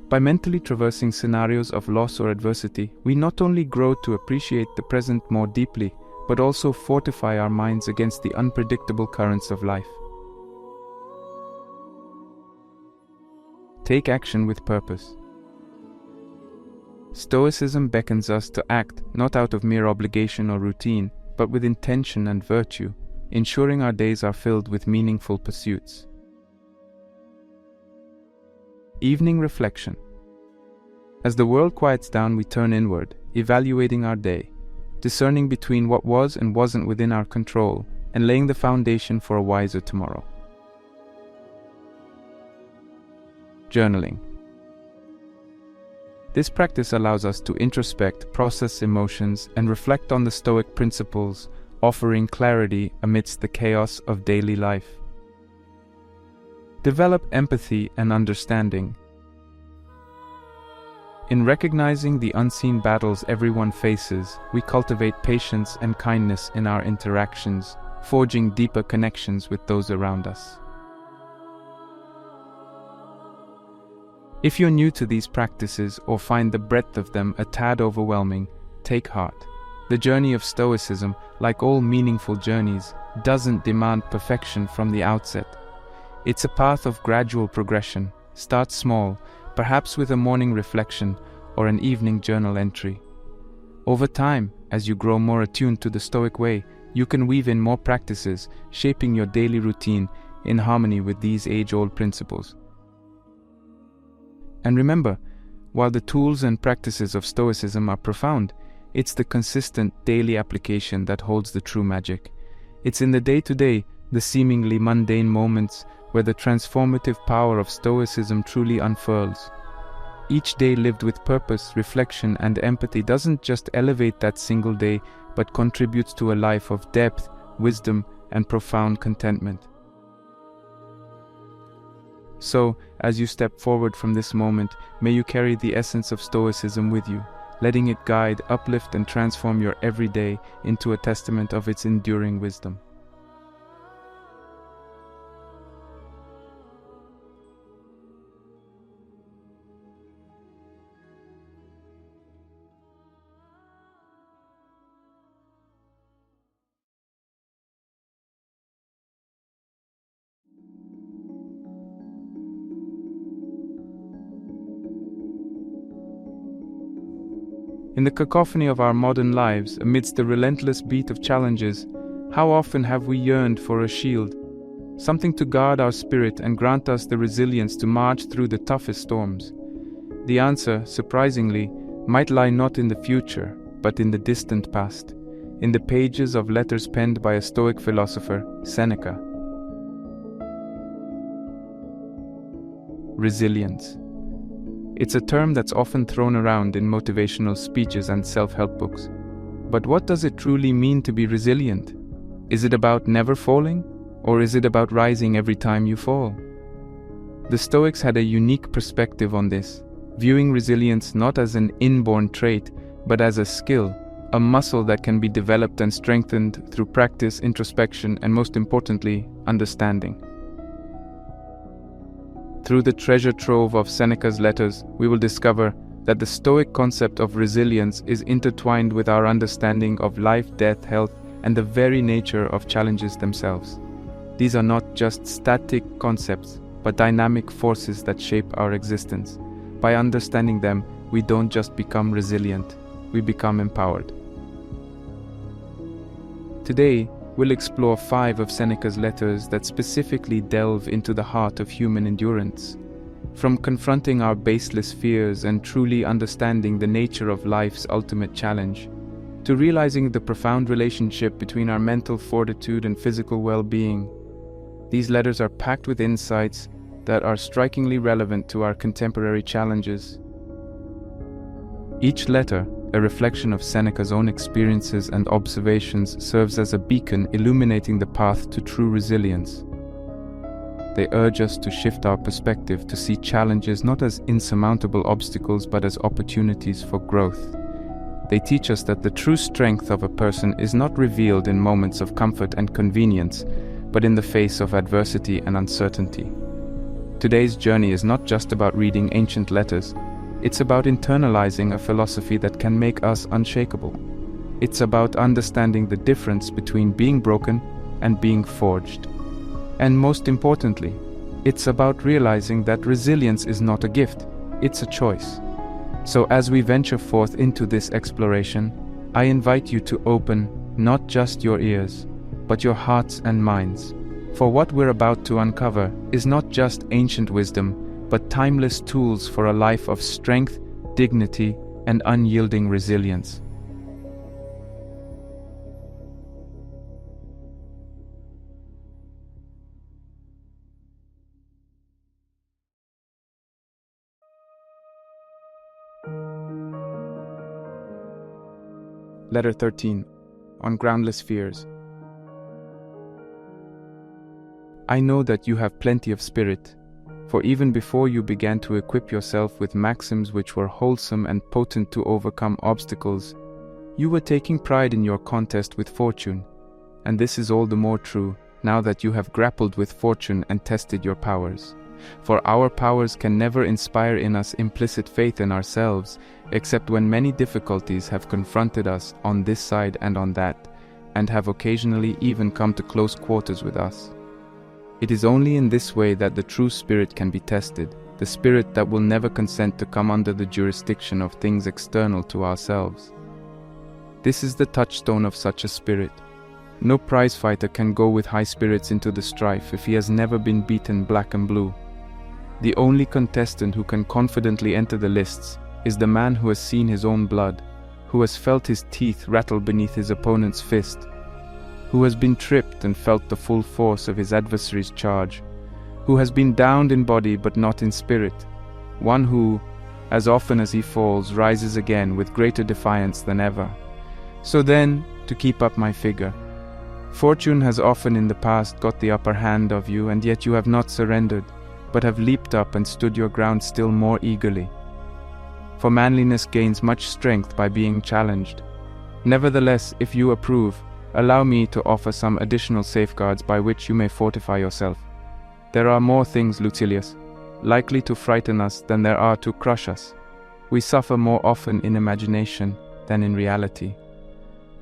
By mentally traversing scenarios of loss or adversity, we not only grow to appreciate the present more deeply, but also fortify our minds against the unpredictable currents of life. Take action with purpose. Stoicism beckons us to act not out of mere obligation or routine, but with intention and virtue, ensuring our days are filled with meaningful pursuits. Evening reflection. As the world quiets down, we turn inward, evaluating our day, discerning between what was and wasn't within our control, and laying the foundation for a wiser tomorrow. Journaling. This practice allows us to introspect, process emotions, and reflect on the Stoic principles, offering clarity amidst the chaos of daily life. Develop empathy and understanding. In recognizing the unseen battles everyone faces, we cultivate patience and kindness in our interactions, forging deeper connections with those around us. If you're new to these practices or find the breadth of them a tad overwhelming, take heart. The journey of Stoicism, like all meaningful journeys, doesn't demand perfection from the outset. It's a path of gradual progression. Start small, perhaps with a morning reflection or an evening journal entry. Over time, as you grow more attuned to the Stoic way, you can weave in more practices, shaping your daily routine in harmony with these age-old principles. And remember, while the tools and practices of Stoicism are profound, it's the consistent daily application that holds the true magic. It's in the day-to-day, the seemingly mundane moments, where the transformative power of Stoicism truly unfurls. Each day lived with purpose, reflection, and empathy doesn't just elevate that single day, but contributes to a life of depth, wisdom, and profound contentment. So, as you step forward from this moment, may you carry the essence of Stoicism with you, letting it guide, uplift, and transform your everyday into a testament of its enduring wisdom. In the cacophony of our modern lives, amidst the relentless beat of challenges, how often have we yearned for a shield, something to guard our spirit and grant us the resilience to march through the toughest storms? The answer, surprisingly, might lie not in the future, but in the distant past, in the pages of letters penned by a Stoic philosopher, Seneca. Resilience. It's a term that's often thrown around in motivational speeches and self-help books. But what does it truly mean to be resilient? Is it about never falling? Or is it about rising every time you fall? The Stoics had a unique perspective on this, viewing resilience not as an inborn trait, but as a skill, a muscle that can be developed and strengthened through practice, introspection, and most importantly, understanding. Through the treasure trove of Seneca's letters, we will discover that the Stoic concept of resilience is intertwined with our understanding of life, death, health, and the very nature of challenges themselves. These are not just static concepts, but dynamic forces that shape our existence. By understanding them, we don't just become resilient, we become empowered. Today, we'll explore 5 of Seneca's letters that specifically delve into the heart of human endurance. From confronting our baseless fears and truly understanding the nature of life's ultimate challenge, to realizing the profound relationship between our mental fortitude and physical well-being. These letters are packed with insights that are strikingly relevant to our contemporary challenges. Each letter, a reflection of Seneca's own experiences and observations, serves as a beacon illuminating the path to true resilience. They urge us to shift our perspective, to see challenges not as insurmountable obstacles but as opportunities for growth. They teach us that the true strength of a person is not revealed in moments of comfort and convenience, but in the face of adversity and uncertainty. Today's journey is not just about reading ancient letters. It's about internalizing a philosophy that can make us unshakable. It's about understanding the difference between being broken and being forged. And most importantly, it's about realizing that resilience is not a gift, it's a choice. So as we venture forth into this exploration, I invite you to open not just your ears, but your hearts and minds. For what we're about to uncover is not just ancient wisdom, but timeless tools for a life of strength, dignity, and unyielding resilience. Letter 13, on groundless fears. I know that you have plenty of spirit, for even before you began to equip yourself with maxims which were wholesome and potent to overcome obstacles, you were taking pride in your contest with fortune, and this is all the more true now that you have grappled with fortune and tested your powers. For our powers can never inspire in us implicit faith in ourselves, except when many difficulties have confronted us on this side and on that, and have occasionally even come to close quarters with us. It is only in this way that the true spirit can be tested, the spirit that will never consent to come under the jurisdiction of things external to ourselves. This is the touchstone of such a spirit. No prize fighter can go with high spirits into the strife if he has never been beaten black and blue. The only contestant who can confidently enter the lists is the man who has seen his own blood, who has felt his teeth rattle beneath his opponent's fist, who has been tripped and felt the full force of his adversary's charge, who has been downed in body but not in spirit, one who, as often as he falls, rises again with greater defiance than ever. So then, to keep up my figure, fortune has often in the past got the upper hand of you, and yet you have not surrendered, but have leaped up and stood your ground still more eagerly. For manliness gains much strength by being challenged. Nevertheless, if you approve, allow me to offer some additional safeguards by which you may fortify yourself. There are more things, Lucilius, likely to frighten us than there are to crush us. We suffer more often in imagination than in reality.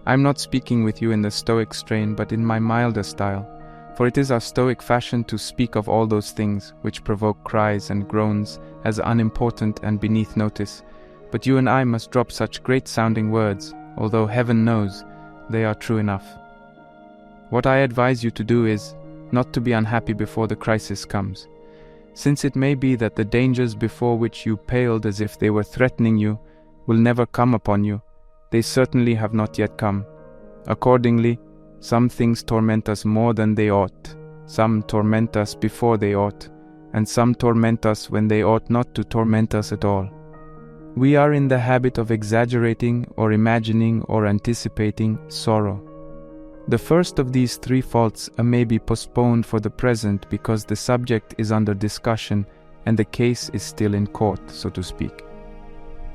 I am not speaking with you in the Stoic strain, but in my milder style, for it is our Stoic fashion to speak of all those things which provoke cries and groans as unimportant and beneath notice, but you and I must drop such great-sounding words, although heaven knows they are true enough. What I advise you to do is not to be unhappy before the crisis comes, since it may be that the dangers before which you paled as if they were threatening you will never come upon you. They certainly have not yet come. Accordingly, some things torment us more than they ought, some torment us before they ought, and some torment us when they ought not to torment us at all. We are in the habit of exaggerating or imagining or anticipating sorrow. The first of these three faults may be postponed for the present because the subject is under discussion and the case is still in court, so to speak.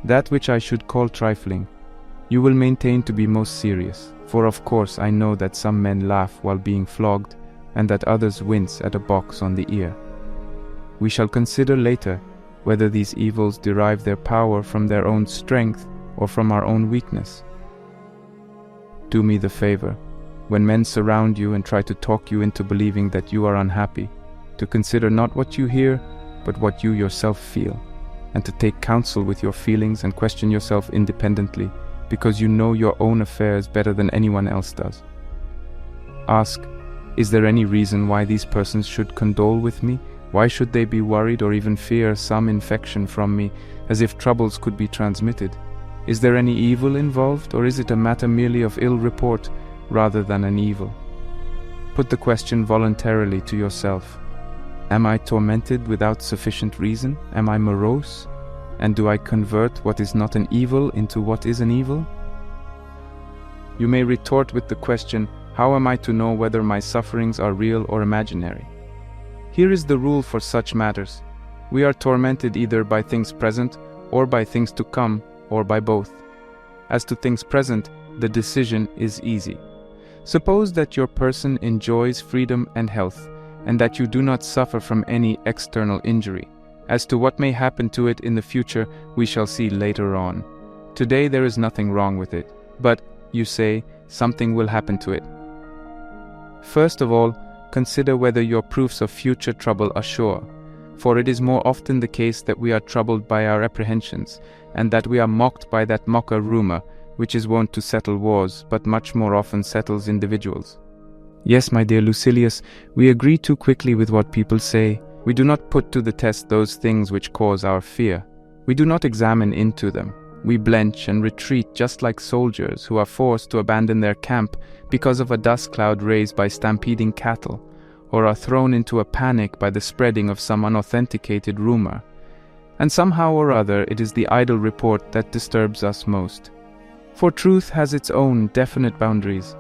That which I should call trifling, you will maintain to be most serious, for of course I know that some men laugh while being flogged and that others wince at a box on the ear. We shall consider later whether these evils derive their power from their own strength or from our own weakness. Do me the favor, when men surround you and try to talk you into believing that you are unhappy, to consider not what you hear, but what you yourself feel, and to take counsel with your feelings and question yourself independently, because you know your own affairs better than anyone else does. Ask, is there any reason why these persons should condole with me? Why should they be worried or even fear some infection from me, as if troubles could be transmitted? Is there any evil involved, or is it a matter merely of ill report rather than an evil? Put the question voluntarily to yourself. Am I tormented without sufficient reason? Am I morose? And do I convert what is not an evil into what is an evil? You may retort with the question, how am I to know whether my sufferings are real or imaginary? Here is the rule for such matters. We are tormented either by things present, or by things to come, or by both. As to things present, the decision is easy. Suppose that your person enjoys freedom and health, and that you do not suffer from any external injury. As to what may happen to it in the future, we shall see later on. Today there is nothing wrong with it, but, you say, something will happen to it. First of all, consider whether your proofs of future trouble are sure, for it is more often the case that we are troubled by our apprehensions, and that we are mocked by that mocker rumor, which is wont to settle wars, but much more often settles individuals. Yes, my dear Lucilius, we agree too quickly with what people say. We do not put to the test those things which cause our fear. We do not examine into them. We blench and retreat just like soldiers who are forced to abandon their camp because of a dust cloud raised by stampeding cattle, or are thrown into a panic by the spreading of some unauthenticated rumor. And somehow or other it is the idle report that disturbs us most. For truth has its own definite boundaries,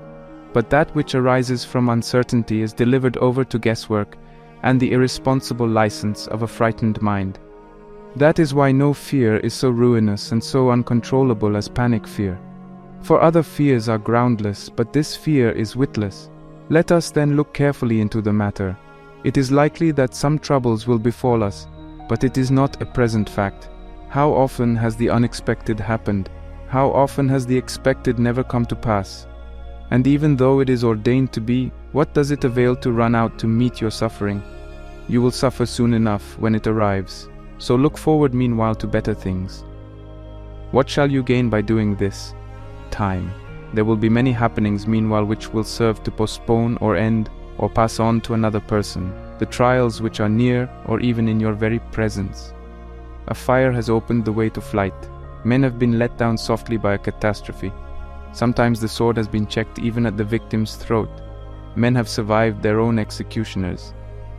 but that which arises from uncertainty is delivered over to guesswork and the irresponsible license of a frightened mind. That is why no fear is so ruinous and so uncontrollable as panic fear. For other fears are groundless, but this fear is witless. Let us then look carefully into the matter. It is likely that some troubles will befall us, but it is not a present fact. How often has the unexpected happened? How often has the expected never come to pass? And even though it is ordained to be, what does it avail to run out to meet your suffering? You will suffer soon enough when it arrives, so look forward meanwhile to better things. What shall you gain by doing this? Time. There will be many happenings meanwhile which will serve to postpone or end or pass on to another person, the trials which are near or even in your very presence. A fire has opened the way to flight. Men have been let down softly by a catastrophe. Sometimes the sword has been checked even at the victim's throat. Men have survived their own executioners.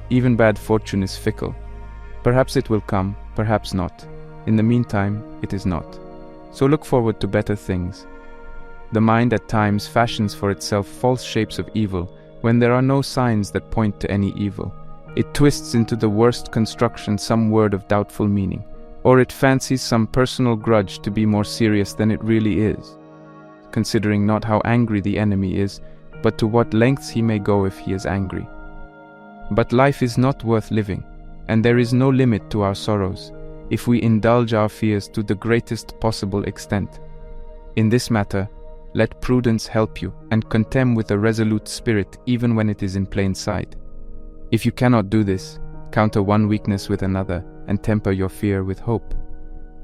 Even bad fortune is fickle. Perhaps it will come, perhaps not. In the meantime, it is not. So look forward to better things. The mind at times fashions for itself false shapes of evil when there are no signs that point to any evil. It twists into the worst construction some word of doubtful meaning, or it fancies some personal grudge to be more serious than it really is, considering not how angry the enemy is, but to what lengths he may go if he is angry. But life is not worth living, and there is no limit to our sorrows, if we indulge our fears to the greatest possible extent. In this matter, let prudence help you, and contend with a resolute spirit even when it is in plain sight. If you cannot do this, counter one weakness with another, and temper your fear with hope.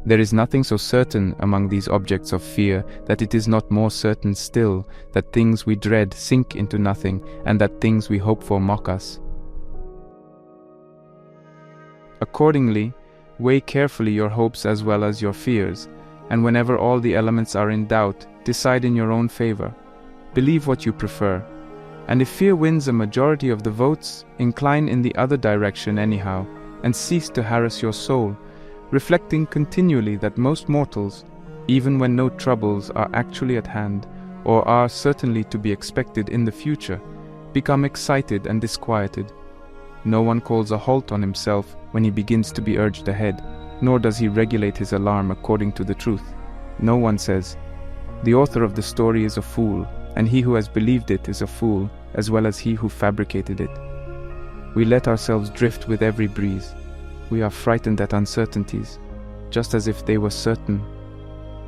There is nothing so certain among these objects of fear that it is not more certain still that things we dread sink into nothing, and that things we hope for mock us. Accordingly, weigh carefully your hopes as well as your fears, and whenever all the elements are in doubt, decide in your own favor. Believe what you prefer. And if fear wins a majority of the votes, incline in the other direction anyhow, and cease to harass your soul, reflecting continually that most mortals, even when no troubles are actually at hand, or are certainly to be expected in the future, become excited and disquieted. No one calls a halt on himself when he begins to be urged ahead, nor does he regulate his alarm according to the truth. No one says, "The author of the story is a fool, and he who has believed it is a fool, as well as he who fabricated it." We let ourselves drift with every breeze. We are frightened at uncertainties, just as if they were certain.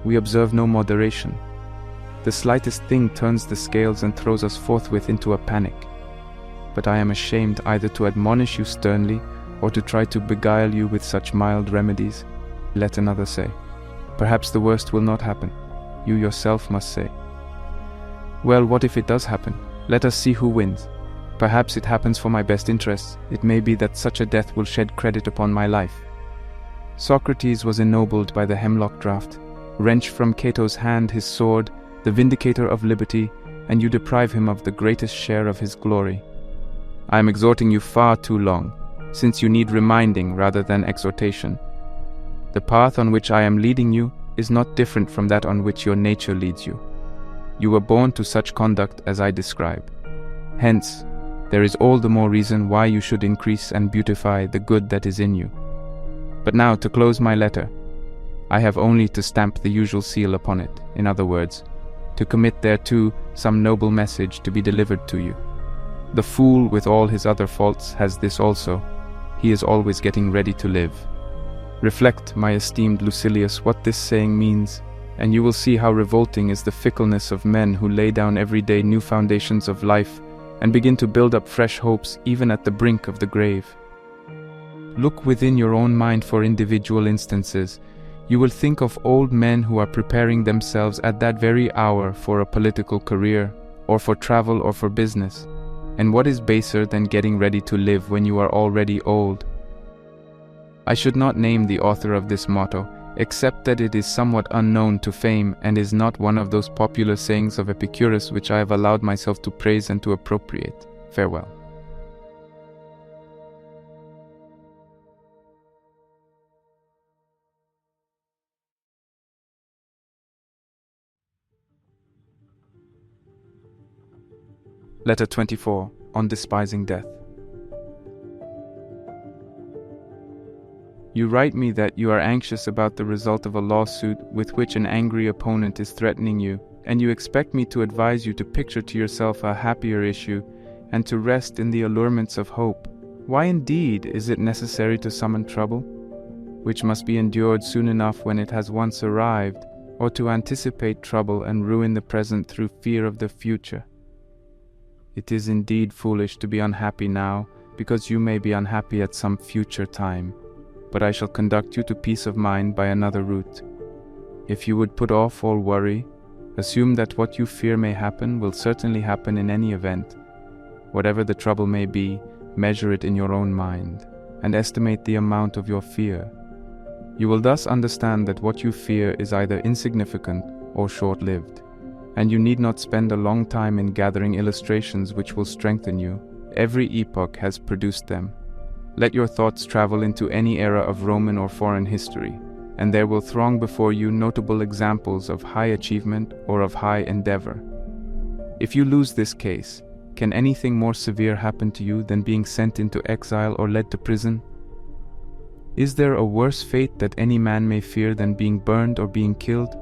We observe no moderation. The slightest thing turns the scales and throws us forthwith into a panic. But I am ashamed either to admonish you sternly, or to try to beguile you with such mild remedies. Let another say, "Perhaps the worst will not happen." You yourself must say, "Well, what if it does happen? Let us see who wins. Perhaps it happens for my best interests. It may be that such a death will shed credit upon my life." Socrates was ennobled by the hemlock draught. Wrench from Cato's hand his sword, the vindicator of liberty, and you deprive him of the greatest share of his glory. I am exhorting you far too long, since you need reminding rather than exhortation. The path on which I am leading you is not different from that on which your nature leads you. You were born to such conduct as I describe. Hence, there is all the more reason why you should increase and beautify the good that is in you. But now, to close my letter, I have only to stamp the usual seal upon it, in other words, to commit thereto some noble message to be delivered to you. The fool, with all his other faults, has this also: he is always getting ready to live. Reflect, my esteemed Lucilius, what this saying means, and you will see how revolting is the fickleness of men who lay down every day new foundations of life and begin to build up fresh hopes even at the brink of the grave. Look within your own mind for individual instances. You will think of old men who are preparing themselves at that very hour for a political career, or for travel, or for business. And what is baser than getting ready to live when you are already old? I should not name the author of this motto, except that it is somewhat unknown to fame and is not one of those popular sayings of Epictetus which I have allowed myself to praise and to appropriate. Farewell. Letter 24, on despising death. You write me that you are anxious about the result of a lawsuit with which an angry opponent is threatening you, and you expect me to advise you to picture to yourself a happier issue and to rest in the allurements of hope. Why indeed is it necessary to summon trouble, which must be endured soon enough when it has once arrived, or to anticipate trouble and ruin the present through fear of the future? It is indeed foolish to be unhappy now, because you may be unhappy at some future time, but I shall conduct you to peace of mind by another route. If you would put off all worry, assume that what you fear may happen will certainly happen in any event. Whatever the trouble may be, measure it in your own mind, and estimate the amount of your fear. You will thus understand that what you fear is either insignificant or short-lived, and you need not spend a long time in gathering illustrations which will strengthen you. Every epoch has produced them. Let your thoughts travel into any era of Roman or foreign history, and there will throng before you notable examples of high achievement or of high endeavor. If you lose this case, can anything more severe happen to you than being sent into exile or led to prison? Is there a worse fate that any man may fear than being burned or being killed?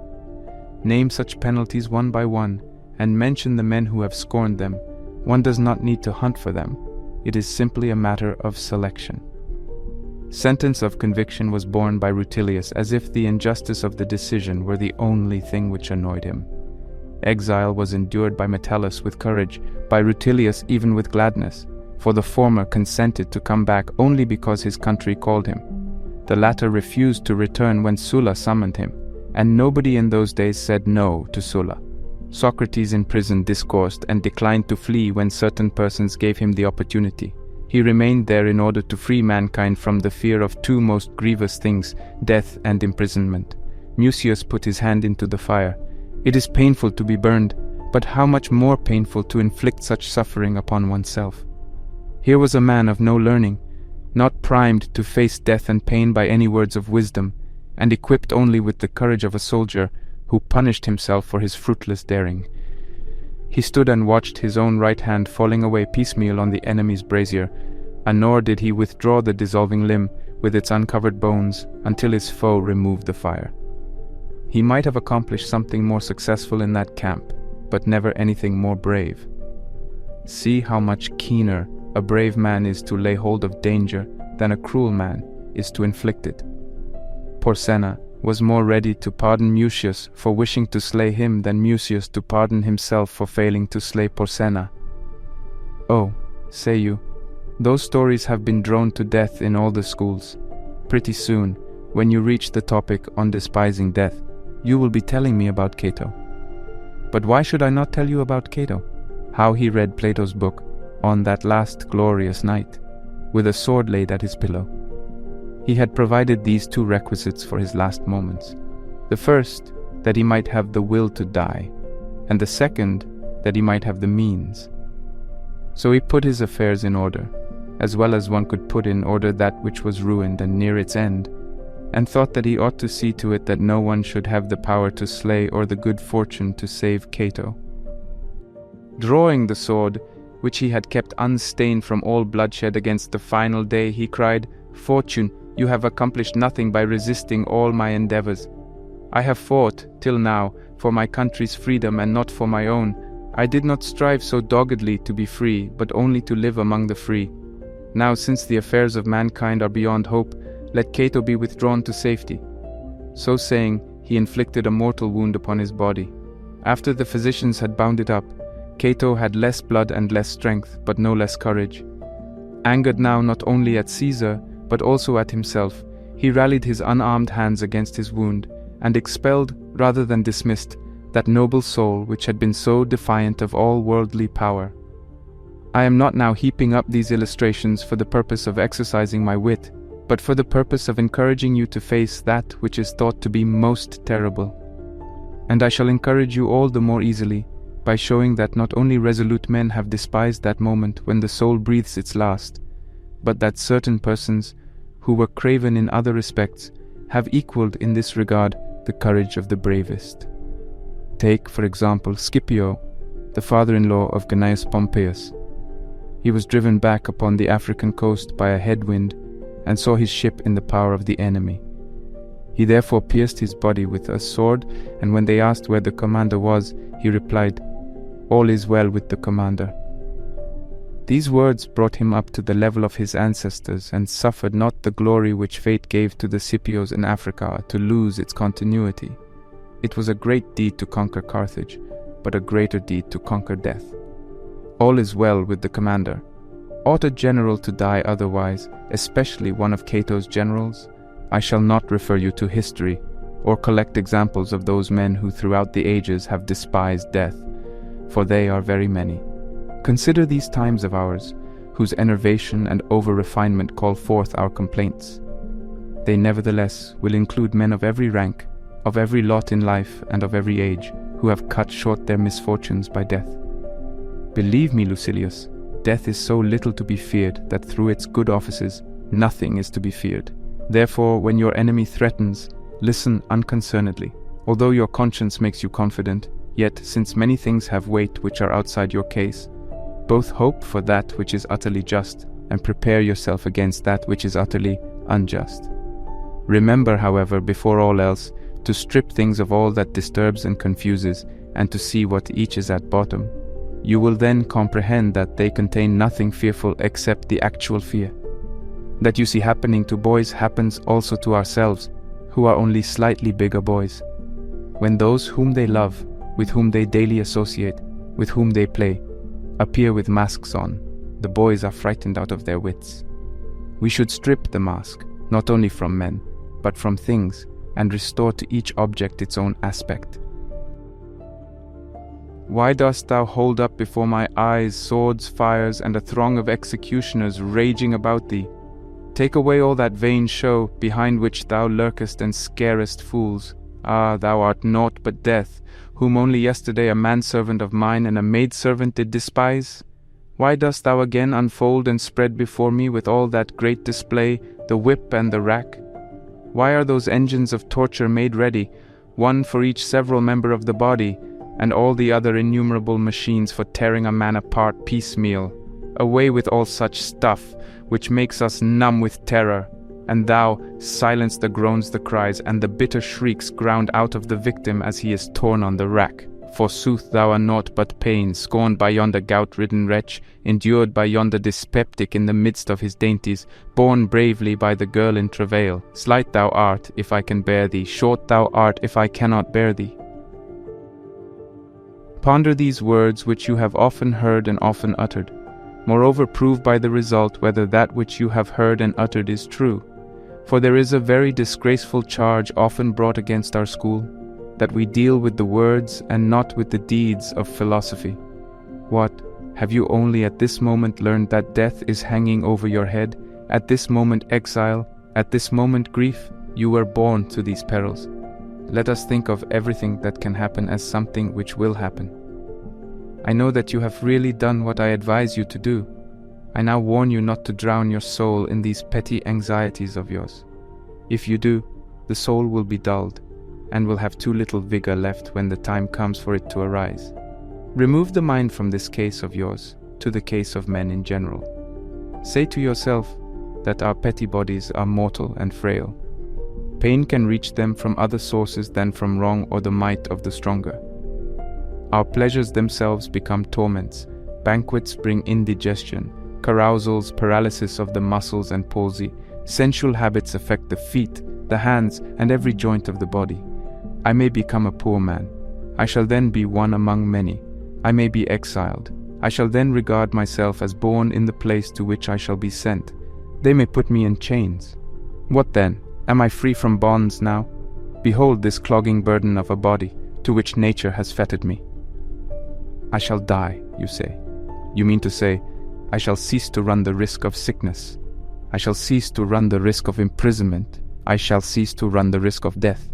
Name such penalties one by one, and mention the men who have scorned them. One does not need to hunt for them. It is simply a matter of selection. Sentence of conviction was borne by Rutilius as if the injustice of the decision were the only thing which annoyed him. Exile was endured by Metellus with courage, by Rutilius even with gladness, for the former consented to come back only because his country called him. The latter refused to return when Sulla summoned him, and nobody in those days said no to Sulla. Socrates in prison discoursed and declined to flee when certain persons gave him the opportunity. He remained there in order to free mankind from the fear of two most grievous things, death and imprisonment. Mucius put his hand into the fire. It is painful to be burned, but how much more painful to inflict such suffering upon oneself. Here was a man of no learning, not primed to face death and pain by any words of wisdom, and equipped only with the courage of a soldier, who punished himself for his fruitless daring. He stood and watched his own right hand falling away piecemeal on the enemy's brazier, and nor did he withdraw the dissolving limb with its uncovered bones until his foe removed the fire. He might have accomplished something more successful in that camp, but never anything more brave. See how much keener a brave man is to lay hold of danger than a cruel man is to inflict it. Porsenna was more ready to pardon Mucius for wishing to slay him than Mucius to pardon himself for failing to slay Porsenna. Oh, say you, those stories have been droned to death in all the schools. Pretty soon, when you reach the topic on despising death, you will be telling me about Cato. But why should I not tell you about Cato? How he read Plato's book on that last glorious night, with a sword laid at his pillow. He had provided these two requisites for his last moments. The first, that he might have the will to die, and the second, that he might have the means. So he put his affairs in order, as well as one could put in order that which was ruined and near its end, and thought that he ought to see to it that no one should have the power to slay or the good fortune to save Cato. Drawing the sword, which he had kept unstained from all bloodshed against the final day, he cried, "Fortune, you have accomplished nothing by resisting all my endeavors. I have fought, till now, for my country's freedom and not for my own. I did not strive so doggedly to be free, but only to live among the free. Now, since the affairs of mankind are beyond hope, let Cato be withdrawn to safety." So saying, he inflicted a mortal wound upon his body. After the physicians had bound it up, Cato had less blood and less strength, but no less courage. Angered now not only at Caesar, but also at himself, he rallied his unarmed hands against his wound, and expelled, rather than dismissed, that noble soul which had been so defiant of all worldly power. I am not now heaping up these illustrations for the purpose of exercising my wit, but for the purpose of encouraging you to face that which is thought to be most terrible. And I shall encourage you all the more easily, by showing that not only resolute men have despised that moment when the soul breathes its last, but that certain persons, who were craven in other respects, have equaled in this regard the courage of the bravest. Take, for example, Scipio, the father-in-law of Gnaeus Pompeius. He was driven back upon the African coast by a headwind, and saw his ship in the power of the enemy. He therefore pierced his body with a sword, and when they asked where the commander was, he replied, "All is well with the commander." These words brought him up to the level of his ancestors and suffered not the glory which fate gave to the Scipios in Africa to lose its continuity. It was a great deed to conquer Carthage, but a greater deed to conquer death. All is well with the commander. Ought a general to die otherwise, especially one of Cato's generals? I shall not refer you to history, or collect examples of those men who throughout the ages have despised death, for they are very many. Consider these times of ours, whose enervation and over-refinement call forth our complaints. They nevertheless will include men of every rank, of every lot in life and of every age, who have cut short their misfortunes by death. Believe me, Lucilius, death is so little to be feared that through its good offices nothing is to be feared. Therefore, when your enemy threatens, listen unconcernedly. Although your conscience makes you confident, yet since many things have weight which are outside your case, both hope for that which is utterly just and prepare yourself against that which is utterly unjust. Remember, however, before all else, to strip things of all that disturbs and confuses, and to see what each is at bottom. You will then comprehend that they contain nothing fearful except the actual fear. That you see happening to boys happens also to ourselves, who are only slightly bigger boys. When those whom they love, with whom they daily associate, with whom they play, appear with masks on, the boys are frightened out of their wits. We should strip the mask, not only from men, but from things, and restore to each object its own aspect. Why dost thou hold up before my eyes swords, fires, and a throng of executioners raging about thee? Take away all that vain show, behind which thou lurkest and scarest fools. Ah, thou art naught but death, whom only yesterday a manservant of mine and a maidservant did despise? Why dost thou again unfold and spread before me with all that great display, the whip and the rack? Why are those engines of torture made ready, one for each several member of the body, and all the other innumerable machines for tearing a man apart piecemeal? Away with all such stuff, which makes us numb with terror, and thou silence the groans, the cries, and the bitter shrieks ground out of the victim as he is torn on the rack. Forsooth thou art naught but pain, scorned by yonder gout-ridden wretch, endured by yonder dyspeptic in the midst of his dainties, borne bravely by the girl in travail. Slight thou art, if I can bear thee, short thou art, if I cannot bear thee. Ponder these words which you have often heard and often uttered. Moreover, prove by the result whether that which you have heard and uttered is true. For there is a very disgraceful charge often brought against our school, that we deal with the words and not with the deeds of philosophy. What, have you only at this moment learned that death is hanging over your head, at this moment exile, at this moment grief? You were born to these perils. Let us think of everything that can happen as something which will happen. I know that you have really done what I advise you to do. I now warn you not to drown your soul in these petty anxieties of yours. If you do, the soul will be dulled, and will have too little vigor left when the time comes for it to arise. Remove the mind from this case of yours to the case of men in general. Say to yourself that our petty bodies are mortal and frail. Pain can reach them from other sources than from wrong or the might of the stronger. Our pleasures themselves become torments. Banquets bring indigestion, carousals, paralysis of the muscles and palsy. Sensual habits affect the feet, the hands, and every joint of the body. I may become a poor man. I shall then be one among many. I may be exiled. I shall then regard myself as born in the place to which I shall be sent. They may put me in chains. What then? Am I free from bonds now? Behold this clogging burden of a body, to which nature has fettered me. I shall die, you say. You mean to say, I shall cease to run the risk of sickness. I shall cease to run the risk of imprisonment. I shall cease to run the risk of death.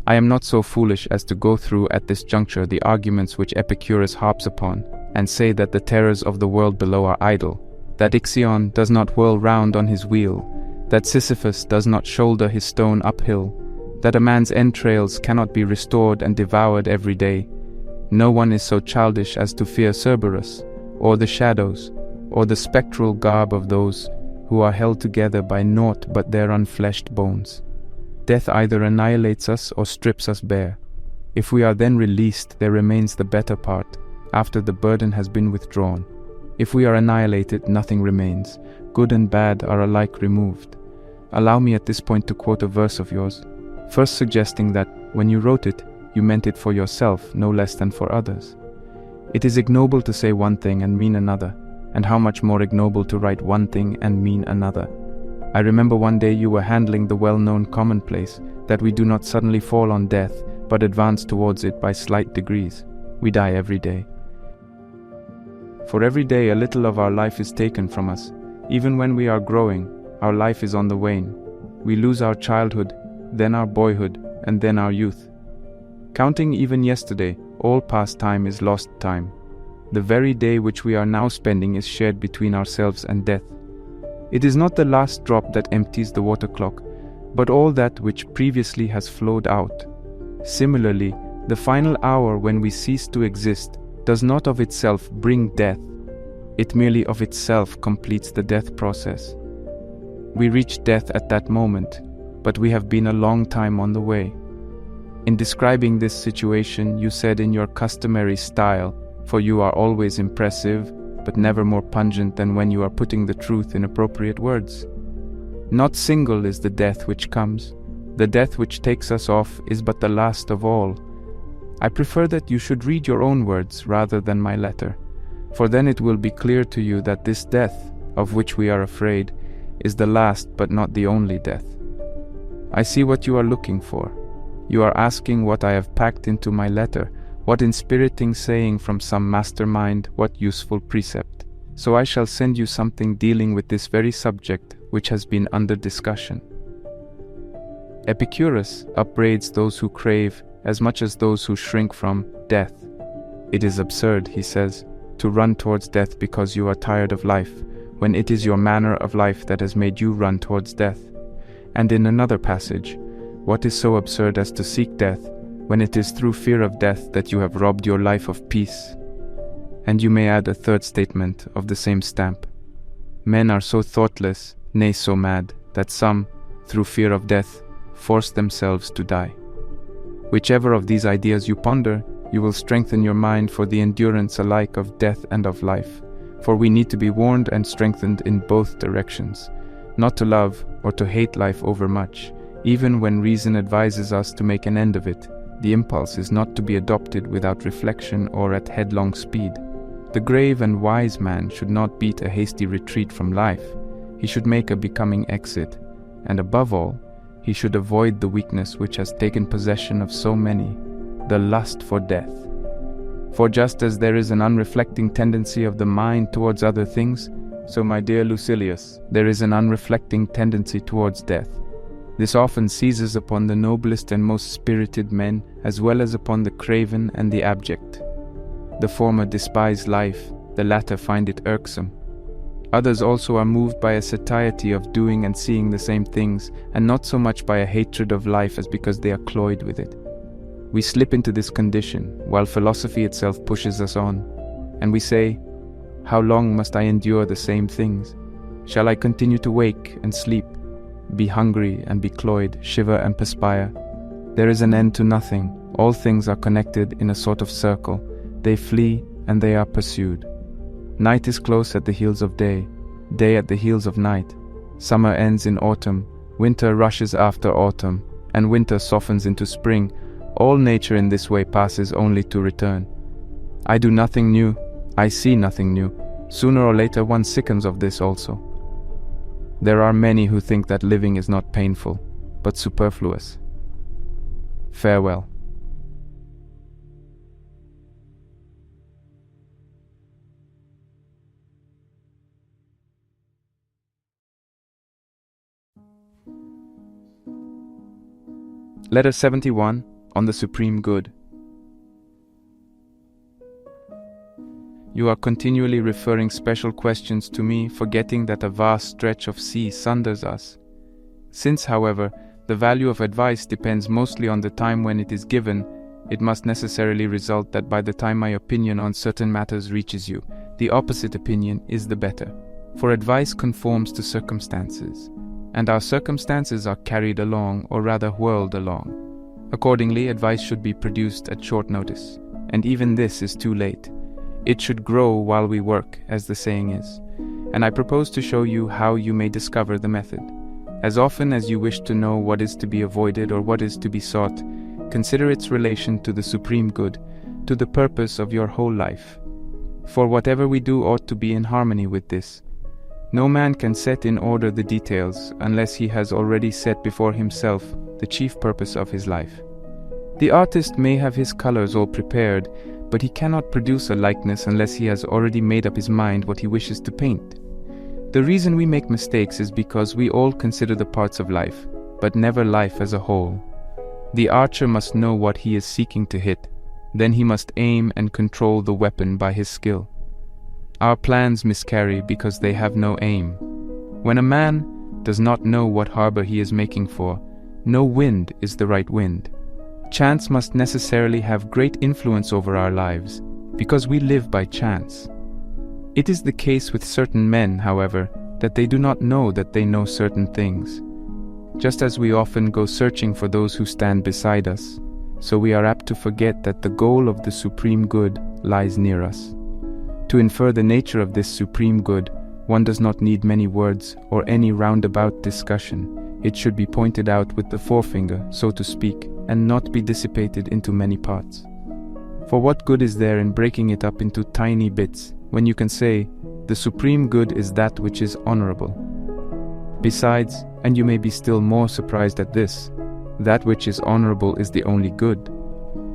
I am not so foolish as to go through at this juncture the arguments which Epictetus harps upon, and say that the terrors of the world below are idle, that Ixion does not whirl round on his wheel, that Sisyphus does not shoulder his stone uphill, that a man's entrails cannot be restored and devoured every day. No one is so childish as to fear Cerberus, or the shadows, or the spectral garb of those who are held together by naught but their unfleshed bones. Death either annihilates us or strips us bare. If we are then released, there remains the better part, after the burden has been withdrawn. If we are annihilated, nothing remains. Good and bad are alike removed. Allow me at this point to quote a verse of yours, first suggesting that, when you wrote it, you meant it for yourself no less than for others. It is ignoble to say one thing and mean another, and how much more ignoble to write one thing and mean another. I remember one day you were handling the well-known commonplace that we do not suddenly fall on death, but advance towards it by slight degrees. We die every day. For every day a little of our life is taken from us. Even when we are growing, our life is on the wane. We lose our childhood, then our boyhood, and then our youth. Counting even yesterday, all past time is lost time. The very day which we are now spending is shared between ourselves and death. It is not the last drop that empties the water clock, but all that which previously has flowed out. Similarly, the final hour when we cease to exist does not of itself bring death. It merely of itself completes the death process. We reach death at that moment, but we have been a long time on the way. In describing this situation, you said in your customary style, for you are always impressive, but never more pungent than when you are putting the truth in appropriate words. Not single is the death which comes. The death which takes us off is but the last of all. I prefer that you should read your own words rather than my letter, for then it will be clear to you that this death, of which we are afraid, is the last but not the only death. I see what you are looking for. You are asking what I have packed into my letter, what inspiriting saying from some mastermind, what useful precept. So I shall send you something dealing with this very subject which has been under discussion. Epictetus upbraids those who crave as much as those who shrink from death. It is absurd, he says, to run towards death because you are tired of life, when it is your manner of life that has made you run towards death. And in another passage, what is so absurd as to seek death, when it is through fear of death that you have robbed your life of peace? And you may add a third statement of the same stamp. Men are so thoughtless, nay so mad, that some, through fear of death, force themselves to die. Whichever of these ideas you ponder, you will strengthen your mind for the endurance alike of death and of life, for we need to be warned and strengthened in both directions, not to love or to hate life overmuch, even when reason advises us to make an end of it. The impulse is not to be adopted without reflection or at headlong speed. The grave and wise man should not beat a hasty retreat from life. He should make a becoming exit, and above all, he should avoid the weakness which has taken possession of so many, the lust for death. For just as there is an unreflecting tendency of the mind towards other things, so, my dear Lucilius, there is an unreflecting tendency towards death. This often seizes upon the noblest and most spirited men, as well as upon the craven and the abject. The former despise life, the latter find it irksome. Others also are moved by a satiety of doing and seeing the same things, and not so much by a hatred of life as because they are cloyed with it. We slip into this condition, while philosophy itself pushes us on, and we say, "How long must I endure the same things? Shall I continue to wake and sleep, be hungry and be cloyed, shiver and perspire? There is an end to nothing. All things are connected in a sort of circle. They flee and they are pursued. Night is close at the heels of day, day at the heels of night. Summer ends in autumn, winter rushes after autumn, and winter softens into spring. All nature in this way passes only to return. I do nothing new, I see nothing new. Sooner or later one sickens of this also. There are many who think that living is not painful, but superfluous. Farewell." Letter 71, on the Supreme Good. You are continually referring special questions to me, forgetting that a vast stretch of sea sunders us. Since, however, the value of advice depends mostly on the time when it is given, it must necessarily result that by the time my opinion on certain matters reaches you, the opposite opinion is the better. For advice conforms to circumstances, and our circumstances are carried along, or rather whirled along. Accordingly, advice should be produced at short notice, and even this is too late. It should grow while we work, as the saying is. And I propose to show you how you may discover the method. As often as you wish to know what is to be avoided or what is to be sought, consider its relation to the supreme good, to the purpose of your whole life. For whatever we do ought to be in harmony with this. No man can set in order the details unless he has already set before himself the chief purpose of his life. The artist may have his colors all prepared, but he cannot produce a likeness unless he has already made up his mind what he wishes to paint. The reason we make mistakes is because we all consider the parts of life, but never life as a whole. The archer must know what he is seeking to hit, then he must aim and control the weapon by his skill. Our plans miscarry because they have no aim. When a man does not know what harbor he is making for, no wind is the right wind. Chance must necessarily have great influence over our lives, because we live by chance. It is the case with certain men, however, that they do not know that they know certain things. Just as we often go searching for those who stand beside us, so we are apt to forget that the goal of the supreme good lies near us. To infer the nature of this supreme good, one does not need many words or any roundabout discussion. It should be pointed out with the forefinger, so to speak, and not be dissipated into many parts. For what good is there in breaking it up into tiny bits, when you can say, the supreme good is that which is honorable? Besides, and you may be still more surprised at this, that which is honorable is the only good.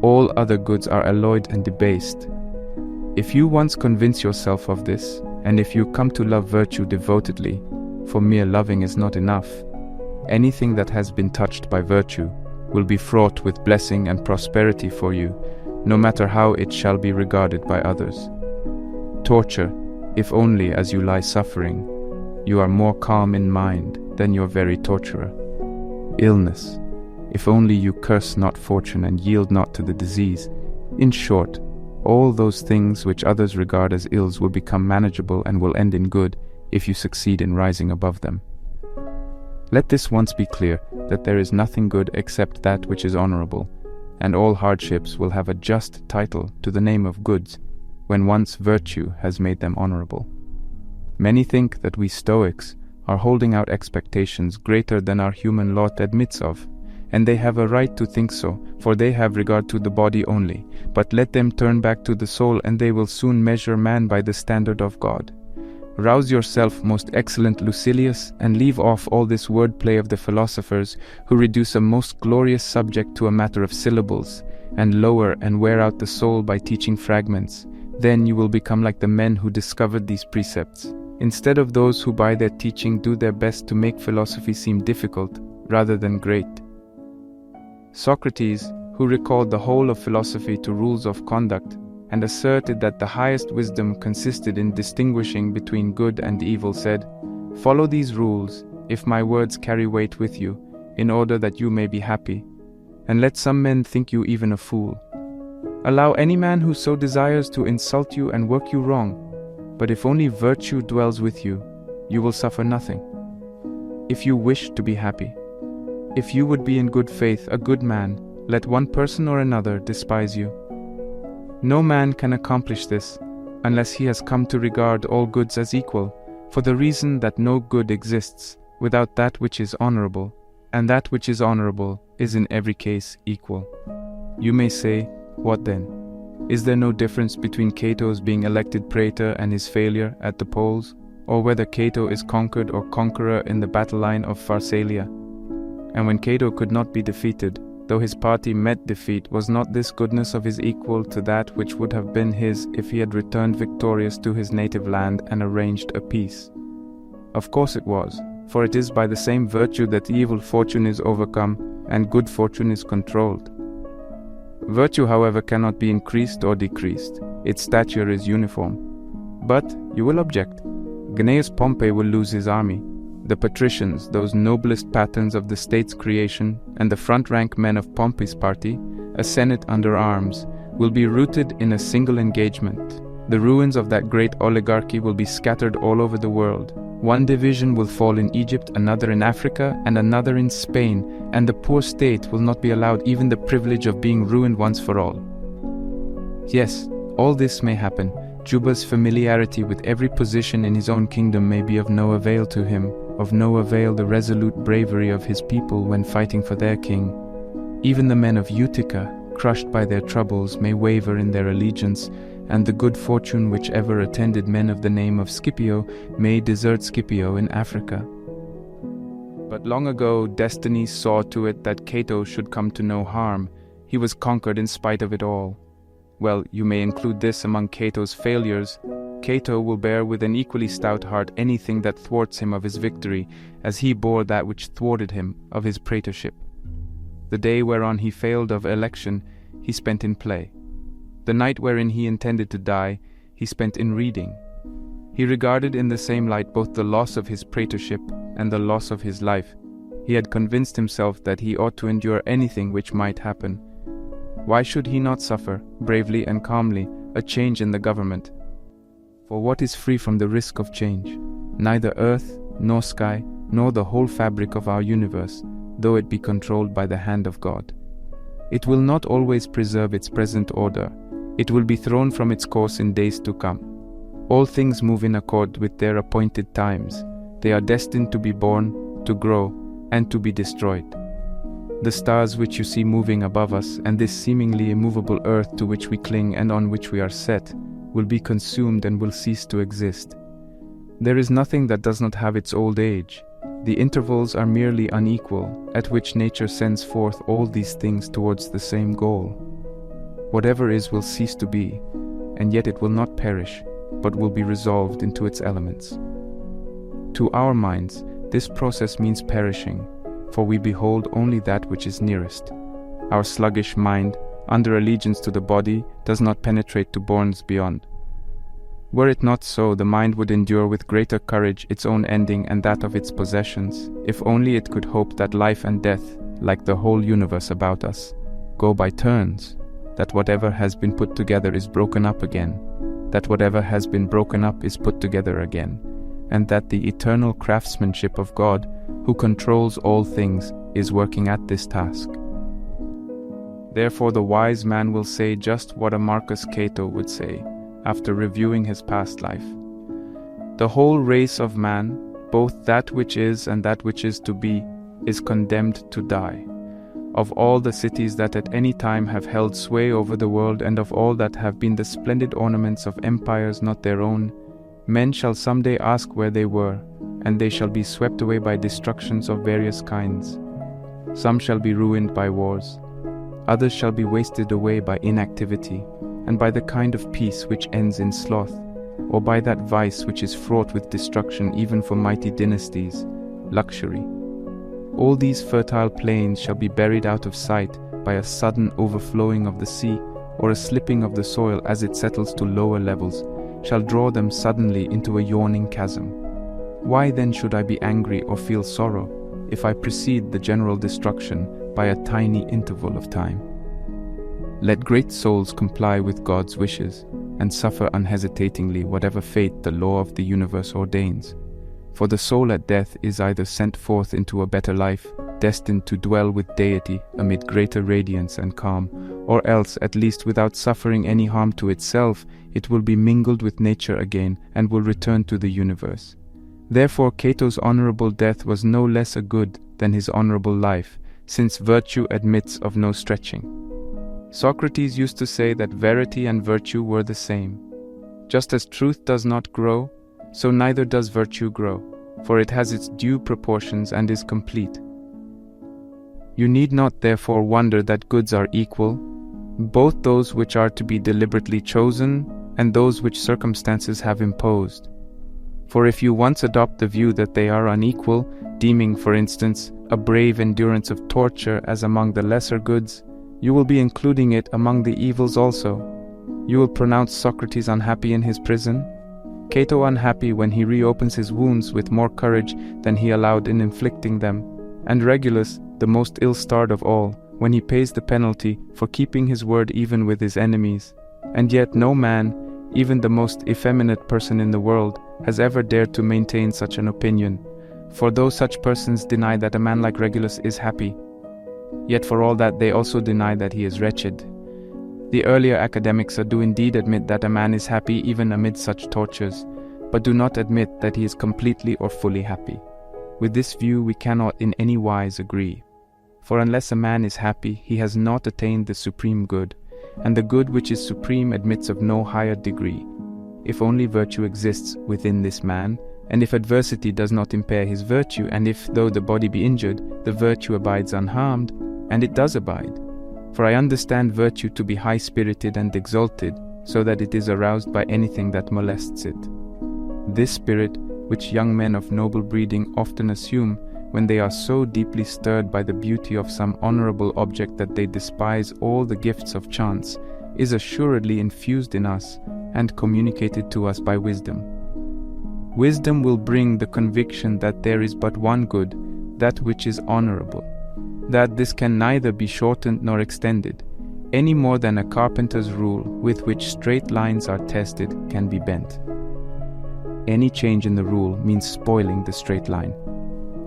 All other goods are alloyed and debased. If you once convince yourself of this, and if you come to love virtue devotedly, for mere loving is not enough, anything that has been touched by virtue will be fraught with blessing and prosperity for you, no matter how it shall be regarded by others. Torture, if only as you lie suffering, you are more calm in mind than your very torturer. Illness, if only you curse not fortune and yield not to the disease. In short, all those things which others regard as ills will become manageable and will end in good if you succeed in rising above them. Let this once be clear, that there is nothing good except that which is honorable, and all hardships will have a just title to the name of goods, when once virtue has made them honorable. Many think that we Stoics are holding out expectations greater than our human lot admits of, and they have a right to think so, for they have regard to the body only. But let them turn back to the soul, and they will soon measure man by the standard of God. Rouse yourself, most excellent Lucilius, and leave off all this wordplay of the philosophers, who reduce a most glorious subject to a matter of syllables, and lower and wear out the soul by teaching fragments. Then you will become like the men who discovered these precepts, instead of those who by their teaching do their best to make philosophy seem difficult rather than great. Socrates, who recalled the whole of philosophy to rules of conduct, and asserted that the highest wisdom consisted in distinguishing between good and evil, said, "Follow these rules, if my words carry weight with you, in order that you may be happy, and let some men think you even a fool. Allow any man who so desires to insult you and work you wrong, but if only virtue dwells with you, you will suffer nothing. If you wish to be happy, if you would be in good faith a good man, let one person or another despise you. No man can accomplish this unless he has come to regard all goods as equal, for the reason that no good exists without that which is honorable, and that which is honorable is in every case equal." You may say, what then? Is there no difference between Cato's being elected praetor and his failure at the polls, or whether Cato is conquered or conqueror in the battle line of Pharsalia? And when Cato could not be defeated, though his party met defeat, was not this goodness of his equal to that which would have been his if he had returned victorious to his native land and arranged a peace? Of course it was, for it is by the same virtue that evil fortune is overcome and good fortune is controlled. Virtue, however, cannot be increased or decreased. Its stature is uniform. But, you will object, Gnaeus Pompey will lose his army. The patricians, those noblest patterns of the state's creation, and the front-rank men of Pompey's party, a senate under arms, will be routed in a single engagement. The ruins of that great oligarchy will be scattered all over the world. One division will fall in Egypt, another in Africa, and another in Spain, and the poor state will not be allowed even the privilege of being ruined once for all. Yes, all this may happen, Juba's familiarity with every position in his own kingdom may be of no avail to him, of no avail the resolute bravery of his people when fighting for their king. Even the men of Utica, crushed by their troubles, may waver in their allegiance, and the good fortune which ever attended men of the name of Scipio may desert Scipio in Africa. But long ago destiny saw to it that Cato should come to no harm. He was conquered in spite of it all. Well, you may include this among Cato's failures. Cato will bear with an equally stout heart anything that thwarts him of his victory, as he bore that which thwarted him of his praetorship. The day whereon he failed of election, he spent in play. The night wherein he intended to die, he spent in reading. He regarded in the same light both the loss of his praetorship and the loss of his life. He had convinced himself that he ought to endure anything which might happen. Why should he not suffer, bravely and calmly, a change in the government? For what is free from the risk of change? Neither earth, nor sky, nor the whole fabric of our universe, though it be controlled by the hand of God. It will not always preserve its present order. It will be thrown from its course in days to come. All things move in accord with their appointed times. They are destined to be born, to grow, and to be destroyed. The stars which you see moving above us, and this seemingly immovable earth to which we cling and on which we are set, will be consumed and will cease to exist. There is nothing that does not have its old age. The intervals are merely unequal, at which nature sends forth all these things towards the same goal. Whatever is will cease to be, and yet it will not perish, but will be resolved into its elements. To our minds, this process means perishing, for we behold only that which is nearest. Our sluggish mind, under allegiance to the body, does not penetrate to bournes beyond. Were it not so, the mind would endure with greater courage its own ending and that of its possessions, if only it could hope that life and death, like the whole universe about us, go by turns, that whatever has been put together is broken up again, that whatever has been broken up is put together again, and that the eternal craftsmanship of God, who controls all things, is working at this task. Therefore the wise man will say just what a Marcus Cato would say, after reviewing his past life. The whole race of man, both that which is and that which is to be, is condemned to die. Of all the cities that at any time have held sway over the world, and of all that have been the splendid ornaments of empires not their own, men shall someday ask where they were, and they shall be swept away by destructions of various kinds. Some shall be ruined by wars, others shall be wasted away by inactivity, and by the kind of peace which ends in sloth, or by that vice which is fraught with destruction even for mighty dynasties, luxury. All these fertile plains shall be buried out of sight by a sudden overflowing of the sea, or a slipping of the soil as it settles to lower levels, shall draw them suddenly into a yawning chasm. Why then should I be angry or feel sorrow, if I precede the general destruction by a tiny interval of time? Let great souls comply with God's wishes, and suffer unhesitatingly whatever fate the law of the universe ordains. For the soul at death is either sent forth into a better life, destined to dwell with deity amid greater radiance and calm, or else, at least without suffering any harm to itself, it will be mingled with nature again, and will return to the universe. Therefore Cato's honorable death was no less a good than his honorable life, since virtue admits of no stretching. Socrates used to say that verity and virtue were the same. Just as truth does not grow, so neither does virtue grow, for it has its due proportions and is complete. You need not therefore wonder that goods are equal, both those which are to be deliberately chosen and those which circumstances have imposed. For if you once adopt the view that they are unequal, deeming, for instance, a brave endurance of torture as among the lesser goods, you will be including it among the evils also. You will pronounce Socrates unhappy in his prison, Cato unhappy when he reopens his wounds with more courage than he allowed in inflicting them, and Regulus, the most ill-starred of all, when he pays the penalty for keeping his word even with his enemies. And yet no man, even the most effeminate person in the world, has ever dared to maintain such an opinion. For though such persons deny that a man like Regulus is happy, yet for all that they also deny that he is wretched. The earlier academics do indeed admit that a man is happy even amid such tortures, but do not admit that he is completely or fully happy. With this view we cannot in any wise agree. For unless a man is happy, he has not attained the supreme good, and the good which is supreme admits of no higher degree. If only virtue exists within this man, and if adversity does not impair his virtue, and if, though the body be injured, the virtue abides unharmed, and it does abide. For I understand virtue to be high-spirited and exalted, so that it is aroused by anything that molests it. This spirit, which young men of noble breeding often assume when they are so deeply stirred by the beauty of some honorable object that they despise all the gifts of chance, is assuredly infused in us and communicated to us by wisdom. Wisdom will bring the conviction that there is but one good, that which is honorable, that this can neither be shortened nor extended, any more than a carpenter's rule with which straight lines are tested can be bent. Any change in the rule means spoiling the straight line.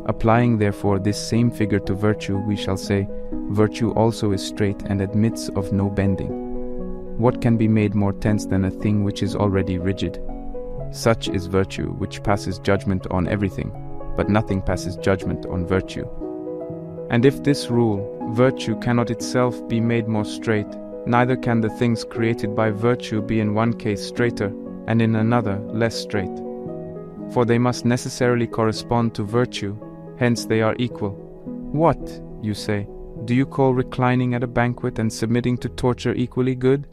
Applying therefore this same figure to virtue, we shall say, virtue also is straight and admits of no bending. What can be made more tense than a thing which is already rigid? Such is virtue, which passes judgment on everything, but nothing passes judgment on virtue. And if this rule, virtue, cannot itself be made more straight, neither can the things created by virtue be in one case straighter, and in another less straight. For they must necessarily correspond to virtue, hence they are equal. What, you say, do you call reclining at a banquet and submitting to torture equally good?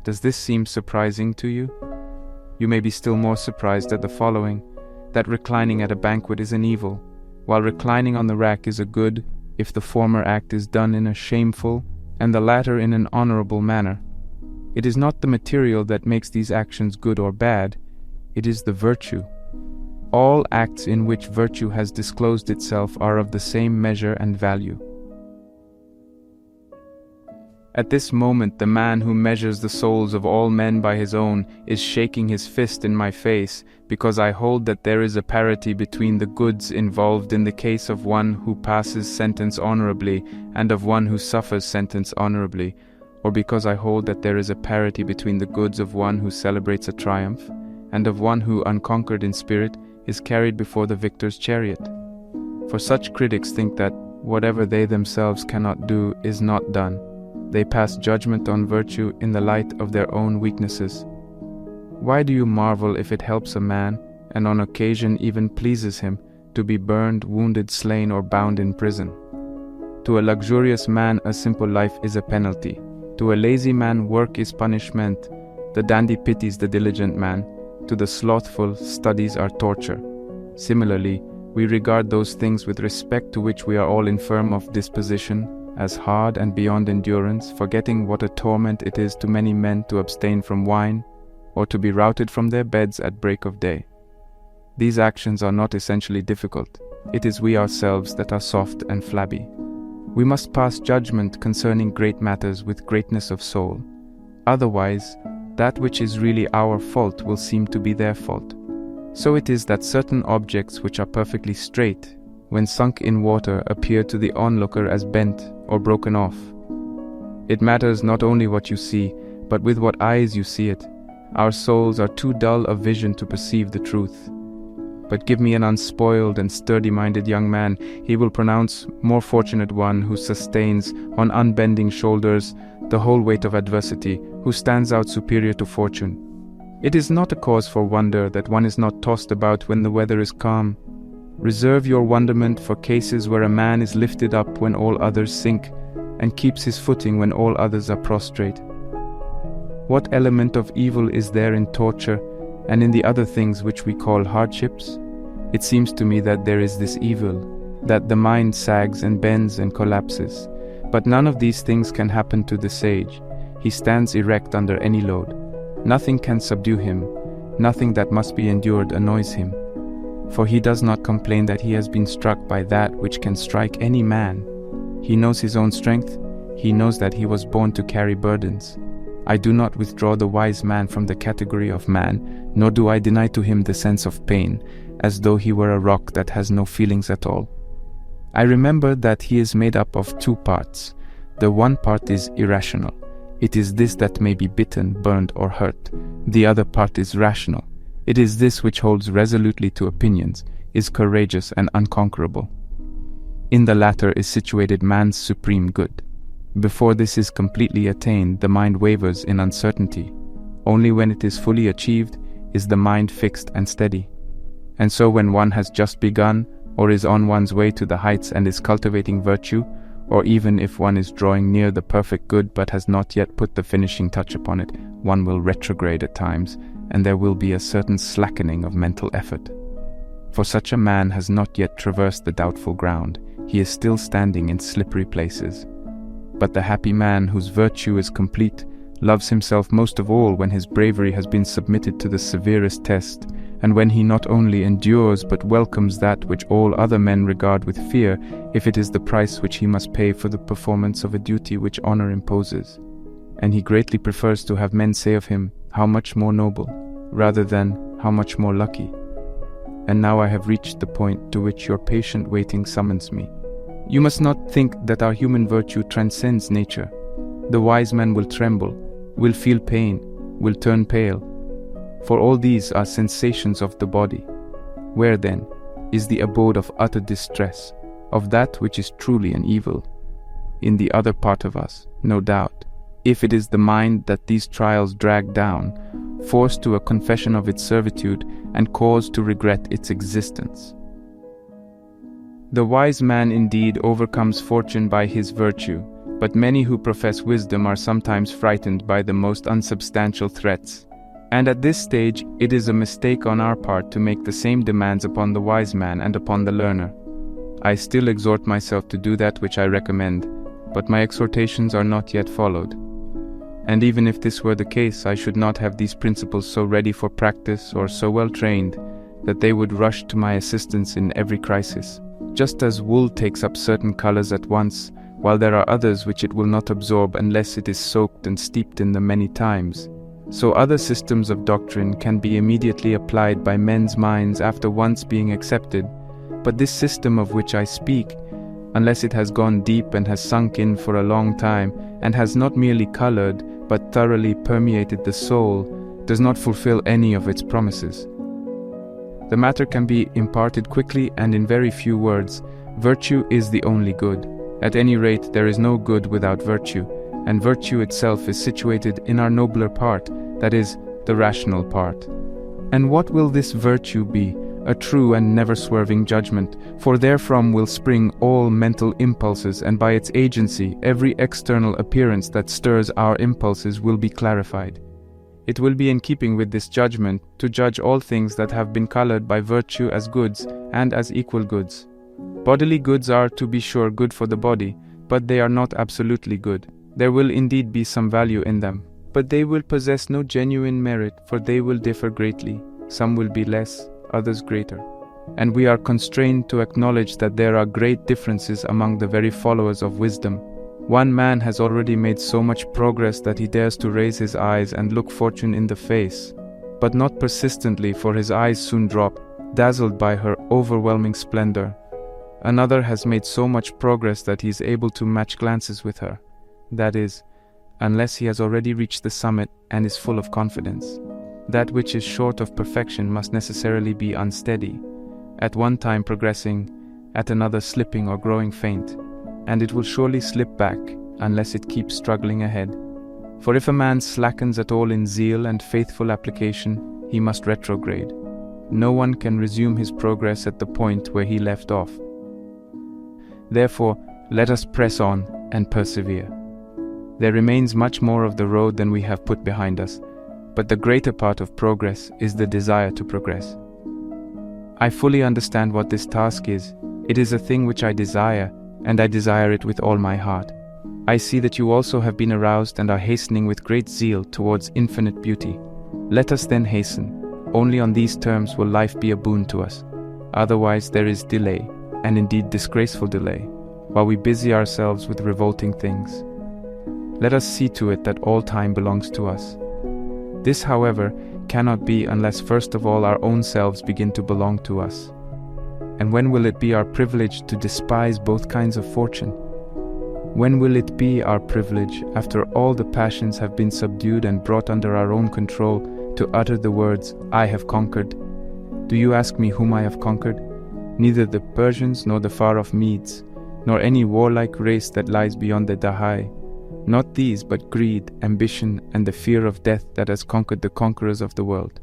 Does this seem surprising to you? You may be still more surprised at the following, that reclining at a banquet is an evil, while reclining on the rack is a good, if the former act is done in a shameful, and the latter in an honorable manner. It is not the material that makes these actions good or bad, it is the virtue. All acts in which virtue has disclosed itself are of the same measure and value. At this moment the man who measures the souls of all men by his own is shaking his fist in my face, because I hold that there is a parity between the goods involved in the case of one who passes sentence honorably and of one who suffers sentence honorably, or because I hold that there is a parity between the goods of one who celebrates a triumph and of one who, unconquered in spirit, is carried before the victor's chariot. For such critics think that whatever they themselves cannot do is not done. They pass judgment on virtue in the light of their own weaknesses. Why do you marvel if it helps a man, and on occasion even pleases him, to be burned, wounded, slain, or bound in prison? To a luxurious man a simple life is a penalty. To a lazy man work is punishment. The dandy pities the diligent man. To the slothful studies are torture. Similarly, we regard those things with respect to which we are all infirm of disposition as hard and beyond endurance, forgetting what a torment it is to many men to abstain from wine, or to be routed from their beds at break of day. These actions are not essentially difficult. It is we ourselves that are soft and flabby. We must pass judgment concerning great matters with greatness of soul. Otherwise, that which is really our fault will seem to be their fault. So it is that certain objects which are perfectly straight, when sunk in water, appear to the onlooker as bent or broken off. It matters not only what you see, but with what eyes you see it. Our souls are too dull of vision to perceive the truth. But give me an unspoiled and sturdy-minded young man, he will pronounce more fortunate one who sustains on unbending shoulders the whole weight of adversity, who stands out superior to fortune. It is not a cause for wonder that one is not tossed about when the weather is calm. Reserve your wonderment for cases where a man is lifted up when all others sink, and keeps his footing when all others are prostrate. What element of evil is there in torture and in the other things which we call hardships? It seems to me that there is this evil, that the mind sags and bends and collapses. But none of these things can happen to the sage. He stands erect under any load. Nothing can subdue him. Nothing that must be endured annoys him. For he does not complain that he has been struck by that which can strike any man. He knows his own strength. He knows that he was born to carry burdens. I do not withdraw the wise man from the category of man, nor do I deny to him the sense of pain, as though he were a rock that has no feelings at all. I remember that he is made up of two parts. The one part is irrational. It is this that may be bitten, burned, or hurt. The other part is rational. It is this which holds resolutely to opinions, is courageous and unconquerable. In the latter is situated man's supreme good. Before this is completely attained, the mind wavers in uncertainty. Only when it is fully achieved is the mind fixed and steady. And so when one has just begun, or is on one's way to the heights and is cultivating virtue, or even if one is drawing near the perfect good but has not yet put the finishing touch upon it, one will retrograde at times, and there will be a certain slackening of mental effort. For such a man has not yet traversed the doubtful ground. He is still standing in slippery places. But the happy man whose virtue is complete loves himself most of all when his bravery has been submitted to the severest test, and when he not only endures but welcomes that which all other men regard with fear, if it is the price which he must pay for the performance of a duty which honor imposes. And he greatly prefers to have men say of him, "How much more noble," rather than "How much more lucky." And now I have reached the point to which your patient waiting summons me. You must not think that our human virtue transcends nature. The wise man will tremble, will feel pain, will turn pale. For all these are sensations of the body. Where then is the abode of utter distress, of that which is truly an evil? In the other part of us, no doubt. If it is the mind that these trials drag down, forced to a confession of its servitude and caused to regret its existence. The wise man indeed overcomes fortune by his virtue, but many who profess wisdom are sometimes frightened by the most unsubstantial threats. And at this stage, it is a mistake on our part to make the same demands upon the wise man and upon the learner. I still exhort myself to do that which I recommend, but my exhortations are not yet followed. And even if this were the case, I should not have these principles so ready for practice or so well trained that they would rush to my assistance in every crisis. Just as wool takes up certain colors at once, while there are others which it will not absorb unless it is soaked and steeped in them many times, so other systems of doctrine can be immediately applied by men's minds after once being accepted. But this system of which I speak, unless it has gone deep and has sunk in for a long time, and has not merely colored, but thoroughly permeated the soul, does not fulfill any of its promises. The matter can be imparted quickly and in very few words. Virtue is the only good. At any rate, there is no good without virtue, and virtue itself is situated in our nobler part, that is, the rational part. And what will this virtue be? A true and never-swerving judgment, for therefrom will spring all mental impulses, and by its agency every external appearance that stirs our impulses will be clarified. It will be in keeping with this judgment to judge all things that have been colored by virtue as goods and as equal goods. Bodily goods are, to be sure, good for the body, but they are not absolutely good. There will indeed be some value in them, but they will possess no genuine merit, for they will differ greatly. Some will be less, others greater. And we are constrained to acknowledge that there are great differences among the very followers of wisdom. One man has already made so much progress that he dares to raise his eyes and look fortune in the face, but not persistently, for his eyes soon drop, dazzled by her overwhelming splendor. Another has made so much progress that he is able to match glances with her, that is, unless he has already reached the summit and is full of confidence. That which is short of perfection must necessarily be unsteady, at one time progressing, at another slipping or growing faint, and it will surely slip back unless it keeps struggling ahead. For if a man slackens at all in zeal and faithful application, he must retrograde. No one can resume his progress at the point where he left off. Therefore, let us press on and persevere. There remains much more of the road than we have put behind us, but the greater part of progress is the desire to progress. I fully understand what this task is. It is a thing which I desire, and I desire it with all my heart. I see that you also have been aroused and are hastening with great zeal towards infinite beauty. Let us then hasten. Only on these terms will life be a boon to us. Otherwise there is delay, and indeed disgraceful delay, while we busy ourselves with revolting things. Let us see to it that all time belongs to us. This, however, cannot be unless first of all our own selves begin to belong to us. And when will it be our privilege to despise both kinds of fortune? When will it be our privilege, after all the passions have been subdued and brought under our own control, to utter the words, "I have conquered"? Do you ask me whom I have conquered? Neither the Persians nor the far-off Medes, nor any warlike race that lies beyond the Dahai. Not these, but greed, ambition, and the fear of death that has conquered the conquerors of the world.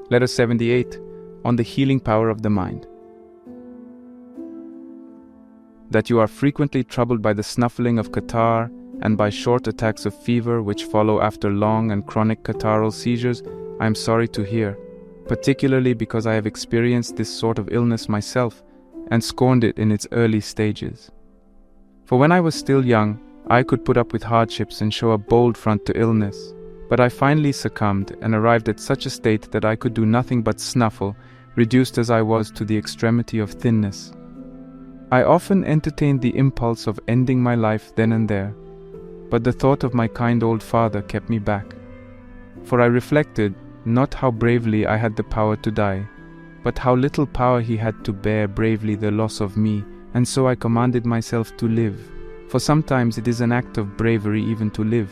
Letter 78, on the healing power of the mind. That you are frequently troubled by the snuffling of catarrh and by short attacks of fever which follow after long and chronic catarrhal seizures, I am sorry to hear, particularly because I have experienced this sort of illness myself and scorned it in its early stages. For when I was still young, I could put up with hardships and show a bold front to illness. But I finally succumbed and arrived at such a state that I could do nothing but snuffle, reduced as I was to the extremity of thinness. I often entertained the impulse of ending my life then and there, but the thought of my kind old father kept me back. For I reflected not how bravely I had the power to die, but how little power he had to bear bravely the loss of me, and so I commanded myself to live, for sometimes it is an act of bravery even to live.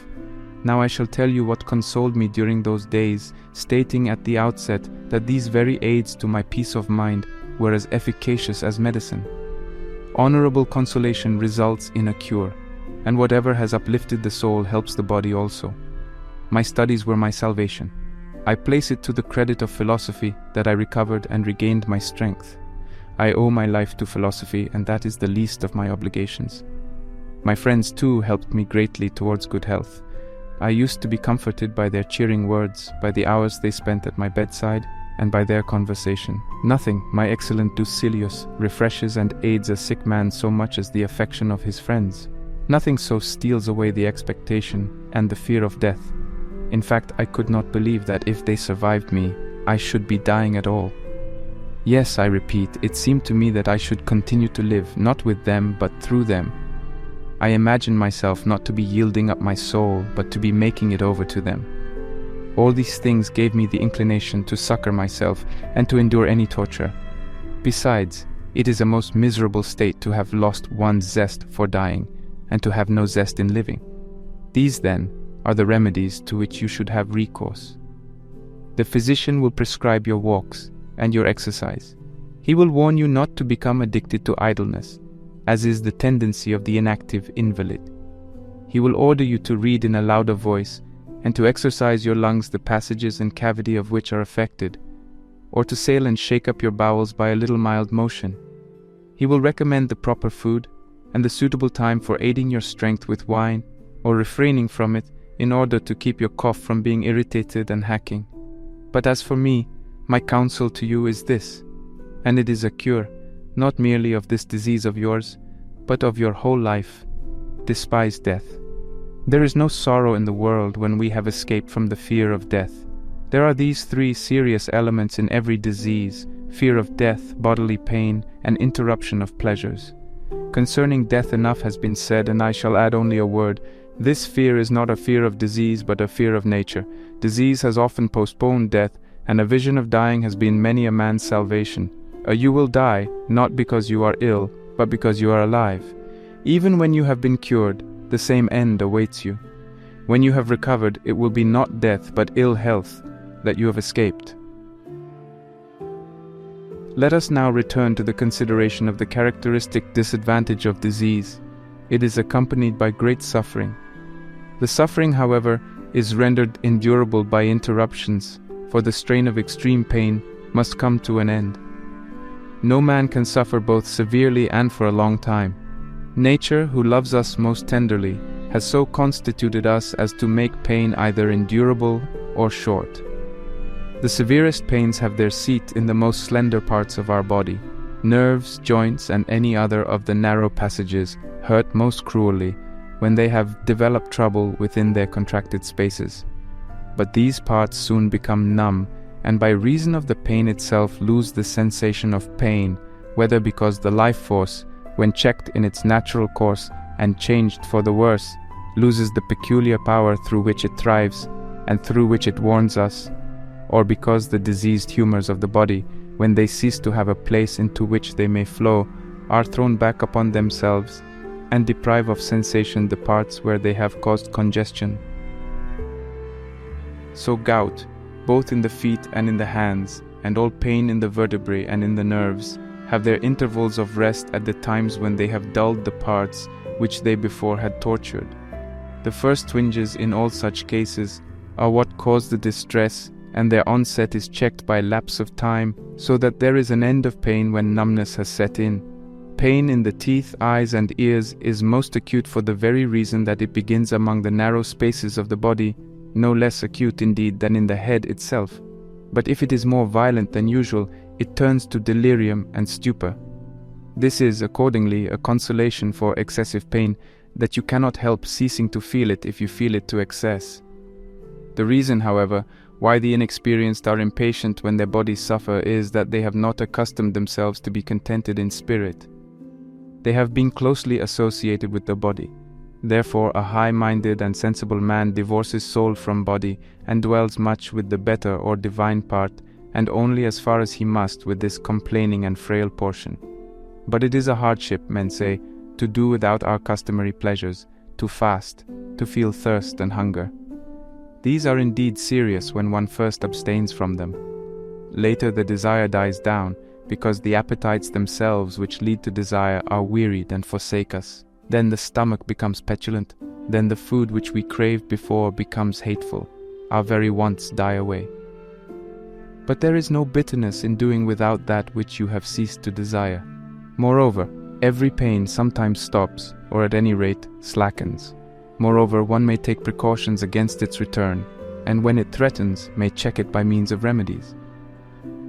Now I shall tell you what consoled me during those days, stating at the outset that these very aids to my peace of mind were as efficacious as medicine. Honorable consolation results in a cure, and whatever has uplifted the soul helps the body also. My studies were my salvation. I place it to the credit of philosophy that I recovered and regained my strength. I owe my life to philosophy, and that is the least of my obligations. My friends too helped me greatly towards good health. I used to be comforted by their cheering words, by the hours they spent at my bedside, and by their conversation. Nothing, my excellent Ducilius, refreshes and aids a sick man so much as the affection of his friends. Nothing so steals away the expectation and the fear of death. In fact, I could not believe that if they survived me, I should be dying at all. Yes, I repeat, it seemed to me that I should continue to live, not with them, but through them. I imagined myself not to be yielding up my soul, but to be making it over to them. All these things gave me the inclination to succor myself and to endure any torture. Besides, it is a most miserable state to have lost one's zest for dying, and to have no zest in living. These, then, are the remedies to which you should have recourse. The physician will prescribe your walks and your exercise. He will warn you not to become addicted to idleness, as is the tendency of the inactive invalid. He will order you to read in a louder voice, and to exercise your lungs the passages and cavity of which are affected, or to sail and shake up your bowels by a little mild motion. He will recommend the proper food, and the suitable time for aiding your strength with wine, or refraining from it, in order to keep your cough from being irritated and hacking. But as for me, my counsel to you is this, and it is a cure, not merely of this disease of yours, but of your whole life: despise death. There is no sorrow in the world when we have escaped from the fear of death. There are these three serious elements in every disease: fear of death, bodily pain, and interruption of pleasures. Concerning death enough has been said, and I shall add only a word. This fear is not a fear of disease, but a fear of nature. Disease has often postponed death, and a vision of dying has been many a man's salvation. You will die, not because you are ill, but because you are alive. Even when you have been cured, the same end awaits you. When you have recovered, it will be not death, but ill health that you have escaped. Let us now return to the consideration of the characteristic disadvantage of disease. It is accompanied by great suffering. The suffering, however, is rendered endurable by interruptions, for the strain of extreme pain must come to an end. No man can suffer both severely and for a long time. Nature, who loves us most tenderly, has so constituted us as to make pain either endurable or short. The severest pains have their seat in the most slender parts of our body. Nerves, joints, and any other of the narrow passages hurt most cruelly when they have developed trouble within their contracted spaces. But these parts soon become numb, and by reason of the pain itself lose the sensation of pain, whether because the life force, when checked in its natural course and changed for the worse, loses the peculiar power through which it thrives and through which it warns us, or because the diseased humors of the body, when they cease to have a place into which they may flow, are thrown back upon themselves and deprive of sensation the parts where they have caused congestion. So gout, both in the feet and in the hands, and all pain in the vertebrae and in the nerves, have their intervals of rest at the times when they have dulled the parts which they before had tortured. The first twinges in all such cases are what cause the distress, and their onset is checked by lapse of time, so that there is an end of pain when numbness has set in. Pain in the teeth, eyes, and ears is most acute for the very reason that it begins among the narrow spaces of the body, no less acute indeed than in the head itself. But if it is more violent than usual, it turns to delirium and stupor. This is, accordingly, a consolation for excessive pain, that you cannot help ceasing to feel it if you feel it to excess. The reason, however, why the inexperienced are impatient when their bodies suffer is that they have not accustomed themselves to be contented in spirit. They have been closely associated with the body. Therefore, a high-minded and sensible man divorces soul from body and dwells much with the better or divine part, and only as far as he must with this complaining and frail portion. But it is a hardship, men say, to do without our customary pleasures, to fast, to feel thirst and hunger. These are indeed serious when one first abstains from them. Later the desire dies down, because the appetites themselves which lead to desire are wearied and forsake us. Then the stomach becomes petulant, then the food which we craved before becomes hateful. Our very wants die away. But there is no bitterness in doing without that which you have ceased to desire. Moreover, every pain sometimes stops, or at any rate, slackens. Moreover, one may take precautions against its return, and when it threatens, may check it by means of remedies.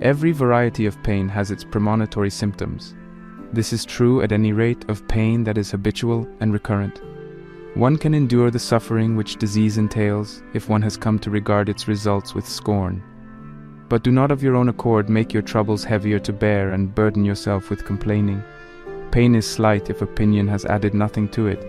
Every variety of pain has its premonitory symptoms. This is true, at any rate, of pain that is habitual and recurrent. One can endure the suffering which disease entails, if one has come to regard its results with scorn. But do not of your own accord make your troubles heavier to bear and burden yourself with complaining. Pain is slight if opinion has added nothing to it.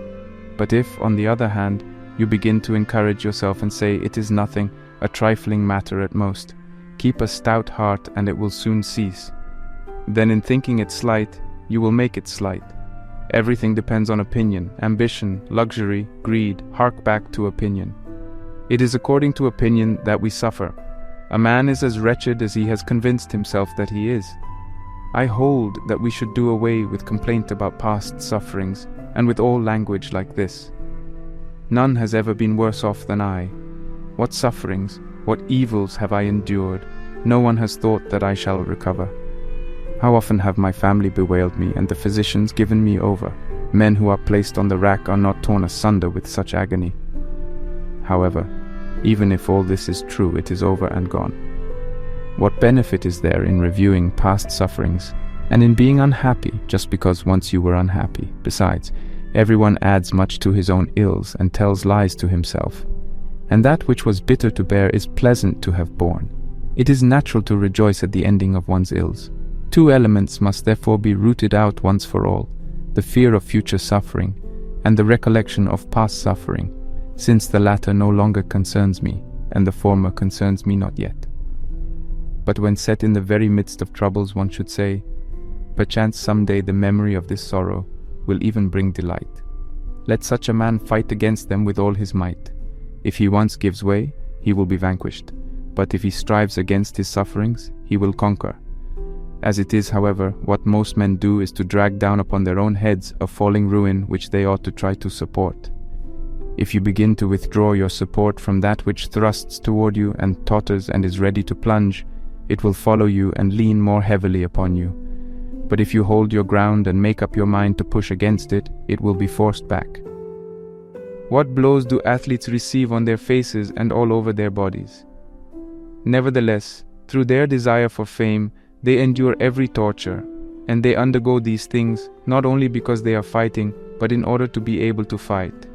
But if, on the other hand, you begin to encourage yourself and say it is nothing, a trifling matter at most, keep a stout heart and it will soon cease. Then in thinking it slight, you will make it slight. Everything depends on opinion, ambition, luxury, greed, hark back to opinion. It is according to opinion that we suffer. A man is as wretched as he has convinced himself that he is. I hold that we should do away with complaint about past sufferings, and with all language like this. None has ever been worse off than I. What sufferings, what evils have I endured? No one has thought that I shall recover. How often have my family bewailed me, and the physicians given me over? Men who are placed on the rack are not torn asunder with such agony. However, even if all this is true, it is over and gone. What benefit is there in reviewing past sufferings, and in being unhappy just because once you were unhappy? Besides, everyone adds much to his own ills and tells lies to himself. And that which was bitter to bear is pleasant to have borne. It is natural to rejoice at the ending of one's ills. Two elements must therefore be rooted out once for all: the fear of future suffering, and the recollection of past suffering, since the latter no longer concerns me, and the former concerns me not yet. But when set in the very midst of troubles, one should say, perchance some day the memory of this sorrow will even bring delight. Let such a man fight against them with all his might. If he once gives way, he will be vanquished, but if he strives against his sufferings, he will conquer. As it is, however, what most men do is to drag down upon their own heads a falling ruin which they ought to try to support. If you begin to withdraw your support from that which thrusts toward you and totters and is ready to plunge, it will follow you and lean more heavily upon you. But if you hold your ground and make up your mind to push against it, it will be forced back. What blows do athletes receive on their faces and all over their bodies? Nevertheless, through their desire for fame, they endure every torture, and they undergo these things not only because they are fighting, but in order to be able to fight.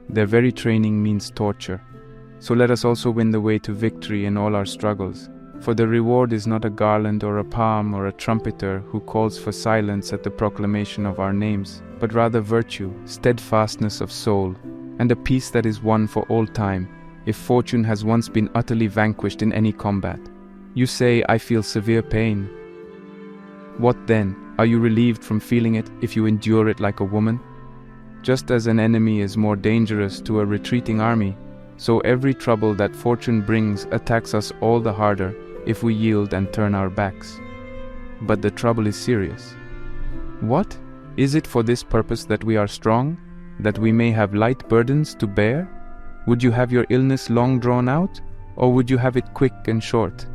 Their very training means torture. So let us also win the way to victory in all our struggles. For the reward is not a garland or a palm or a trumpeter who calls for silence at the proclamation of our names, but rather virtue, steadfastness of soul, and a peace that is won for all time, if fortune has once been utterly vanquished in any combat. You say, I feel severe pain. What then? Are you relieved from feeling it if you endure it like a woman? Just as an enemy is more dangerous to a retreating army, so every trouble that fortune brings attacks us all the harder if we yield and turn our backs. But the trouble is serious. What? Is it for this purpose that we are strong, that we may have light burdens to bear? Would you have your illness long drawn out, or would you have it quick and short?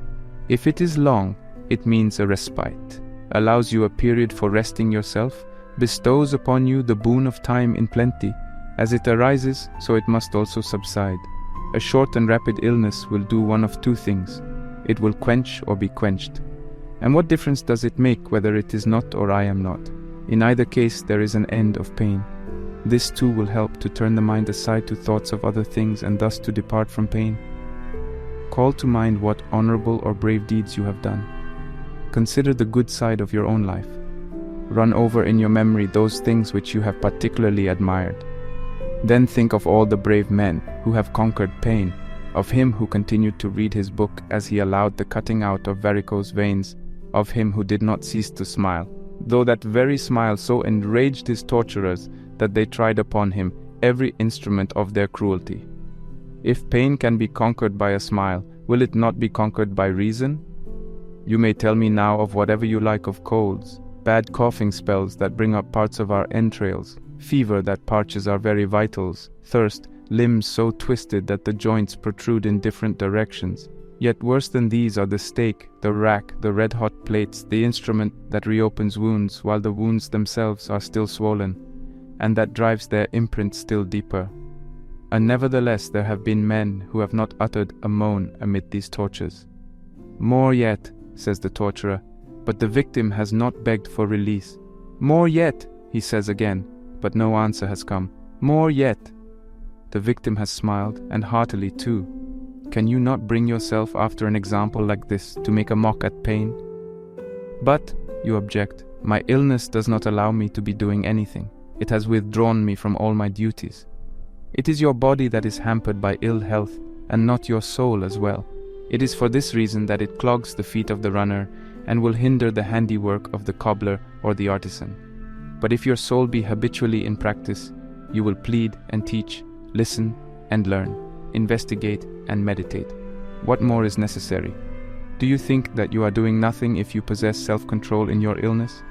If it is long, it means a respite, allows you a period for resting yourself, bestows upon you the boon of time in plenty. As it arises, so it must also subside. A short and rapid illness will do one of two things. It will quench or be quenched. And what difference does it make whether it is not or I am not? In either case, there is an end of pain. This too will help to turn the mind aside to thoughts of other things and thus to depart from pain. Call to mind what honorable or brave deeds you have done. Consider the good side of your own life. Run over in your memory those things which you have particularly admired. Then think of all the brave men who have conquered pain, of him who continued to read his book as he allowed the cutting out of varicose veins, of him who did not cease to smile, though that very smile so enraged his torturers that they tried upon him every instrument of their cruelty. If pain can be conquered by a smile, will it not be conquered by reason? You may tell me now of whatever you like of colds, bad coughing spells that bring up parts of our entrails, fever that parches our very vitals, thirst, limbs so twisted that the joints protrude in different directions. Yet worse than these are the stake, the rack, the red-hot plates, the instrument that reopens wounds while the wounds themselves are still swollen, and that drives their imprint still deeper. And nevertheless there have been men who have not uttered a moan amid these tortures. More yet, says the torturer, but the victim has not begged for release. More yet, he says again, but no answer has come. More yet. The victim has smiled, and heartily too. Can you not bring yourself after an example like this to make a mock at pain? But, you object, my illness does not allow me to be doing anything. It has withdrawn me from all my duties. It is your body that is hampered by ill health, and not your soul as well. It is for this reason that it clogs the feet of the runner, and will hinder the handiwork of the cobbler or the artisan. But if your soul be habitually in practice, you will plead and teach, listen and learn, investigate and meditate. What more is necessary? Do you think that you are doing nothing if you possess self-control in your illness?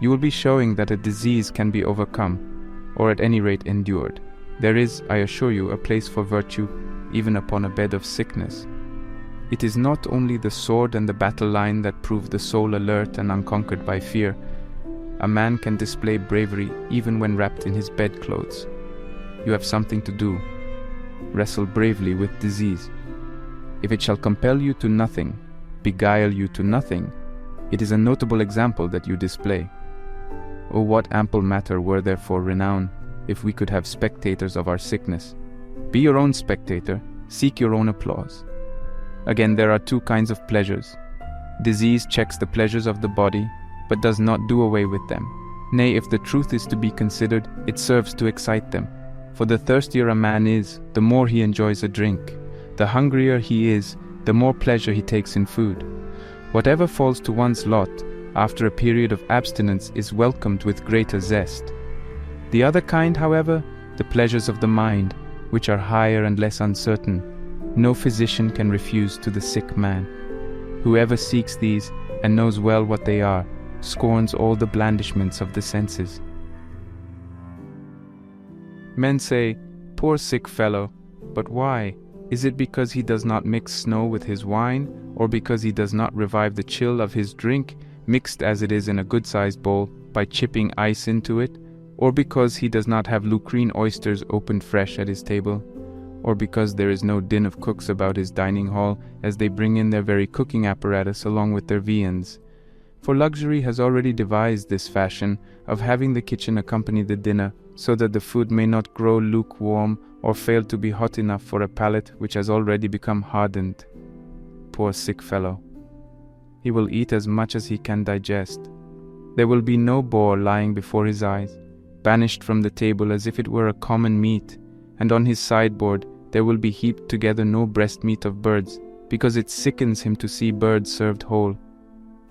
You will be showing that a disease can be overcome, or at any rate endured. There is, I assure you, a place for virtue, even upon a bed of sickness. It is not only the sword and the battle line that prove the soul alert and unconquered by fear. A man can display bravery even when wrapped in his bedclothes. You have something to do. Wrestle bravely with disease. If it shall compel you to nothing, beguile you to nothing, it is a notable example that you display. Oh, what ample matter were there for renown, if we could have spectators of our sickness. Be your own spectator, seek your own applause. Again, there are two kinds of pleasures. Disease checks the pleasures of the body, but does not do away with them. Nay, if the truth is to be considered, it serves to excite them. For the thirstier a man is, the more he enjoys a drink. The hungrier he is, the more pleasure he takes in food. Whatever falls to one's lot, after a period of abstinence, is welcomed with greater zest. The other kind, however, the pleasures of the mind, which are higher and less uncertain, no physician can refuse to the sick man. Whoever seeks these, and knows well what they are, scorns all the blandishments of the senses. Men say, poor sick fellow, but why? Is it because he does not mix snow with his wine, or because he does not revive the chill of his drink, mixed as it is in a good-sized bowl, by chipping ice into it, or because he does not have lucrine oysters opened fresh at his table, or because there is no din of cooks about his dining hall as they bring in their very cooking apparatus along with their viands? For luxury has already devised this fashion of having the kitchen accompany the dinner, so that the food may not grow lukewarm or fail to be hot enough for a palate which has already become hardened. poor sick fellow. He will eat as much as he can digest. There will be no boar lying before his eyes, banished from the table as if it were a common meat, and on his sideboard there will be heaped together no breast meat of birds, because it sickens him to see birds served whole.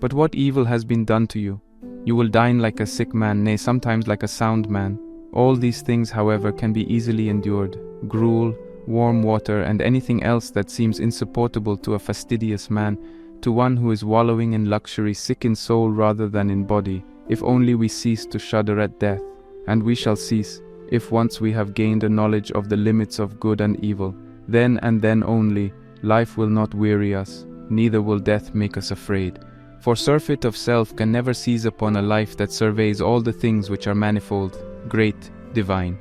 But what evil has been done to you? You will dine like a sick man, nay, sometimes like a sound man. All these things, however, can be easily endured: gruel, warm water, and anything else that seems insupportable to a fastidious man, to one who is wallowing in luxury, sick in soul rather than in body, if only we cease to shudder at death. And we shall cease, if once we have gained a knowledge of the limits of good and evil. Then and then only, life will not weary us, neither will death make us afraid. For surfeit of self can never seize upon a life that surveys all the things which are manifold, great, divine.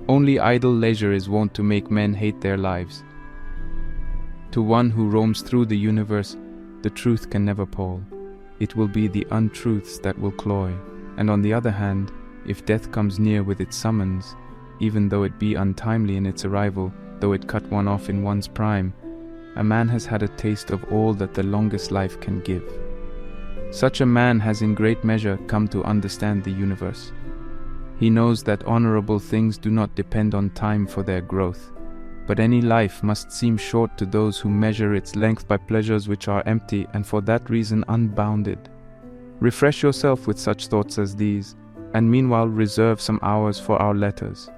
Only idle leisure is wont to make men hate their lives. To one who roams through the universe, the truth can never pall. It will be the untruths that will cloy. And on the other hand, if death comes near with its summons, even though it be untimely in its arrival, though it cut one off in one's prime, a man has had a taste of all that the longest life can give. Such a man has in great measure come to understand the universe. He knows that honorable things do not depend on time for their growth, but any life must seem short to those who measure its length by pleasures which are empty and for that reason unbounded. Refresh yourself with such thoughts as these, and meanwhile reserve some hours for our letters.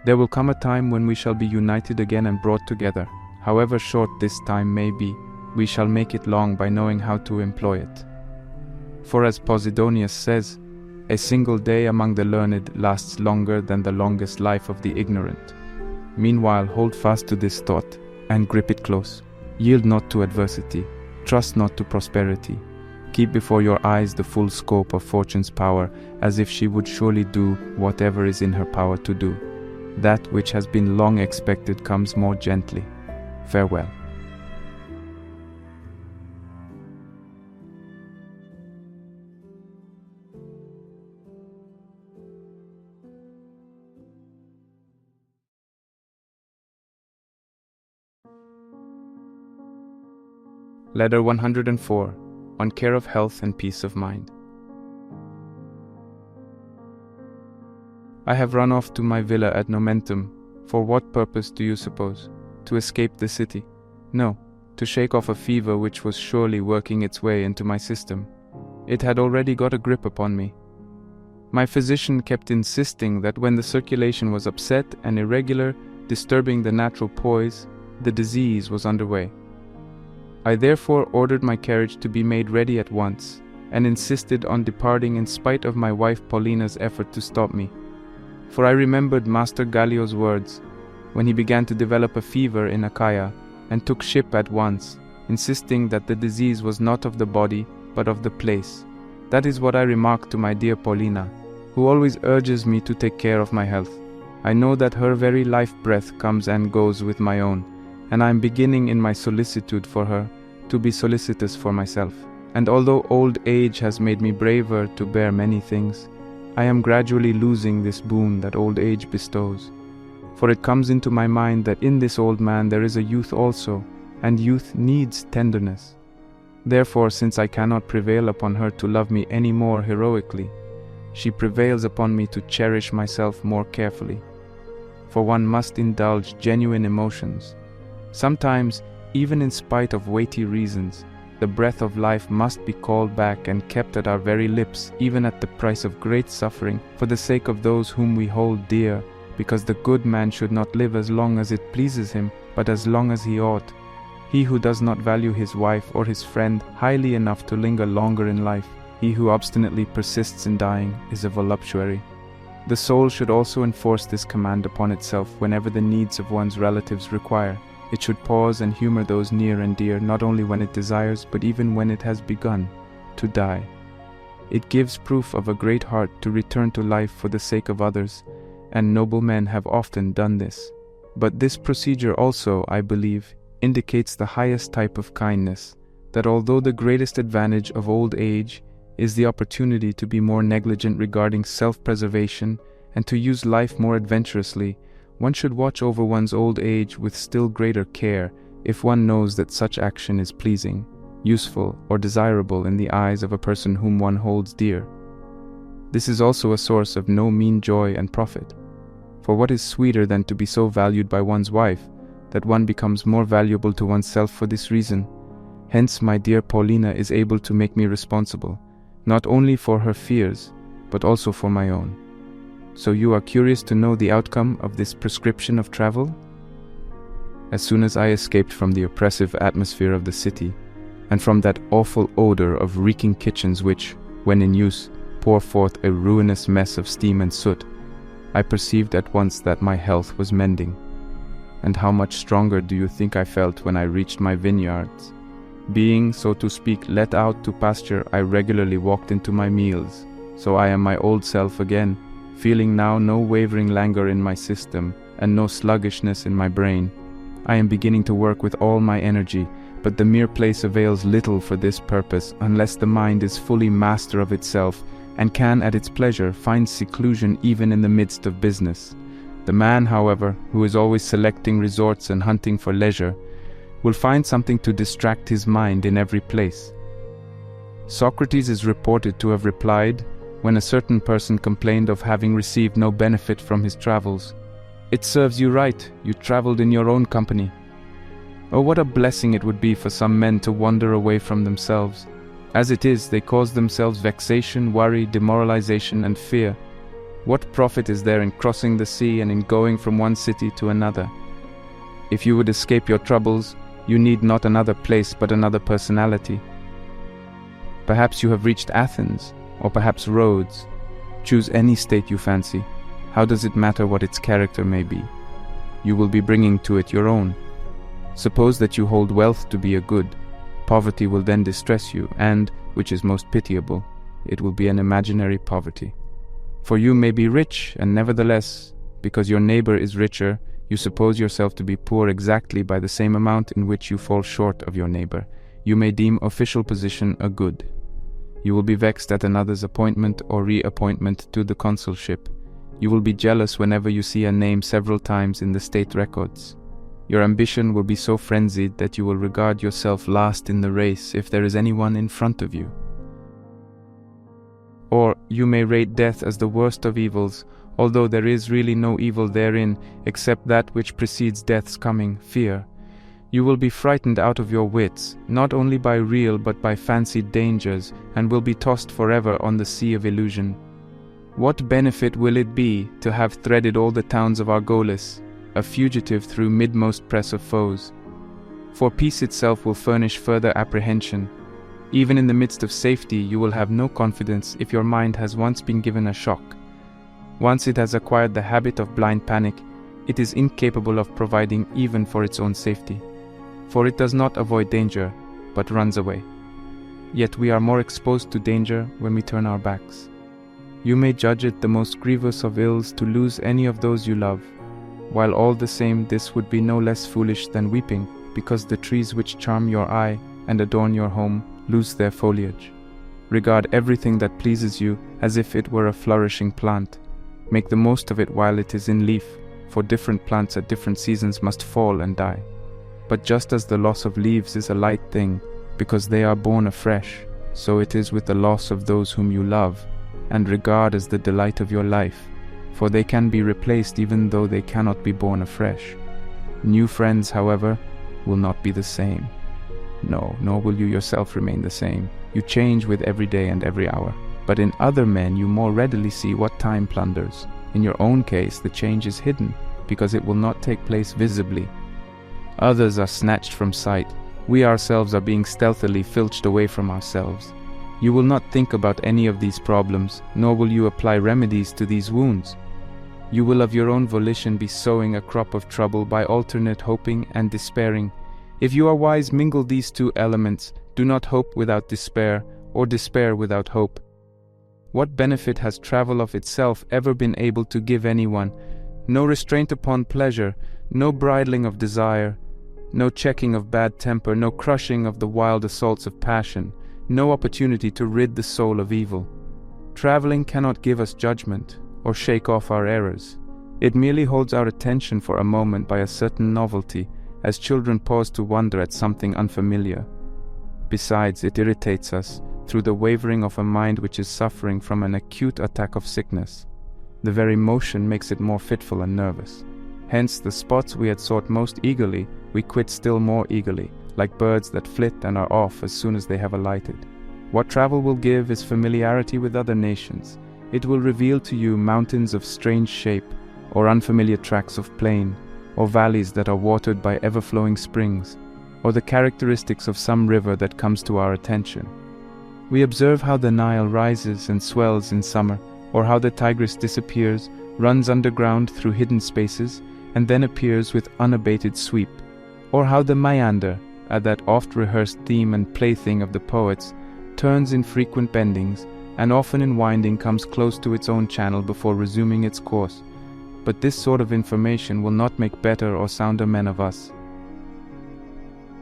There will come a time when we shall be united again and brought together. However short this time may be, we shall make it long by knowing how to employ it. For as Posidonius says, a single day among the learned lasts longer than the longest life of the ignorant. Meanwhile, hold fast to this thought, and grip it close. Yield not to adversity, trust not to prosperity. Keep before your eyes the full scope of fortune's power, as if she would surely do whatever is in her power to do. That which has been long expected comes more gently. Farewell. Letter 104, on care of health and peace of mind. I have run off to my villa at Nomentum. For what purpose do you suppose? To escape the city? No, to shake off a fever which was surely working its way into my system. It had already got a grip upon me. My physician kept insisting that when the circulation was upset and irregular, disturbing the natural poise, the disease was underway. I therefore ordered my carriage to be made ready at once, and insisted on departing in spite of my wife Paulina's effort to stop me. For I remembered Master Gallio's words, when he began to develop a fever in Achaia, and took ship at once, insisting that the disease was not of the body, but of the place. That is what I remarked to my dear Paulina, who always urges me to take care of my health. I know that her very life breath comes and goes with my own, and I am beginning in my solicitude for her to be solicitous for myself. And although old age has made me braver to bear many things, I am gradually losing this boon that old age bestows. For it comes into my mind that in this old man there is a youth also, and youth needs tenderness. Therefore, since I cannot prevail upon her to love me any more heroically, she prevails upon me to cherish myself more carefully. For one must indulge genuine emotions. Sometimes, even in spite of weighty reasons, the breath of life must be called back and kept at our very lips, even at the price of great suffering, for the sake of those whom we hold dear, because the good man should not live as long as it pleases him, but as long as he ought. He who does not value his wife or his friend highly enough to linger longer in life, he who obstinately persists in dying, is a voluptuary. The soul should also enforce this command upon itself whenever the needs of one's relatives require. It should pause and humor those near and dear, not only when it desires, but even when it has begun to die. It gives proof of a great heart to return to life for the sake of others, and noble men have often done this. But this procedure also, I believe, indicates the highest type of kindness, that although the greatest advantage of old age is the opportunity to be more negligent regarding self-preservation and to use life more adventurously, one should watch over one's old age with still greater care, if one knows that such action is pleasing, useful, or desirable in the eyes of a person whom one holds dear. This is also a source of no mean joy and profit. For what is sweeter than to be so valued by one's wife that one becomes more valuable to oneself for this reason? Hence my dear Paulina is able to make me responsible, not only for her fears, but also for my own. So you are curious to know the outcome of this prescription of travel? As soon as I escaped from the oppressive atmosphere of the city, and from that awful odor of reeking kitchens which, when in use, pour forth a ruinous mess of steam and soot, I perceived at once that my health was mending. And how much stronger do you think I felt when I reached my vineyards? Being, so to speak, let out to pasture, I regularly walked into my meals, so I am my old self again, feeling now no wavering languor in my system, and no sluggishness in my brain. I am beginning to work with all my energy, but the mere place avails little for this purpose unless the mind is fully master of itself, and can at its pleasure find seclusion even in the midst of business. The man, however, who is always selecting resorts and hunting for leisure, will find something to distract his mind in every place. Socrates is reported to have replied, when a certain person complained of having received no benefit from his travels, "It serves you right, you traveled in your own company." Oh, what a blessing it would be for some men to wander away from themselves. As it is, they cause themselves vexation, worry, demoralization, and fear. What profit is there in crossing the sea and in going from one city to another? If you would escape your troubles, you need not another place but another personality. Perhaps you have reached Athens, or perhaps Rhodes. Choose any state you fancy. How does it matter what its character may be? You will be bringing to it your own. Suppose that you hold wealth to be a good. Poverty will then distress you, and, which is most pitiable, it will be an imaginary poverty. For you may be rich, and nevertheless, because your neighbor is richer, you suppose yourself to be poor exactly by the same amount in which you fall short of your neighbor. You may deem official position a good. You will be vexed at another's appointment or reappointment to the consulship. You will be jealous whenever you see a name several times in the state records. Your ambition will be so frenzied that you will regard yourself last in the race if there is anyone in front of you. Or you may rate death as the worst of evils, although there is really no evil therein except that which precedes death's coming, fear. You will be frightened out of your wits, not only by real but by fancied dangers, and will be tossed forever on the sea of illusion. What benefit will it be to have threaded all the towns of Argolis, a fugitive through midmost press of foes? For peace itself will furnish further apprehension. Even in the midst of safety you will have no confidence if your mind has once been given a shock. Once it has acquired the habit of blind panic, it is incapable of providing even for its own safety. For it does not avoid danger, but runs away. Yet we are more exposed to danger when we turn our backs. You may judge it the most grievous of ills to lose any of those you love, while all the same this would be no less foolish than weeping, because the trees which charm your eye and adorn your home lose their foliage. Regard everything that pleases you as if it were a flourishing plant. Make the most of it while it is in leaf, for different plants at different seasons must fall and die. But just as the loss of leaves is a light thing, because they are born afresh, so it is with the loss of those whom you love, and regard as the delight of your life, for they can be replaced even though they cannot be born afresh. New friends, however, will not be the same. No, nor will you yourself remain the same. You change with every day and every hour. But in other men you more readily see what time plunders. In your own case the change is hidden, because it will not take place visibly. Others are snatched from sight. We ourselves are being stealthily filched away from ourselves. You will not think about any of these problems, nor will you apply remedies to these wounds. You will of your own volition be sowing a crop of trouble by alternate hoping and despairing. If you are wise, mingle these two elements. Do not hope without despair, or despair without hope. What benefit has travel of itself ever been able to give anyone? No restraint upon pleasure, no bridling of desire, no checking of bad temper, no crushing of the wild assaults of passion, no opportunity to rid the soul of evil. Traveling cannot give us judgment, or shake off our errors. It merely holds our attention for a moment by a certain novelty, as children pause to wonder at something unfamiliar. Besides, it irritates us through the wavering of a mind which is suffering from an acute attack of sickness. The very motion makes it more fitful and nervous. Hence, the spots we had sought most eagerly, we quit still more eagerly, like birds that flit and are off as soon as they have alighted. What travel will give is familiarity with other nations. It will reveal to you mountains of strange shape, or unfamiliar tracts of plain, or valleys that are watered by ever-flowing springs, or the characteristics of some river that comes to our attention. We observe how the Nile rises and swells in summer, or how the Tigris disappears, runs underground through hidden spaces, and then appears with unabated sweep, or how the Maeander, that oft-rehearsed theme and plaything of the poets, turns in frequent bendings, and often in winding comes close to its own channel before resuming its course. But this sort of information will not make better or sounder men of us.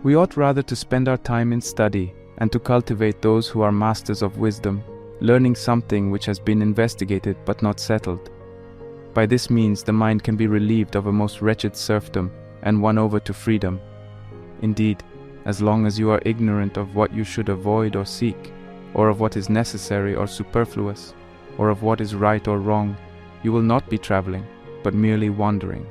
We ought rather to spend our time in study, and to cultivate those who are masters of wisdom, learning something which has been investigated but not settled. By this means the mind can be relieved of a most wretched serfdom, and won over to freedom. Indeed, as long as you are ignorant of what you should avoid or seek, or of what is necessary or superfluous, or of what is right or wrong, you will not be traveling, but merely wandering.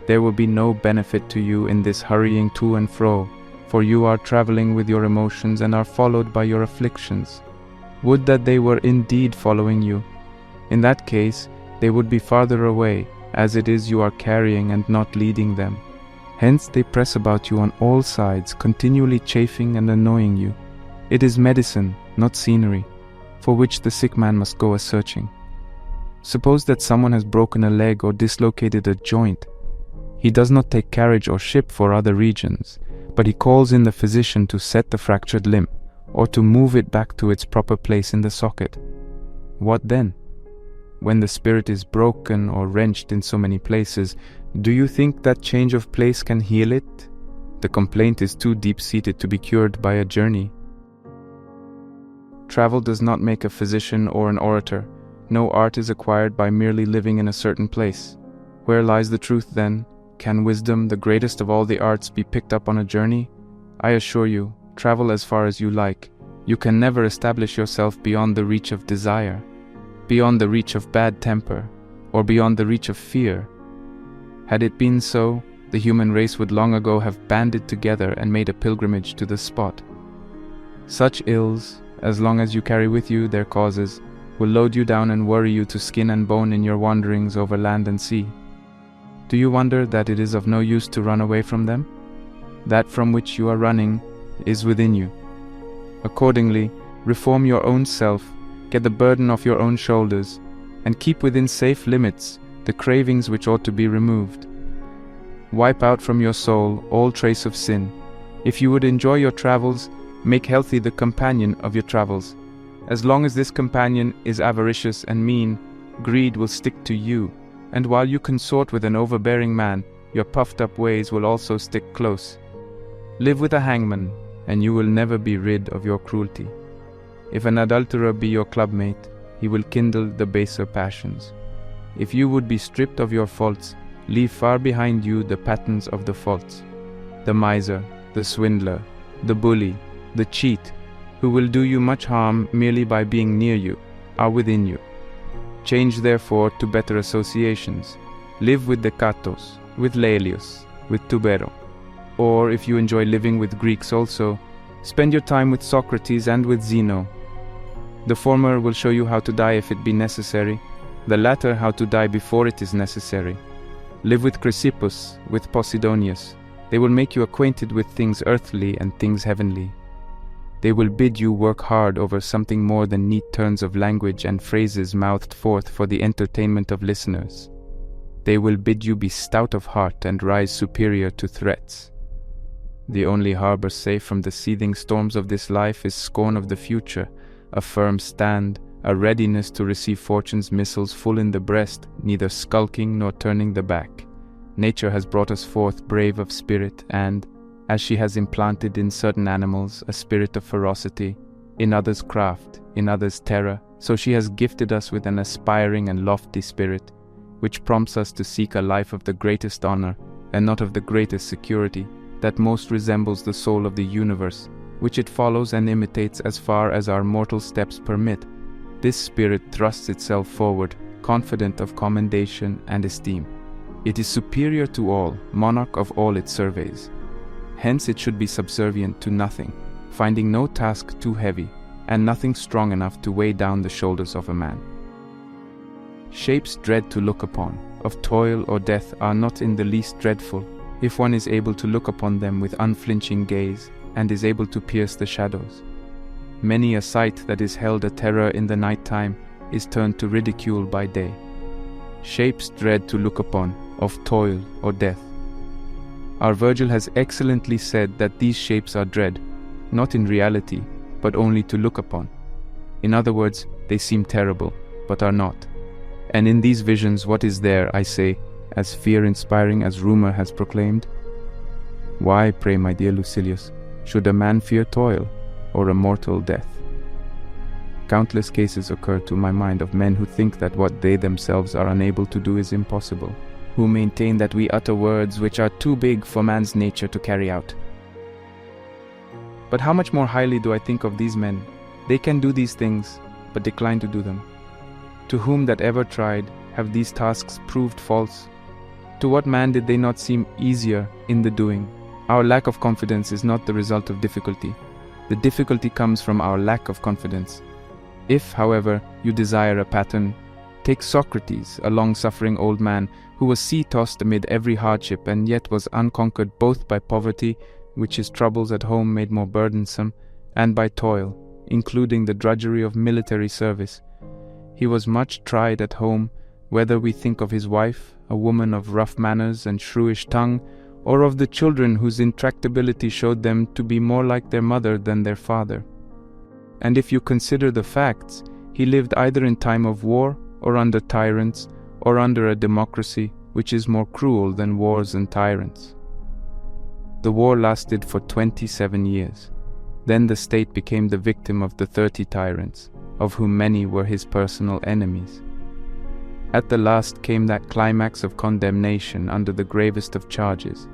There will be no benefit to you in this hurrying to and fro, for you are traveling with your emotions and are followed by your afflictions. Would that they were indeed following you. In that case, they would be farther away, as it is you are carrying and not leading them. Hence they press about you on all sides, continually chafing and annoying you. It is medicine, not scenery, for which the sick man must go a-searching. Suppose that someone has broken a leg or dislocated a joint. He does not take carriage or ship for other regions, but he calls in the physician to set the fractured limb, or to move it back to its proper place in the socket. What then? When the spirit is broken or wrenched in so many places, do you think that change of place can heal it? The complaint is too deep-seated to be cured by a journey. Travel does not make a physician or an orator. No art is acquired by merely living in a certain place. Where lies the truth then? Can wisdom, the greatest of all the arts, be picked up on a journey? I assure you, travel as far as you like. You can never establish yourself beyond the reach of desire, beyond the reach of bad temper, or beyond the reach of fear. Had it been so, the human race would long ago have banded together and made a pilgrimage to the spot. Such ills, as long as you carry with you their causes, will load you down and worry you to skin and bone in your wanderings over land and sea. Do you wonder that it is of no use to run away from them? That from which you are running is within you. Accordingly, reform your own self, get the burden off your own shoulders, and keep within safe limits the cravings which ought to be removed. Wipe out from your soul all trace of sin. If you would enjoy your travels, make healthy the companion of your travels. As long as this companion is avaricious and mean, greed will stick to you, and while you consort with an overbearing man, your puffed-up ways will also stick close. Live with a hangman, and you will never be rid of your cruelty. If an adulterer be your clubmate, he will kindle the baser passions. If you would be stripped of your faults, leave far behind you the patterns of the faults. The miser, the swindler, the bully, the cheat, who will do you much harm merely by being near you, are within you. Change therefore to better associations. Live with the Catos, with Laelius, with Tubero. Or, if you enjoy living with Greeks also, spend your time with Socrates and with Zeno. The former will show you how to die if it be necessary, the latter how to die before it is necessary. Live with Chrysippus, with Posidonius. They will make you acquainted with things earthly and things heavenly. They will bid you work hard over something more than neat turns of language and phrases mouthed forth for the entertainment of listeners. They will bid you be stout of heart and rise superior to threats. The only harbor safe from the seething storms of this life is scorn of the future, a firm stand, a readiness to receive fortune's missiles full in the breast, neither skulking nor turning the back. Nature has brought us forth brave of spirit, and, as she has implanted in certain animals a spirit of ferocity, in others craft, in others terror, so she has gifted us with an aspiring and lofty spirit, which prompts us to seek a life of the greatest honor, and not of the greatest security, that most resembles the soul of the universe, which it follows and imitates as far as our mortal steps permit. This spirit thrusts itself forward, confident of commendation and esteem. It is superior to all, monarch of all it surveys. Hence it should be subservient to nothing, finding no task too heavy, and nothing strong enough to weigh down the shoulders of a man. Shapes dread to look upon, of toil or death, are not in the least dreadful, if one is able to look upon them with unflinching gaze, and is able to pierce the shadows. Many a sight that is held a terror in the night time is turned to ridicule by day. Shapes dread to look upon, of toil or death. Our Virgil has excellently said that these shapes are dread, not in reality, but only to look upon. In other words, they seem terrible, but are not. And in these visions, what is there, I say, as fear-inspiring as rumor has proclaimed? Why, pray, my dear Lucilius, should a man fear toil, or a mortal death? Countless cases occur to my mind of men who think that what they themselves are unable to do is impossible, who maintain that we utter words which are too big for man's nature to carry out. But how much more highly do I think of these men? They can do these things, but decline to do them. To whom that ever tried, have these tasks proved false? To what man did they not seem easier in the doing? Our lack of confidence is not the result of difficulty. The difficulty comes from our lack of confidence. If, however, you desire a pattern, take Socrates, a long-suffering old man who was sea-tossed amid every hardship and yet was unconquered both by poverty, which his troubles at home made more burdensome, and by toil, including the drudgery of military service. He was much tried at home, whether we think of his wife, a woman of rough manners and shrewish tongue, or of the children whose intractability showed them to be more like their mother than their father. And if you consider the facts, he lived either in time of war, or under tyrants, or under a democracy which is more cruel than wars and tyrants. The war lasted for 27 years. Then the state became the victim of the 30 tyrants, of whom many were his personal enemies. At the last came that climax of condemnation under the gravest of charges.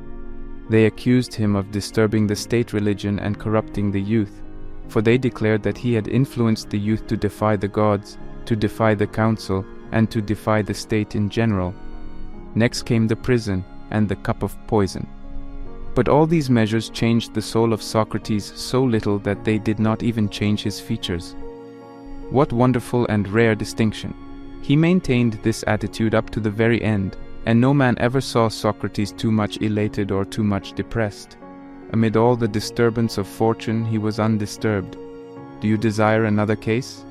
They accused him of disturbing the state religion and corrupting the youth, for they declared that he had influenced the youth to defy the gods, to defy the council, and to defy the state in general. Next came the prison and the cup of poison. But all these measures changed the soul of Socrates so little that they did not even change his features. What wonderful and rare distinction! He maintained this attitude up to the very end, and no man ever saw Socrates too much elated or too much depressed. Amid all the disturbance of fortune, he was undisturbed. Do you desire another case?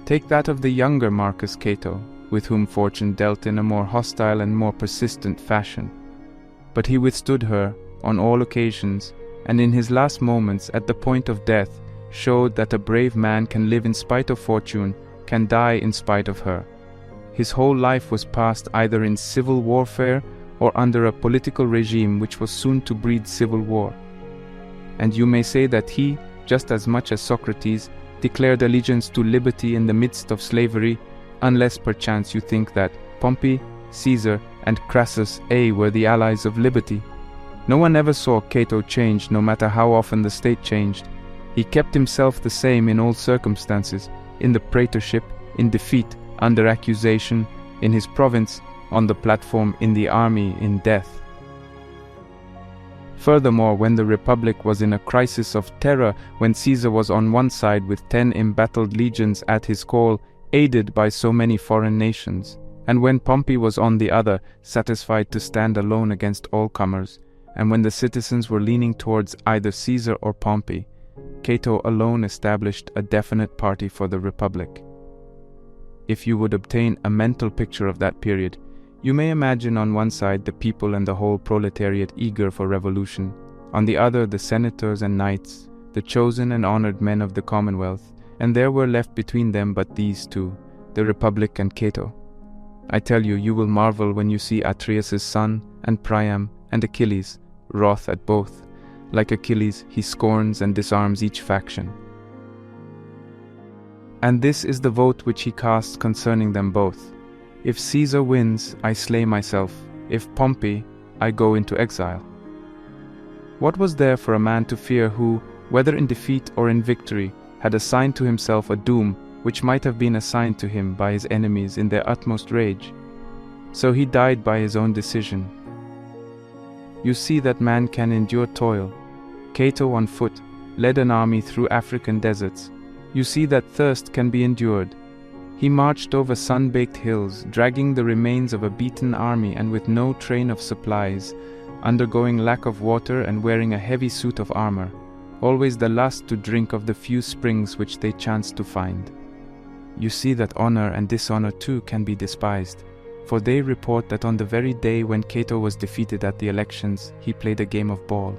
Take that of the younger Marcus Cato, with whom fortune dealt in a more hostile and more persistent fashion. But he withstood her on all occasions, and in his last moments, at the point of death, showed that a brave man can live in spite of fortune, can die in spite of her. His whole life was passed either in civil warfare or under a political regime which was soon to breed civil war. And you may say that he, just as much as Socrates, declared allegiance to liberty in the midst of slavery, unless perchance you think that Pompey, Caesar, and Crassus were the allies of liberty. No one ever saw Cato change, no matter how often the state changed. He kept himself the same in all circumstances, in the praetorship, in defeat, under accusation, in his province, on the platform, in the army, in death. Furthermore, when the Republic was in a crisis of terror, when Caesar was on one side with 10 embattled legions at his call, aided by so many foreign nations, and when Pompey was on the other, satisfied to stand alone against all comers, and when the citizens were leaning towards either Caesar or Pompey, Cato alone established a definite party for the Republic. If you would obtain a mental picture of that period, you may imagine on one side the people and the whole proletariat eager for revolution, on the other the senators and knights, the chosen and honored men of the Commonwealth, and there were left between them but these two, the Republic and Cato. I tell you, you will marvel when you see Atreus' son, and Priam, and Achilles, wroth at both. Like Achilles, he scorns and disarms each faction. And this is the vote which he casts concerning them both. If Caesar wins, I slay myself. If Pompey, I go into exile. What was there for a man to fear who, whether in defeat or in victory, had assigned to himself a doom which might have been assigned to him by his enemies in their utmost rage? So he died by his own decision. You see that man can endure toil. Cato on foot led an army through African deserts. You see that thirst can be endured. He marched over sun-baked hills, dragging the remains of a beaten army and with no train of supplies, undergoing lack of water and wearing a heavy suit of armor, always the lust to drink of the few springs which they chanced to find. You see that honor and dishonor too can be despised, for they report that on the very day when Cato was defeated at the elections, he played a game of ball.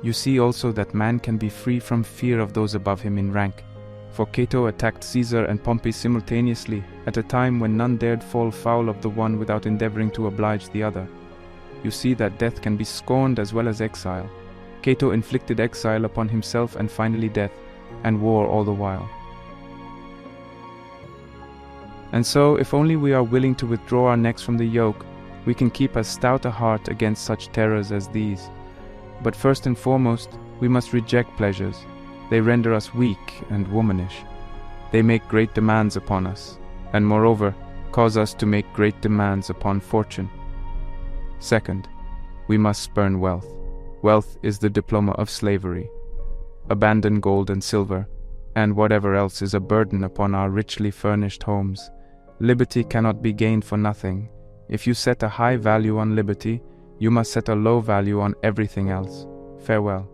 You see also that man can be free from fear of those above him in rank, for Cato attacked Caesar and Pompey simultaneously at a time when none dared fall foul of the one without endeavoring to oblige the other. You see that death can be scorned as well as exile. Cato inflicted exile upon himself and finally death, and war all the while. And so, if only we are willing to withdraw our necks from the yoke, we can keep as stout a heart against such terrors as these. But first and foremost, we must reject pleasures. They render us weak and womanish. They make great demands upon us, and moreover, cause us to make great demands upon fortune. Second, we must spurn wealth. Wealth is the diploma of slavery. Abandon gold and silver, and whatever else is a burden upon our richly furnished homes. Liberty cannot be gained for nothing. If you set a high value on liberty, you must set a low value on everything else. Farewell.